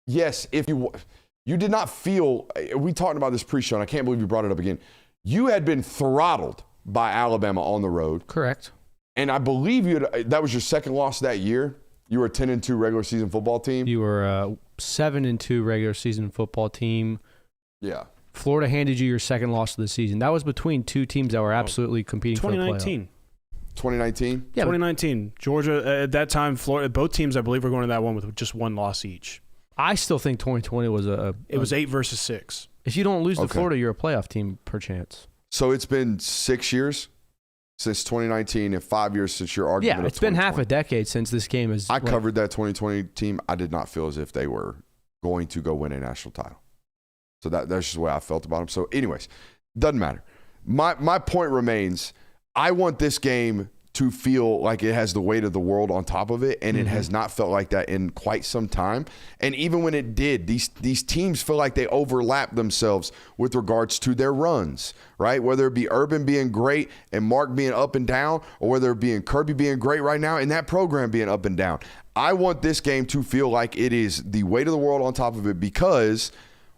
Yes, if you did not feel, we talked about this pre-show, and I can't believe you brought it up again. You had been throttled by Alabama on the road. Correct. And I believe that was your second loss that year. You were a 10-2 regular season football team. You were a 7-2 regular season football team. Yeah. Florida handed you your second loss of the season. That was between two teams that were absolutely competing for the playoff. 2019. 2019? Yeah, 2019. Georgia, at that time, Florida, both teams, I believe, were going to that one with just one loss each. I still think 2020 was It was 8 versus 6. If you don't lose to Okay. Florida, you're a playoff team per chance. So it's been 6 years since 2019 and 5 years since your argument. Yeah, of it's been half a 2020. decade since this game is. I covered that 2020 team. I did not feel as if they were going to go win a national title. So that's just the way I felt about them. So anyways, doesn't matter. My point remains, I want this game to feel like it has the weight of the world on top of it, and it has not felt like that in quite some time. And even when it did, these teams feel like they overlap themselves with regards to their runs, right? Whether it be Urban being great and Mark being up and down, or whether it be Kirby being great right now and that program being up and down. I want this game to feel like it is the weight of the world on top of it, because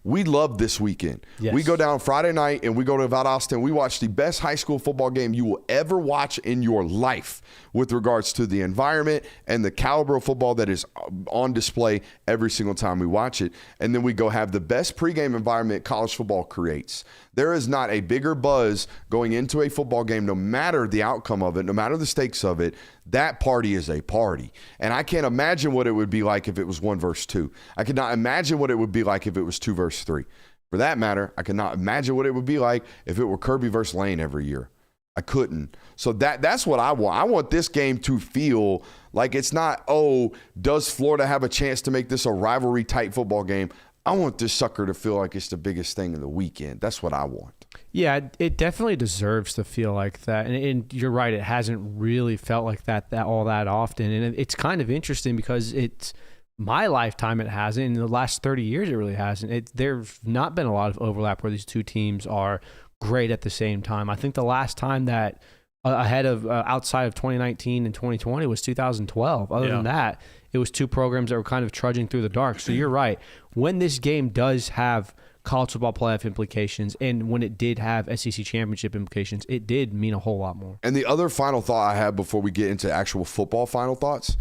we love this weekend. Yes. We go down Friday night and we go to Valdosta. We watch the best high school football game you will ever watch in your life with regards to the environment and the caliber of football that is on display every single time we watch it. And then we go have the best pregame environment college football creates. There is not a bigger buzz going into a football game, no matter the outcome of it, no matter the stakes of it. That party is a party. And I can't imagine what it would be like if it was 1 versus 2. I could not imagine what it would be like if it was 2 versus 3. For that matter, I could not imagine what it would be like if it were Kirby versus Lane every year. I couldn't. So that's what I want. I want this game to feel like it's not, oh, does Florida have a chance to make this a rivalry-type football game? I want this sucker to feel like it's the biggest thing in the weekend. That's what I want. Yeah, it definitely deserves to feel like that. And you're right, it hasn't really felt like that all that often. And it's kind of interesting because it's my lifetime it hasn't. In the last 30 years, it really hasn't. There's not been a lot of overlap where these two teams are great at the same time. I think the last time that ahead of outside of 2019 and 2020 was 2012. Other than that, it was two programs that were kind of trudging through the dark. So you're right. When this game does have college football playoff implications, and when it did have SEC championship implications, it did mean a whole lot more. And the other final thought I have before we get into actual football final thoughts,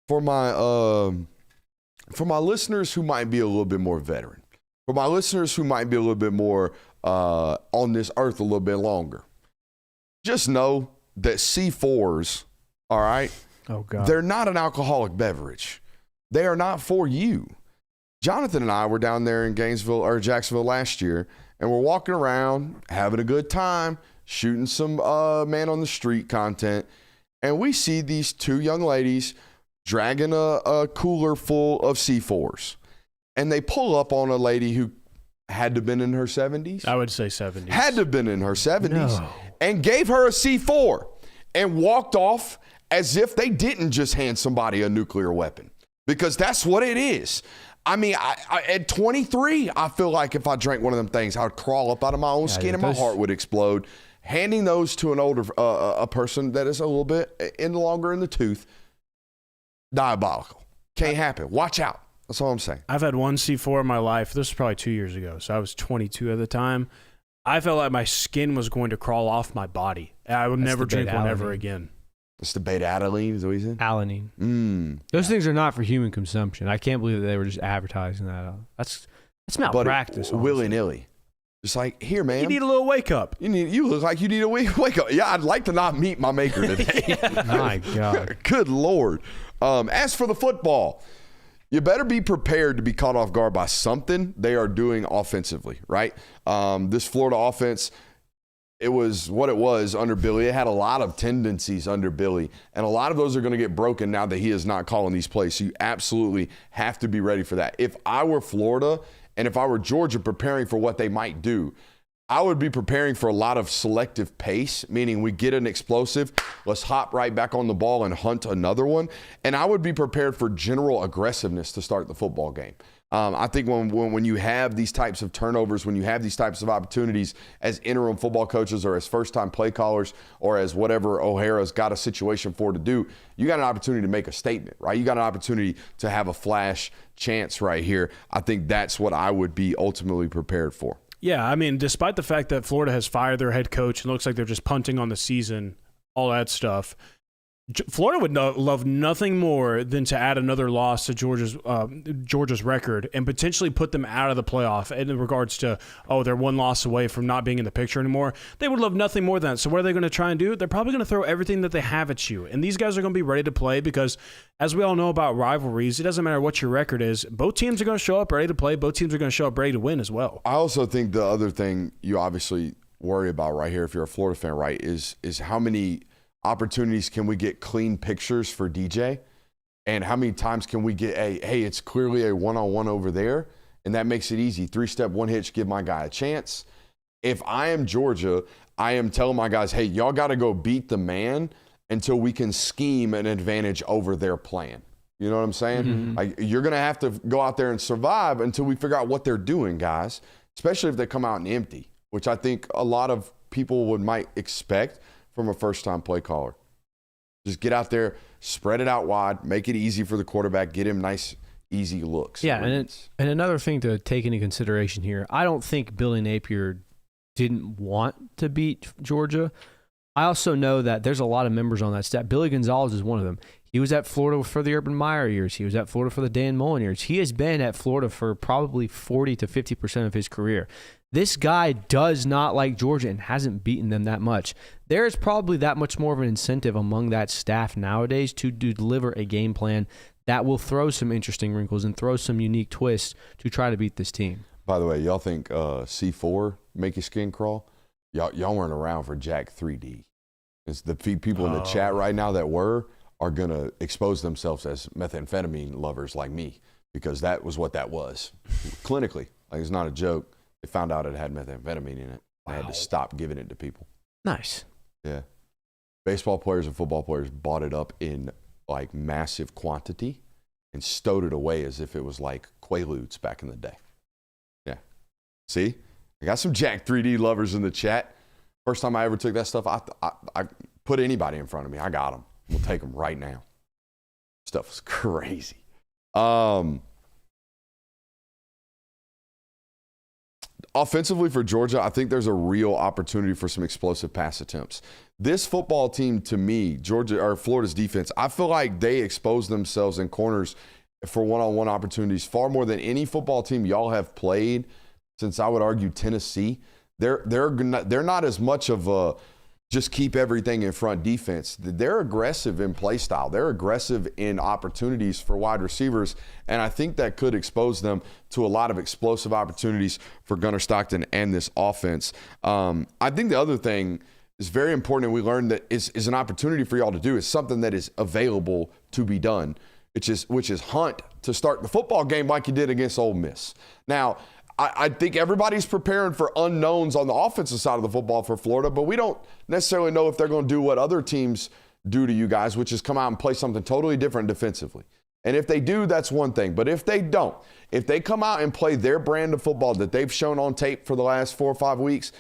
for my listeners who might be a little bit more veteran, for my listeners who might be a little bit more on this earth a little bit longer, just know that C4s, all right, Oh, God. they're not an alcoholic beverage. They are not for you. Jonathan and I were down there in Jacksonville last year, and we're walking around, having a good time, shooting some man on the street content, and we see these two young ladies dragging a cooler full of C4s. And they pull up on a lady who had to have been in her 70s. I would say 70s. Had to have been in her 70s. No. And gave her a C4 and walked off as if they didn't just hand somebody a nuclear weapon, because that's what it is. I mean, I at 23, I feel like if I drank one of them things, I would crawl up out of my own skin and my heart would explode. Handing those to an older a person that is a little bit longer in the tooth, diabolical. Can't happen. Watch out. That's all I'm saying. I've had one C4 in my life. This was probably 2 years ago, so I was 22 at the time. I felt like my skin was going to crawl off my body. I would never the drink one beta-alanine. ever again. It's the beta-alanine, is what you said? Alanine. Those things are not for human consumption. I can't believe that they were just advertising that. That's malpractice. honestly. Willy-nilly. Just like, here, man. You need a little wake up. You look like you need a wake up. Yeah, I'd like to not meet my maker today. My God. Good Lord. As for the football, you better be prepared to be caught off guard by something they are doing offensively, right? This Florida offense, it was what it was under Billy. It had a lot of tendencies under Billy, and a lot of those are going to get broken now that he is not calling these plays. So you absolutely have to be ready for that. If I were Florida and if I were Georgia preparing for what they might do, I would be preparing for a lot of selective pace, meaning we get an explosive, let's hop right back on the ball and hunt another one. And I would be prepared for general aggressiveness to start the football game. I think when you have these types of turnovers, when you have these types of opportunities as interim football coaches or as first-time play callers or as whatever O'Hara's got a situation for to do, you got an opportunity to make a statement, right? You got an opportunity to have a flash chance right here. I think that's what I would be ultimately prepared for. Yeah, I mean, despite the fact that Florida has fired their head coach and looks like they're just punting on the season, all that stuff, Florida would love nothing more than to add another loss to Georgia's record and potentially put them out of the playoff in regards to, they're one loss away from not being in the picture anymore. They would love nothing more than that. So what are they going to try and do? They're probably going to throw everything that they have at you. And these guys are going to be ready to play because, as we all know about rivalries, it doesn't matter what your record is. Both teams are going to show up ready to play. Both teams are going to show up ready to win as well. I also think the other thing you obviously worry about right here, if you're a Florida fan, right, is how many opportunities can we get clean pictures for DJ, and how many times can we get hey, it's clearly a one-on-one over there, and that makes it easy. 3-step, one hitch, give my guy a chance. If I am Georgia, I am telling my guys, hey, y'all got to go beat the man until we can scheme an advantage over their plan. You know what I'm saying? Mm-hmm. Like, you're going to have to go out there and survive until we figure out what they're doing, guys, especially if they come out and empty, which I think a lot of people might expect from a first-time play caller. Just get out there, spread it out wide, make it easy for the quarterback, get him nice, easy looks. Yeah, and another thing to take into consideration here, I don't think Billy Napier didn't want to beat Georgia. I also know that there's a lot of members on that staff. Billy Gonzalez is one of them. He was at Florida for the Urban Meyer years. He was at Florida for the Dan Mullen years. He has been at Florida for probably 40 to 50% of his career. This guy does not like Georgia and hasn't beaten them that much. There is probably that much more of an incentive among that staff nowadays to deliver a game plan that will throw some interesting wrinkles and throw some unique twists to try to beat this team. By the way, y'all think C4 make your skin crawl? Y'all weren't around for Jack 3D. It's the people in the chat right now that are going to expose themselves as methamphetamine lovers like me, because that was what that was. Clinically. Like, it's not a joke. They found out it had methamphetamine in it. I had to stop giving it to people. Nice. Yeah. Baseball players and football players bought it up in like massive quantity and stowed it away as if it was like Quaaludes back in the day. Yeah. See? I got some Jack 3D lovers in the chat. First time I ever took that stuff, I put anybody in front of me. I got them. We'll take them right now. Stuff was crazy. Offensively for Georgia, I think there's a real opportunity for some explosive pass attempts. This football team, to me, Florida's defense, I feel like they expose themselves in corners for one-on-one opportunities far more than any football team y'all have played since, I would argue, Tennessee. They're not as much of a just keep everything in front defense. They're aggressive in play style. They're aggressive in opportunities for wide receivers, and I think that could expose them to a lot of explosive opportunities for Gunnar Stockton and this offense. I think the other thing is very important, and we learned that is an opportunity for y'all to do, is something that is available to be done, which is hunt to start the football game like you did against Ole Miss. Now, I think everybody's preparing for unknowns on the offensive side of the football for Florida, but we don't necessarily know if they're going to do what other teams do to you guys, which is come out and play something totally different defensively. And if they do, that's one thing. But if they don't, if they come out and play their brand of football that they've shown on tape for the last 4 or 5 weeks,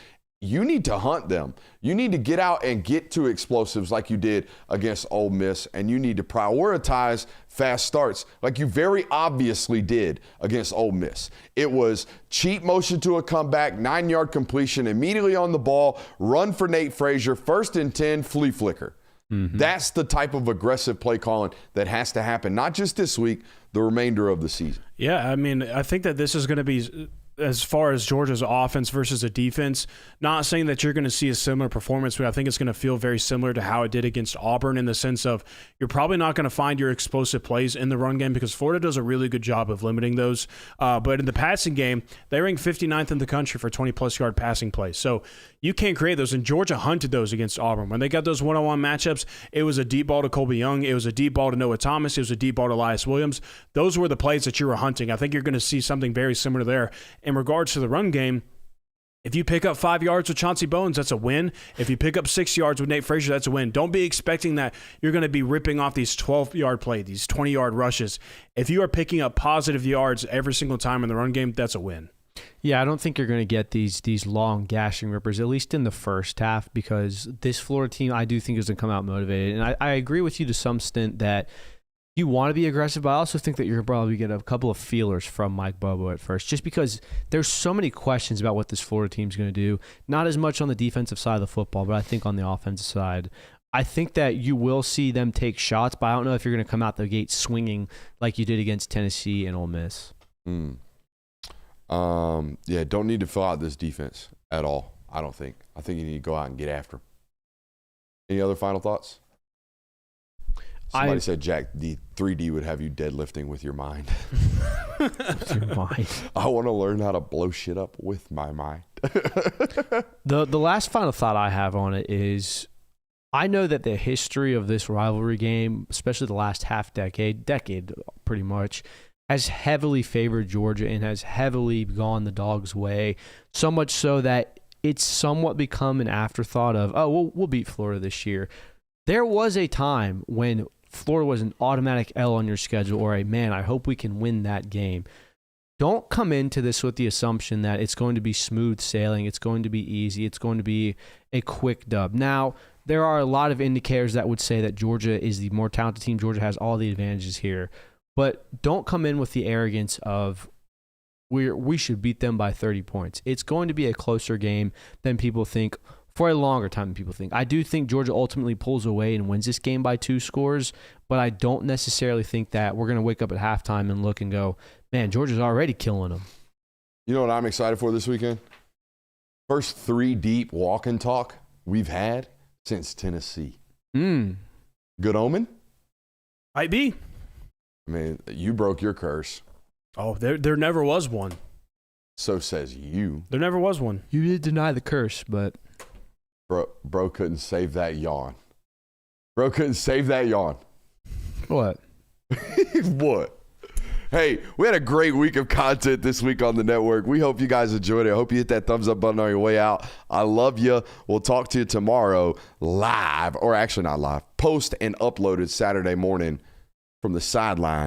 you need to hunt them. You need to get out and get to explosives like you did against Ole Miss, and you need to prioritize fast starts like you very obviously did against Ole Miss. It was cheat motion to a comeback, 9-yard completion, immediately on the ball, run for Nate Frazier, 1st and 10, flea flicker. Mm-hmm. That's the type of aggressive play calling that has to happen, not just this week, the remainder of the season. Yeah, I mean, I think that this is going to be, as far as Georgia's offense versus a defense, not saying that you're going to see a similar performance, but I think it's going to feel very similar to how it did against Auburn, in the sense of you're probably not going to find your explosive plays in the run game because Florida does a really good job of limiting those. But in the passing game, they rank 59th in the country for 20-plus yard passing plays. So you can't create those, and Georgia hunted those against Auburn. When they got those one-on-one matchups, it was a deep ball to Colby Young. It was a deep ball to Noah Thomas. It was a deep ball to Elias Williams. Those were the plays that you were hunting. I think you're going to see something very similar there. In regards to the run game, If you pick up 5 yards with Chauncey Bones, that's a win. If you pick up 6 yards with Nate Frazier, that's a win. Don't be expecting that you're going to be ripping off these 12-yard plays, these 20-yard rushes. If you are picking up positive yards every single time in the run game, that's a win. Yeah, I don't think you're going to get these long gashing rippers, at least in the first half, because this Florida team, I do think, is going to come out motivated. And I agree with you to some extent that you want to be aggressive, but I also think that you're probably get a couple of feelers from Mike Bobo at first, just because there's so many questions about what this Florida team's going to do. Not as much on the defensive side of the football, but I think on the offensive side. I think that you will see them take shots, but I don't know if you're going to come out the gate swinging like you did against Tennessee and Ole Miss. Yeah, don't need to fill out this defense at all, I don't think. I think you need to go out and get after them. Any other final thoughts? Somebody said, Jack, the 3D would have you deadlifting with your mind. With your mind. I want to learn how to blow shit up with my mind. The last final thought I have on it is I know that the history of this rivalry game, especially the last decade pretty much, has heavily favored Georgia and has heavily gone the Dogs' way, so much so that it's somewhat become an afterthought of, oh, we'll beat Florida this year. There was a time when Florida was an automatic L on your schedule, or a, man, I hope we can win that game. Don't come into this with the assumption that it's going to be smooth sailing, it's going to be easy, it's going to be a quick dub. Now, there are a lot of indicators that would say that Georgia is the more talented team. Georgia has all the advantages here. But don't come in with the arrogance of we should beat them by 30 points. It's going to be a closer game than people think, for a longer time than people think. I do think Georgia ultimately pulls away and wins this game by 2 scores, but I don't necessarily think that we're going to wake up at halftime and look and go, man, Georgia's already killing them. You know what I'm excited for this weekend? First 3 deep walk and talk we've had since Tennessee. Good omen? Might be. I mean, you broke your curse. Oh, there never was one. So says you. There never was one. You did deny the curse, but Bro couldn't save that yawn. Bro couldn't save that yawn. what? What? Hey, we had a great week of content this week on the network. We hope you guys enjoyed it. I hope you hit that thumbs up button on your way out. I love you. We'll talk to you tomorrow live, or actually not live, post and uploaded Saturday morning from the sideline